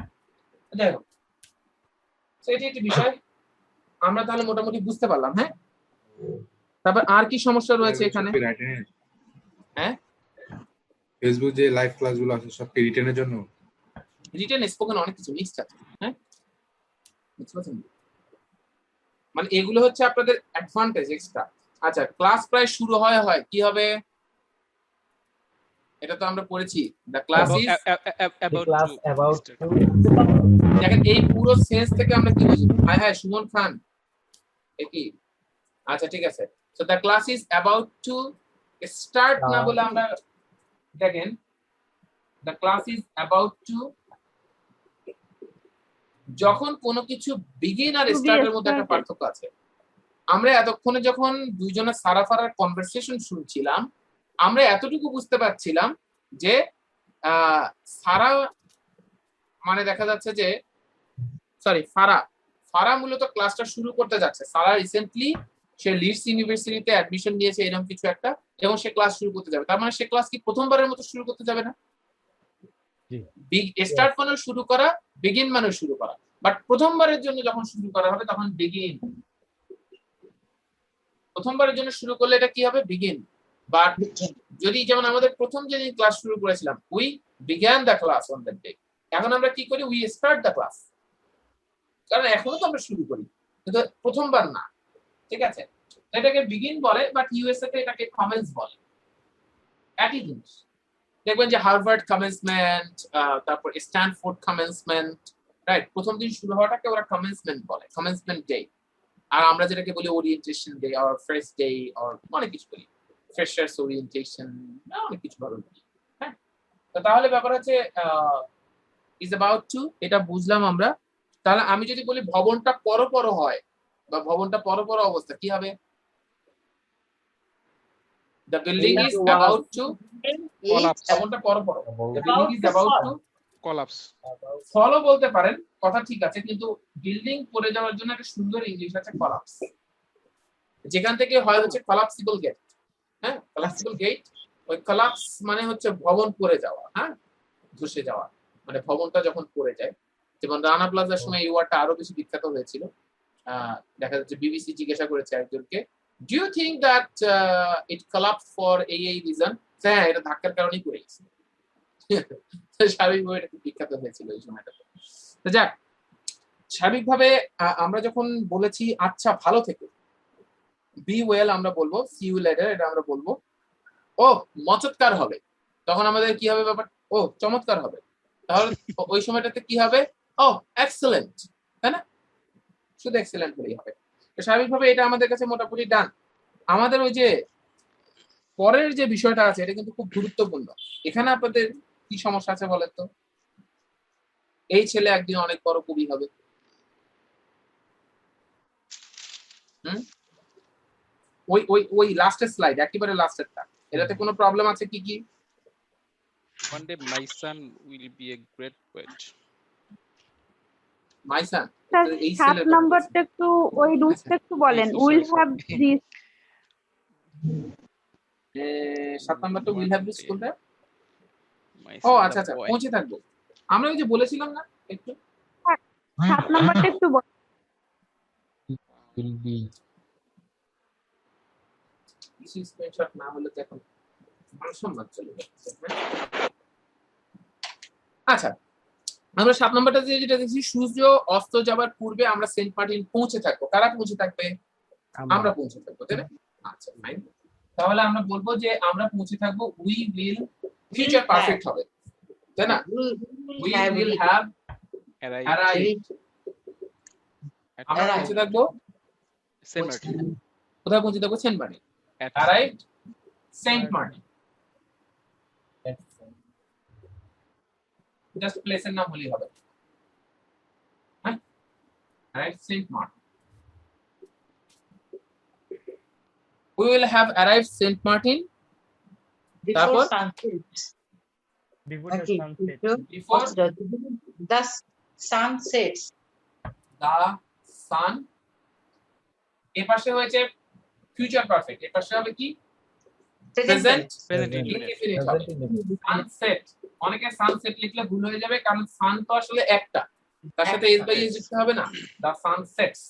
যাই হোক, তো এটি একটি বিষয় আমরা তাহলে মোটামুটি বুঝতে পারলাম। হ্যাঁ তারপর আর কি সমস্যা রয়েছে এখানে? হ্যাঁ ফেসবুক যে লাইভ ক্লাসগুলো আছে সব কি রিটেনের জন্য? রিটেন স্পোকেন অনেক কিছু মিক্সড আছে। হ্যাঁ বুঝতে পারছেন, মানে এগুলো হচ্ছে আপনাদের অ্যাডভান্টেজ এক্সট্রা। আচ্ছা, ক্লাস প্রায় শুরু হয় কি হবে? এটা তো আমরা পড়েছি, দ্য ক্লাস ইজ দেখেন এই পুরো সেন্স থেকে আমরা কি বুঝি? হ্যাঁ সুমন খান কি? আচ্ছা ঠিক আছে, so the class is about to start না বলে আমরা দেখেন the class is about to, যখন কোনো কিছু বিগিন আর স্টার্টের মধ্যে একটা পার্থক্য আছে। আমরা এতক্ষণে যখন দুইজনের সারাফারার কনভারসেশন শুনছিলাম, আমরা এতটুকু বুঝতে পারছিলাম যে সারা মানে দেখা যাচ্ছে যে সরি ফারা মূলত ক্লাসটা শুরু করতে যাচ্ছে। সারা রিসেন্টলি সে লিডস ইউনিভার্সিটিতে অ্যাডমিশন নিয়েছে এরকম কিছু একটা, এবং সে ক্লাস শুরু করতে যাবে। তার মানে সে ক্লাস কি প্রথমবারের মতো শুরু করতে যাবে না? স্টার্ট মানে শুরু করা, বিগিন মানে শুরু করা, বাট প্রথমবারের জন্য যখন শুরু করা হবে তখন বিগিন। প্রথমবারের জন্য শুরু করলে এটা কি হবে? বিগিন। বাট যদি যেমন আমাদের প্রথম যেদিন ক্লাস শুরু করেছিলাম, we began the class on that day, এখন আমরা কি করি? উই স্টার্ট দ্য ক্লাস, কারণ এখনো তো আমরা শুরু করি, কিন্তু প্রথমবার না। ঠিক আছে, এটাকে বিগিন বলে, বাট ইউএসএ তে এটাকে কমেন্স বলে। একই জিনিস দেখবেন যে হার্ভার্ড কমেন্সমেন্ট, তারপর স্ট্যানফোর্ড কমেন্সমেন্ট, রাইট? প্রথম দিন শুরু হওয়াটাকে ওরা কমেন্সমেন্ট বলে, কমেন্সমেন্ট ডে। আর আমরা যেটাকে বলি ওরিয়েন্টেশন ডে আর ফ্রেশ ডে, আর অনেক কিছু বলি, ফ্রেশার্স ওরিয়েন্টেশন, অনেক কিছু ভালো বলি। হ্যাঁ, তো তাহলে ব্যাপার হচ্ছে ইজ অ্যাবাউট টু, এটা বুঝলাম আমরা। তাহলে আমি যদি বলি ভবনটা পরপর হয় বা ভবনটা পরপর অবস্থা, কি হবে? The building is about to collapse. ভবনটা পরপর, the building is about to collapse. Follow বলতে পারেন, কথা ঠিক আছে, কিন্তু বিল্ডিং পড়ে যাওয়ার জন্য একটা সুন্দর ইংলিশ আছে কলাপস, যেখান থেকে হয় হচ্ছে কলাপসিবল গেট। হ্যাঁ, কলাপসিবল গেট, ওই কলাপস মানে হচ্ছে ভবন পড়ে যাওয়া, হ্যাঁ, ধসে যাওয়া, মানে ভবনটা যখন পড়ে যায়। যেমন রানা প্লাজার সময় এই ওয়ার্ডটা আরো বেশি বিখ্যাত হয়েছিল। দেখা যাচ্ছে বিবিসি জিজ্ঞাসা করেছে একজনকে, do you think that it collapsed for এই রিজন? হ্যাঁ, এটা ধাক্কার কারণেই পড়ে গেছে। স্বাভাবিকভাবে এটা খুব বিখ্যাত হয়েছিল এই সময়টাতে। তো যাক, স্বাভাবিকভাবে আমরা যখন বলেছি আচ্ছা ভালো থেকো, বি ওয়েল আমরা বলবো, সি ইউ লেটার এটা আমরা বলবো, ও মচৎকার হবে, তখন আমাদের কি হবে ব্যাপার? ও চমৎকার হবে। তাহলে ওই সময়টাতে কি হবে? ও এক্সেলেন্ট, তাই না? শুধু এক্সেলেন্ট বলেই হবে। তো স্বাভাবিকভাবে এটা আমাদের কাছে মোটামুটি ডান। আমাদের ওই যে পরের যে বিষয়টা আছে এটা কিন্তু খুব গুরুত্বপূর্ণ। এখানে আপনাদের কি সমস্যা আছে বলেন তো? এই ছেলে একদিন অনেক বড় কবি হবে। ওই ওই ওই লাস্টের স্লাইড, একেবারে লাস্টেরটা, এটাতে কোনো প্রবলেম আছে কি কি? One day my son will be a great poet. My son, এই 7 নম্বরটা একটু ওই রুলসটা একটু বলেন। উইল হ্যাভ দিস, 7 নাম্বারটা উইল হ্যাভ দিস কোনটা? ও আচ্ছা আচ্ছা, পৌঁছে থাকবো। আমরা ওই যে বলেছিলাম না একটু 7 নম্বরটা একটু বলেন। will be ইসি স্ক্রিনশট না হলে তো এখন অসম্ভব চলে যাচ্ছে। আচ্ছা, আমরা 7 নম্বরটা যেটা দেখছি, সূর্য অস্ত যাবার পূর্বে আমরা সেন্ট মার্টিন পৌঁছে থাকবো। কারা পৌঁছে থাকবে? আমরা পৌঁছে থাকবো, তাই না? আচ্ছা ফাইন, তাহলে আমরা বলবো যে আমরা পৌঁছে থাকবো, উই উইল, ফিউচার পারফেক্ট হবে, তাই না? উই উইল হ্যাভ অ্যারাইভড, আমরা পৌঁছে থাকবো সেন্ট মার্টিন। কোথায় পৌঁছে থাকবো? Saint Martin, arrived Saint Martin. Just প্লেসের নাম বলি হবে, হ্যাঁ, arrived Saint Martin. We will have arrived Saint Martin before sunset. Before the Okay, sunset. Before the sun sets. The sun, এর পাশে হয়েছে ফিউচার পারফেক্ট, এর পাশে হবে কি? প্রেজেন্ট ইনডিফিনিট হবে। সানসেট, অনেকে সানসেট লিখলে ভুল হয়ে যাবে, কারণ সান তো আসলে একটা, তার সাথে এস বাই এস লিখতে হবে না, দা সান সেটস,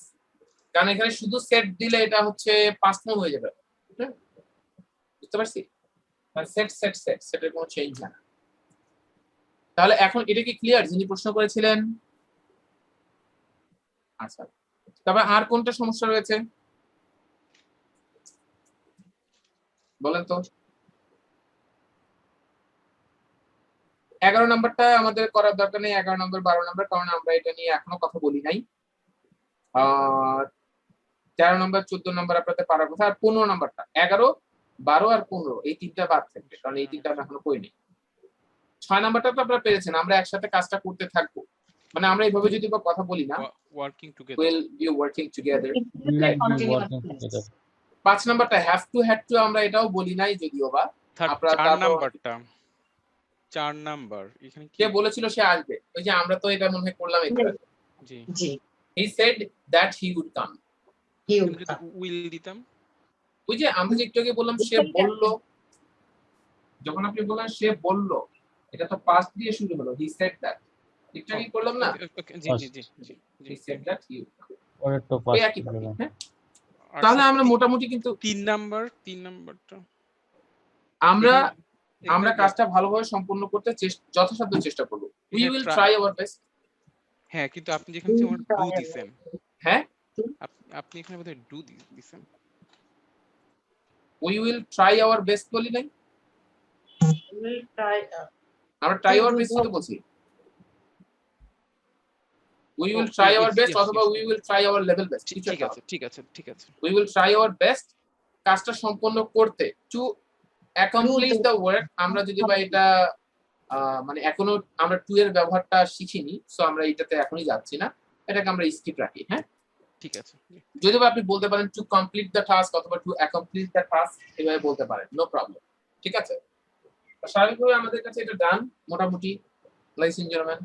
কারণ এখানে শুধু সেট দিলে এটা হচ্ছে পাস্ট ফর্ম হয়ে যাবে। বুঝতে পারছি? সেট সেট সেট, সেটের কোনো চেঞ্জ হয় না। তাহলে এখন এটা কি ক্লিয়ার যিনি প্রশ্ন করেছিলেন? আচ্ছা, তবে আর কোনটা সমস্যা রয়েছে? বলেন তো 11 নম্বরটা আমাদের করার দরকার নেই, 11 নম্বর 12 নম্বর, কারণ আমরা এটা নিয়ে এখনো কথা বলি নাই। 13 নম্বর 14 নম্বর আপনাদের পারার কথা, আর 15 নম্বরটা 11, 12 আর 15 এই তিনটা বাদ থাকবে, কারণ এই তিনটা আমরা এখনো করিনি। 6 নম্বরটা তো আপনারা পেরেছেন, আমরা একসাথে কাজটা করতে থাকবো, মানে আমরা এইভাবে যদি বা কথা বলি না, working together will be working together. Continuous. 5 নম্বরটা হ্যাভ টু আমরা এটাও বলি নাই যদিও বা, আপনারা 4 নাম্বারটা 4 নাম্বার এখানে কে বলেছিল সে আসবে, ওই যে আমরা তো এটা মনে হয় করলাম একটু আগে। জি জি he said that he would come, he would come. Will দিতাম। ওই যে আমরা যে একটু আগে বললাম সে বললো, যখন আপনি বললেন সে বললো, এটা তো পাস্ট দিয়ে শুরু হলো, he said that, একটু আগে করলাম না, জি জি জি জি he said that he would come, পরের তো ওই একই ব্যাপার, হ্যাঁ? তাহলে আমরা মোটামুটি কিন্তু 3 নাম্বারটা আমরা কাজটা ভালোভাবে সম্পূর্ণ করতে যথাসাধ্য চেষ্টা করব। we will try our best। হ্যাঁ, কিন্তু আপনি যেখানে ডু দিবেন, হ্যাঁ আপনি এখানে বোধহয় ডু দিবেন। we will try our best বলি নাই, We will try. আমরা try our best তো বলছি, we will try our best অথবা we will try our level best, ঠিক আছে we will try our best কাজটা সম্পন্ন করতে, to accomplish the work। আমরা যদি বা এটা মানে এখনো আমরা টু এর ব্যবহারটা শিখিনি, সো আমরা এটাতে এখনই যাচ্ছি না, এটাকে আমরা স্কিপ রাখি। হ্যাঁ ঠিক আছে, যদি বা আপনি বলতে পারেন টু কমপ্লিট দ্য টাস্ক অথবা টু অ্যাকমপ্লিশ দ্য টাস্ক, এভাবে বলতে পারেন, নো প্রবলেম। ঠিক আছে, স্বাভাবিকভাবে আমাদের কাছে এটা ডান মোটামুটি, ladies and gentlemen,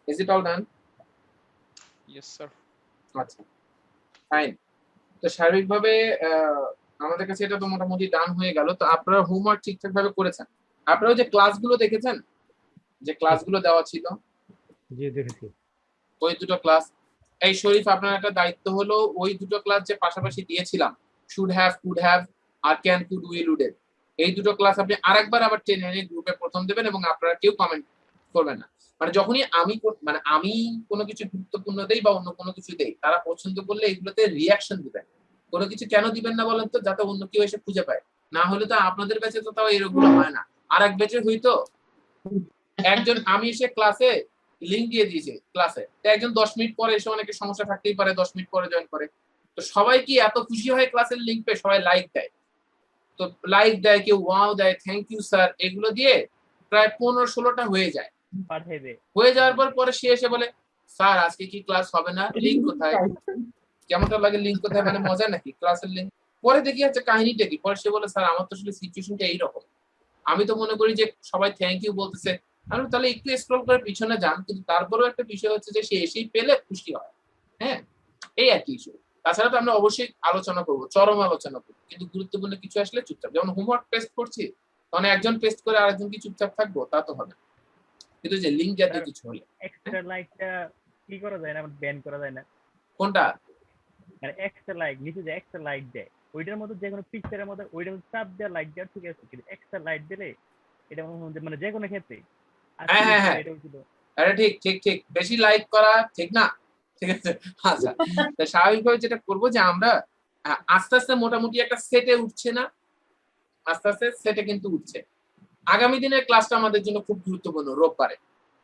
is it all done? Yes sir. আচ্ছা ফাইন, তো সার্বিকভাবে আমাদের কাছে এটা তো মোটামুটি ডান হয়ে গেল। তো আপনারা হোমওয়ার্ক ঠিকঠাক ভাবে করেছেন? আপনারা যে ক্লাসগুলো দেখেছেন, যে ক্লাসগুলো দেওয়া ছিল, জি দেখেছি। ওই দুটো ক্লাস, এই শরীফ আপনার একটা দায়িত্ব হলো ওই দুটো ক্লাস যে পাশাপাশি দিয়েছিলাম, শুড হ্যাভ, কুড হ্যাভ আর ক্যান, কুড, উইল, উড, এই দুটো ক্লাস আপনি আরেকবার আবার টেনে এনে গ্রুপে প্রথম দেবেন, এবং আপনারা কেউ কমেন্ট করবেন না। মানে যখনই আমি কোনো কিছু গুরুত্বপূর্ণ দেই বা অন্য কোনো কিছু দেই, তারা পছন্দ করলে এগুলোতে রিয়াকশন দিবেন। কোনো কিছু কেন দিবেন না বলেন তো? যাতে অন্য কেউ এসে খুঁজে পায়, না হলে তো আপনাদের ব্যাচে তো তাও এরকম হয় না, আর এক ব্যাচে হইতো একজন, আমি এসে ক্লাসে লিংক দিয়ে দিয়েছি ক্লাসে, একজন 10 মিনিট পরে এসে, অনেকে সমস্যা থাকতেই পারে 10 মিনিট পরে জয়েন করে, তো সবাই কি এত খুশি হয় ক্লাসের লিংক পেয়ে? সবাই লাইক দেয়, তো লাইক দেয়, কেউ ওয়াও দেয়, থ্যাংক ইউ স্যার, এগুলো দিয়ে প্রায় 15-16টা হয়ে যায়। হয়ে যাওয়ার পরে সে এসে বলে, স্যার আজকে কি ক্লাস হবে না, লিংক কোথায়? কেমনটা লাগে লিংক কোথায়, মানে মজা নাকি ক্লাসের লিংক? পরে দেখি হচ্ছে কাহিনীটা কি, পরে সে বলে, স্যার আমার তো আসলে সিচুয়েশনটা এইরকম, আমি তো মনে করি যে সবাই থ্যাংক ইউ বলতেছে, আমি তাহলে একটু স্ক্রল করে পিছনে যান, কিন্তু তারপরেও একটা বিষয় হচ্ছে যে সে এসেই পেলে খুশি হয়। হ্যাঁ, এই আর কি ইস্যু। তাছাড়া তো আমরা অবশ্যই আলোচনা করবো, চরম আলোচনা করবো, কিন্তু গুরুত্বপূর্ণ কিছু আসলে চুপচাপ, যেমন হোমওয়ার্ক টেস্ট করছি, মানে একজন টেস্ট করে আরেকজন কি চুপচাপ থাকবো? তা তো হবে না, কিন্তু যে লিংক জাতীয় কিছু হলে। এক্সট্রা লাইকটা কি করা যায় না, ব্যান করা যায় না? কোনটা? মানে এক্সট্রা লাইক, নিচে যে এক্সট্রা লাইক দেয়, ওইটার মধ্যে যে কোনো পিকচারের মধ্যে ওইটার মধ্যে চাপ দেওয়া লাইক দেওয়া ঠিক আছে, কিন্তু এক্সট্রা লাইক দিলে এটা মানে যে কোনো ক্ষেত্রে। হ্যাঁ, আরে ঠিক, বেশি লাইক করা ঠিক না, ঠিক আছে। আচ্ছা, তো স্বাভাবিকভাবে যেটা করবো যে আমরা আস্তে আস্তে মোটামুটি একটা সেটে উঠছে না, আস্তে আস্তে সেটে কিন্তু উঠছে। আগামী দিনের ক্লাসটা আমাদের জন্য খুব গুরুত্বপূর্ণ, রোববারে।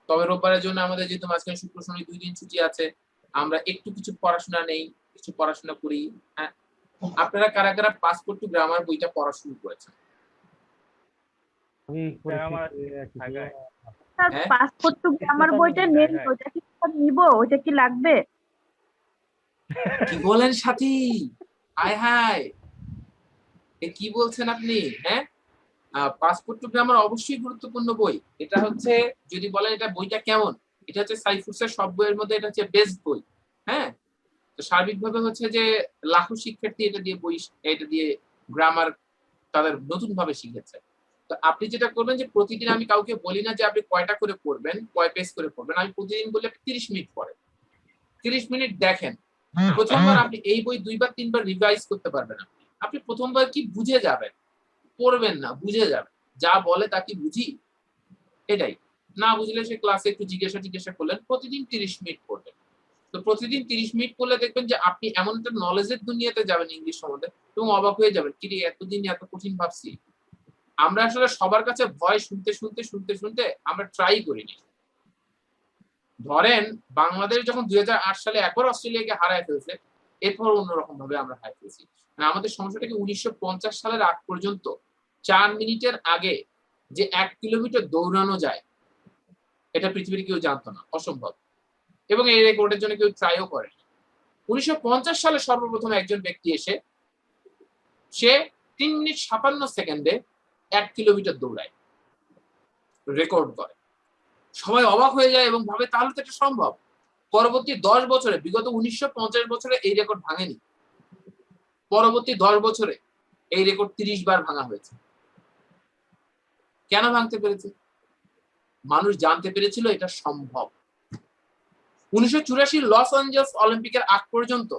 তবে রোববারের জন্য আমাদের যেহেতু মাঝখানে শুক্র শনি 2 দিন ছুটি আছে, আমরা একটু কিছু পড়াশোনা নেই, কিছু পড়াশোনা করি। হ্যাঁ, আপনারা কারা কারা পাসপোর্ট টু গ্রামার বইটা পড়া শুরু করেছেন? পাসপোর্ট টু গ্রামার বইটা নেই, ওটা কি নিব? ওটা কি লাগবে? কি বলেন সাথী? হায় হায়, এ কি বলছেন আপনি? হ্যাঁ, পাসপোর্ট টু গ্রামার অবশ্যই গুরুত্বপূর্ণ বই। এটা হচ্ছে, যদি বলেন এটা বইটা কেমন, এটা হচ্ছে সাইফুরসের সব বইয়ের মধ্যে এটা হচ্ছে বেস্ট বই। হ্যাঁ, তো সার্বিকভাবে হচ্ছে যে লাখো শিক্ষার্থী এটা দিয়ে গ্রামার তাদের নতুন ভাবে শিখেছে। তো আপনি যেটা করবেন যে প্রতিদিন, আমি কাউকে বলি না যে আপনি কয়টা করে পড়বেন, কয় পেজ করে পড়বেন, আমি প্রতিদিন বলি 30 মিনিট পড়েন, 30 মিনিট দেখেন। প্রথমবার আপনি এই বই 2 বা 3 বার রিভাইজ করতে পারবেন। আপনি প্রথমবার কি বুঝে যাবেন, পড়বেন না, বুঝে যাবেন, যা বলে তা কি বুঝি, এটাই। না বুঝলে সে ক্লাসে একটু জিজ্ঞাসা করলেন, প্রতিদিন 30 মিনিট পড়বেন। তো প্রতিদিন 30 মিনিট করলে দেখবেন যে আপনি এমন একটা নলেজের দুনিয়াতে যাবেন ইংলিশ সম্বন্ধে এবং অবাক হয়ে যাবেন, কি রে এতদিন এত কঠিন ভাবছি। আমরা আসলে সবার কাছে ভয় শুনতে শুনতে শুনতে শুনতে আমরা ট্রাই করিনি। ধরেন বাংলাদেশ যখন 2008 সালে একবার অস্ট্রেলিয়াকে হারায় ফেলছে, এরপর অন্যরকম ভাবে আমরা হারিয়ে ফেলছি। আমাদের সমস্যাটা কি 1950 সালের আগ পর্যন্ত 4 মিনিটের আগে যে 1 কিলোমিটার দৌড়ানো যায় এটা পৃথিবীর কেউ জানতো না, অসম্ভব। এবং এই রেকর্ডের জন্য কেউ ট্রাইও করে। 1950 সালে সর্বপ্রথম একজন ব্যক্তি এসে সে 3 মিনিট 57 সেকেন্ডে 1 কিলোমিটার দৌড়ায়, রেকর্ড করে। সবাই অবাক হয়ে যায় এবং ভাবে তাহলে তো এটা সম্ভব। পরবর্তী 10 বছরে, বিগত 1950 বছরে এই রেকর্ড ভাঙেনি। পরবর্তী 10 বছরে এই রেকর্ড 30 বার ভাঙা হয়েছে। কেন ভাঙতে পেরেছে? মানুষ জানতে পেরেছিল এটা সম্ভব। 1984 লস অ্যাঞ্জেলস অলিম্পিকের আগ পর্যন্ত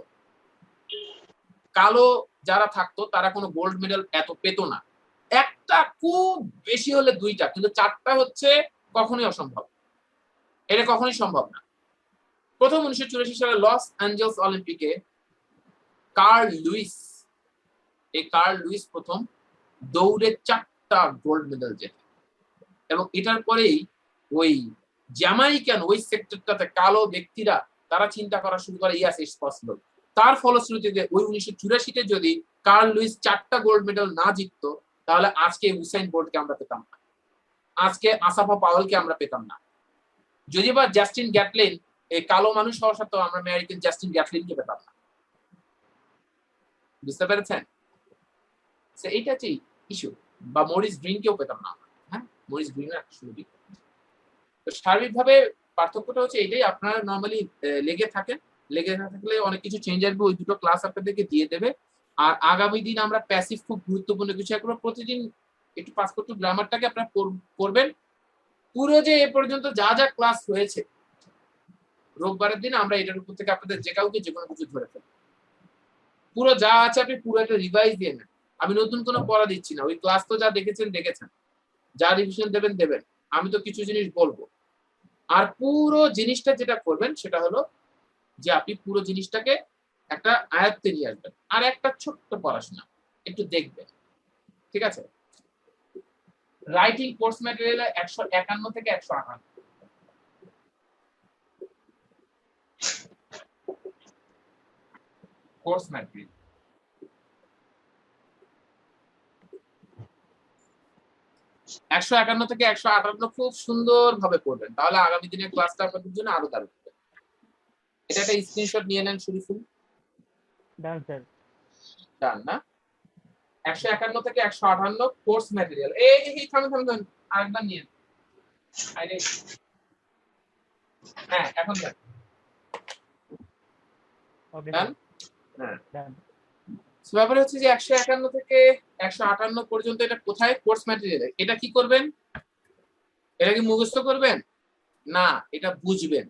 কালো যারা থাকতো তারা কোনো গোল্ড মেডেল এত পেত না। একটা খুব বেশি হলে 2টা, কিন্তু 4টা হচ্ছে কখনোই অসম্ভব। এটা কখনোই সম্ভব না। প্রথম 1984 সালে লস অ্যাঞ্জেলস অলিম্পিকে কার্ল লুইস প্রথম দৌড়ে 4টা গোল্ড মেডেল জেতে। এবং এটার পরেই ওই জ্যামাইকান ওই সেক্টরটাতে কালো ব্যক্তিরা তারা চিন্তা করা শুরু করে ইয়াস ইটস পসিবল। তার ফলশ্রুতিতে ওই 1984-তে যদি কার্ল লুইস 4টা গোল্ড মেডেল না জিততো তাহলে আজকে উসাইন বোল্টকে আমরা পেতাম না, আজকে আসাফা পাওয়েলকে আমরা পেতাম না। যদি বা জাস্টিন গ্যাটলিন এই কালো মানুষ হওয়ার সত্ত্বেও আমরা আমেরিকান জাস্টিন গ্যাটলিনকে পেতাম না। বুঝতে পেরেছেন? এইটা হচ্ছে ইস্যু। বা মরিস গ্রিনকেও পেতাম না। হ্যাঁ, মরিস গ্রিন একটা সুযোগ। তো সার্বিকভাবে পার্থক্যটা হচ্ছে এটাই, আপনারা নর্মালি লেগে থাকেন, লেগে না থাকলে অনেক কিছু চেঞ্জ আসবে। ওই দুটো ক্লাস আপনাদেরকে দিয়ে দেবে। আর আগামী দিন আমরা প্যাসিভ খুব গুরুত্বপূর্ণ কিছু একবার প্রতিদিন একটু পাসপোর্ট টু গ্রামারটাকে আপনারা করবেন। পুরো যে এ পর্যন্ত যা যা ক্লাস হয়েছে রোববারের দিন আমরা এটার উপর থেকে আপনাদের যে কাউকে যে কোনো কিছু ধরে ফেলবো। পুরো যা আছে আপনি পুরো একটা রিভাইজ দিয়ে নেন। আমি নতুন কোনো পড়া দিচ্ছি না, ওই ক্লাস তো যা দেখেছেন, যা রিভিশন দেবেন। আমি তো কিছু জিনিস বলবো। আর পুরো জিনিসটা যেটা করবেন সেটা হলো যে আপনি পুরো জিনিসটাকে একটা আয়ত্তে নিয়ে আসবেন। আর একটা ছোট্ট পড়াশোনা একটু দেখবেন, ঠিক আছে? রাইটিং কোর্স ম্যাটেরিয়ালে 151 থেকে 158। কোর্স ম্যাটেরিয়াল 151 থেকে 158 খুব সুন্দর ভাবে পড়বেন, তাহলে আগামী দিনের ক্লাসটা আপনাদের জন্য আরো দারুণ হবে। এটা একটা স্ক্রিনশট নিয়ে নেন শরীফুল। Done sir. ডান না? 151 থেকে 158 কোর্স ম্যাটেরিয়াল। এই থামেন আরেকবার নিয়ে। আরে হ্যাঁ, এখন দেন। ওকে ডান? হ্যাঁ। ডান। ব্যাপার হচ্ছে যে 151 থেকে 158 পর্যন্ত এটা কোথায়? কোর্স ম্যাটেরিয়ালে। এটা কি করবেন? এটা কি মুখস্থ করবেন না, এটা বুঝবেন।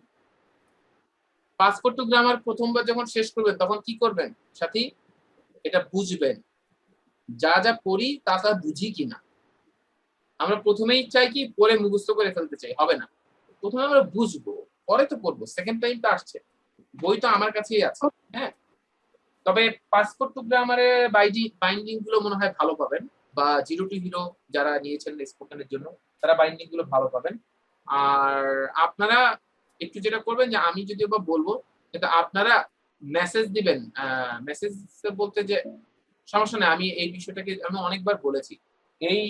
পাসপোর্ট টু গ্রামার প্রথমবার যখন শেষ করবেন তখন কি করবেন সাথী? এটা বুঝবেন। যা যা পড়ি তা বুঝি কিনা। আমরা প্রথমেই চাই কি পড়ে মুখস্থ করে ফেলতে চাই, হবে না। প্রথমে আমরা বুঝবো, পরে তো পড়বো। সেকেন্ড টাইম তো আসছে, বই তো আমার কাছেই আছে। হ্যাঁ, তবে পাসপোর্ট টু গ্রামারের বাইন্ডিং গুলো মনে হয় ভালো পাবেন, বা 0 টু হিরো যারা নিয়েছেন স্পোকেনের জন্য তারা বাইন্ডিং গুলো ভালো পাবেন। আর আপনারা একটু যেটা করবেন যে আমি যদিও বা বলবো, কিন্তু আপনারা মেসেজ দিবেন। মেসেজ বলতে যে সমস্যা নেই, আমি এই বিষয়টাকে আমি অনেকবার বলেছি। এই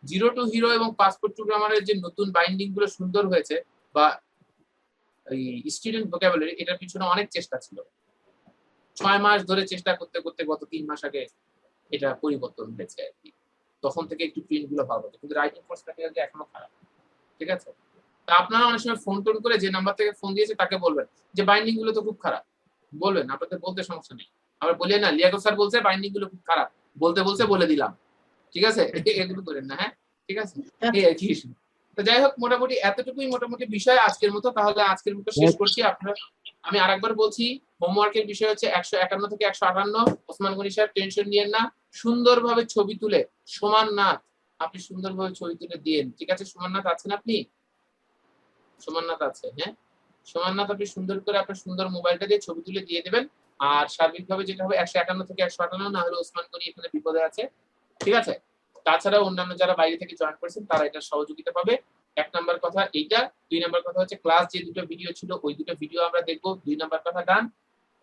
0 টু হিরো এবং পাসপোর্ট টু গ্রামারের যে নতুন বাইন্ডিং গুলো সুন্দর হয়েছে, বা এই স্টুডেন্ট ভোকাবুলারি, এটার পিছনে অনেক চেষ্টা ছিল। 6 মাস ধরে চেষ্টা করতে করতে গত 3 মাস আগে এটা পরিবর্তন হয়েছে আর কি। তখন থেকে একটু প্রিন্ট গুলো ভালো হতো, কিন্তু রাইটিং কোর্স ম্যাটেরিয়াল এখনো খারাপ। ঠিক আছে, তা আপনারা অনেক সময় ফোন টোন করে যে নাম্বার থেকে ফোন দিয়েছে তাকে বলবেন যে বাইন্ডিং গুলো তো খুব খারাপ। বলবেন, আপনাদের বলতে সমস্যা নেই। আমরা বলি না লিয়াকত স্যার বলছে বাইন্ডিং গুলো খুব খারাপ, বলছে বলে দিলাম। ঠিক আছে, এগুলো করেন না। হ্যাঁ, ঠিক আছে, এই আর কি। তো যাই হোক, মোটামুটি এতটুকুই মোটামুটি বিষয় আজকের মতো। তাহলে আজকের মতো শেষ করছি। আপনারা, আমি আরেকবার বলছি, হোমওয়ার্কের বিষয় হচ্ছে 151 থেকে 158। ওসমান গনি সাহেব টেনশন নিয়েন না, সুন্দরভাবে ছবি তুলে সমান নাথ আপনি সুন্দরভাবে ছবি তুলে দিয়েন। ঠিক আছে, সমান নাথ আছেন আপনি? সমান নাথ আছে? হ্যাঁ, সোমান্নাথ আপনি সুন্দর করে আপনার সুন্দর মোবাইলটা দিয়ে ছবি তুলে দিয়ে দেবেন। আর সার্বিকভাবে যেটা হবে 151 থেকে 158, না হলে ওসমান গনি এখানে বিপদে আছে, ঠিক আছে। তাছাড়া অন্যান্য যারা বাইরে থেকে জয়েন করেছেন তারা এটা সহযোগিতা পাবে। 1 নাম্বার কথা এইটা। 2 নাম্বার কথা হচ্ছে ক্লাস যে দুটো ভিডিও ছিল ওই দুটো ভিডিও আমরা দেখবো। 2 নাম্বার কথা ডান।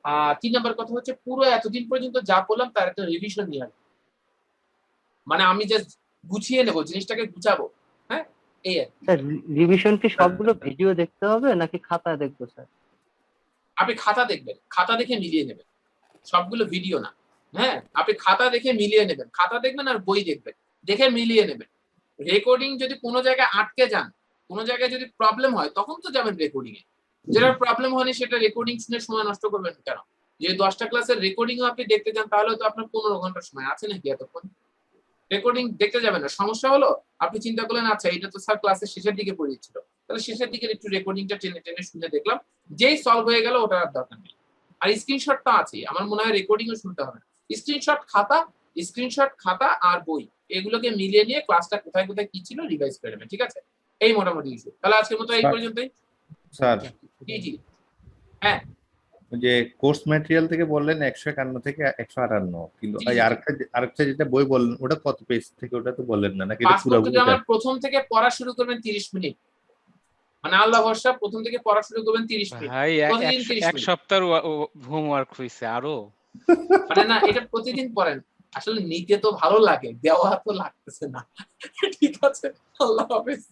আর 3 নাম্বার কথা হচ্ছে পুরো এতদিন পর্যন্ত যা বললাম তার একটা রিভিশন নিয়ে আসবো, মানে আমি জাস্ট গুছিয়ে নেবো, জিনিসটাকে গুছাবো। হ্যাঁ, এই আর কি। স্যার রিভিশন কি সবগুলো ভিডিও দেখতে হবে নাকি খাতা দেখবো স্যার? আপনি খাতা দেখবেন, খাতা দেখে মিলিয়ে নেবেন, সবগুলো ভিডিও না। হ্যাঁ, আপনি খাতা দেখে মিলিয়ে নেবেন, খাতা দেখবেন আর বই দেখবেন, দেখে মিলিয়ে নেবেন। রেকর্ডিং যদি কোনো জায়গায় আটকে যান, কোনো জায়গায় যদি প্রবলেম হয় তখন তো যাবেন রেকর্ডিং এ। যেটা প্রবলেম হয়নি সেটা রেকর্ডিং শুনে সময় নষ্ট করবেন কেন? যে 10টা ক্লাসের রেকর্ডিংও আপনি দেখতে যান তাহলে তো আপনার 15 ঘন্টা সময় আছে নাকি এতক্ষণ? রেকর্ডিং দেখতে যাবেন না। সমস্যা হলো আপনি চিন্তা করলেন আচ্ছা এটা তো স্যার ক্লাসের শেষের দিকে পড়িয়েছিল, তাহলে শেষের দিকে একটু রেকর্ডিংটা টেনে টেনে শুনে দেখলাম, যেই সলভ হয়ে গেল ওটা আর দরকার নেই। আর স্ক্রিনশটটা আছে, আমার মনে হয় রেকর্ডিংও শুনতে হবে না। স্ক্রিনশট খাতা আর বই এগুলোকে মিলিয়ে নিয়ে ক্লাসটা কোথায় কোথায় কি ছিল রিভাইজ করে নেবেন, ঠিক আছে। এই মোটামুটি ইস্যু। তাহলে আজকের মতো এই পর্যন্তই। স্যার জি হ্যাঁ, যে কোর্স ম্যাটেরিয়াল থেকে বললেন 151 থেকে 158, কিন্তু জি, এই জি। আরেকটা যেটা বই বললেন ওটা কত পেজ থেকে, ওটা তো বললেন না নাকি এটা পুরো পাসপোর্ট গ্রামার প্রথম থেকে পড়া শুরু করবেন 30 মিনিট, মানে আল্লাহ ভরসা প্রথম থেকে পড়া শুরু করবেন 30 মিনিট, ভাই প্রতিদিন 30 এক মিনিট। সপ্তাহের হোমওয়ার্ক হইছে আরো। মানে না, এটা প্রতিদিন পড়েন, আসলে নিতে তো ভালো লাগে, দেওয়া তো লাগতেছে না। ঠিক আছে, আল্লাহ হাফেজ।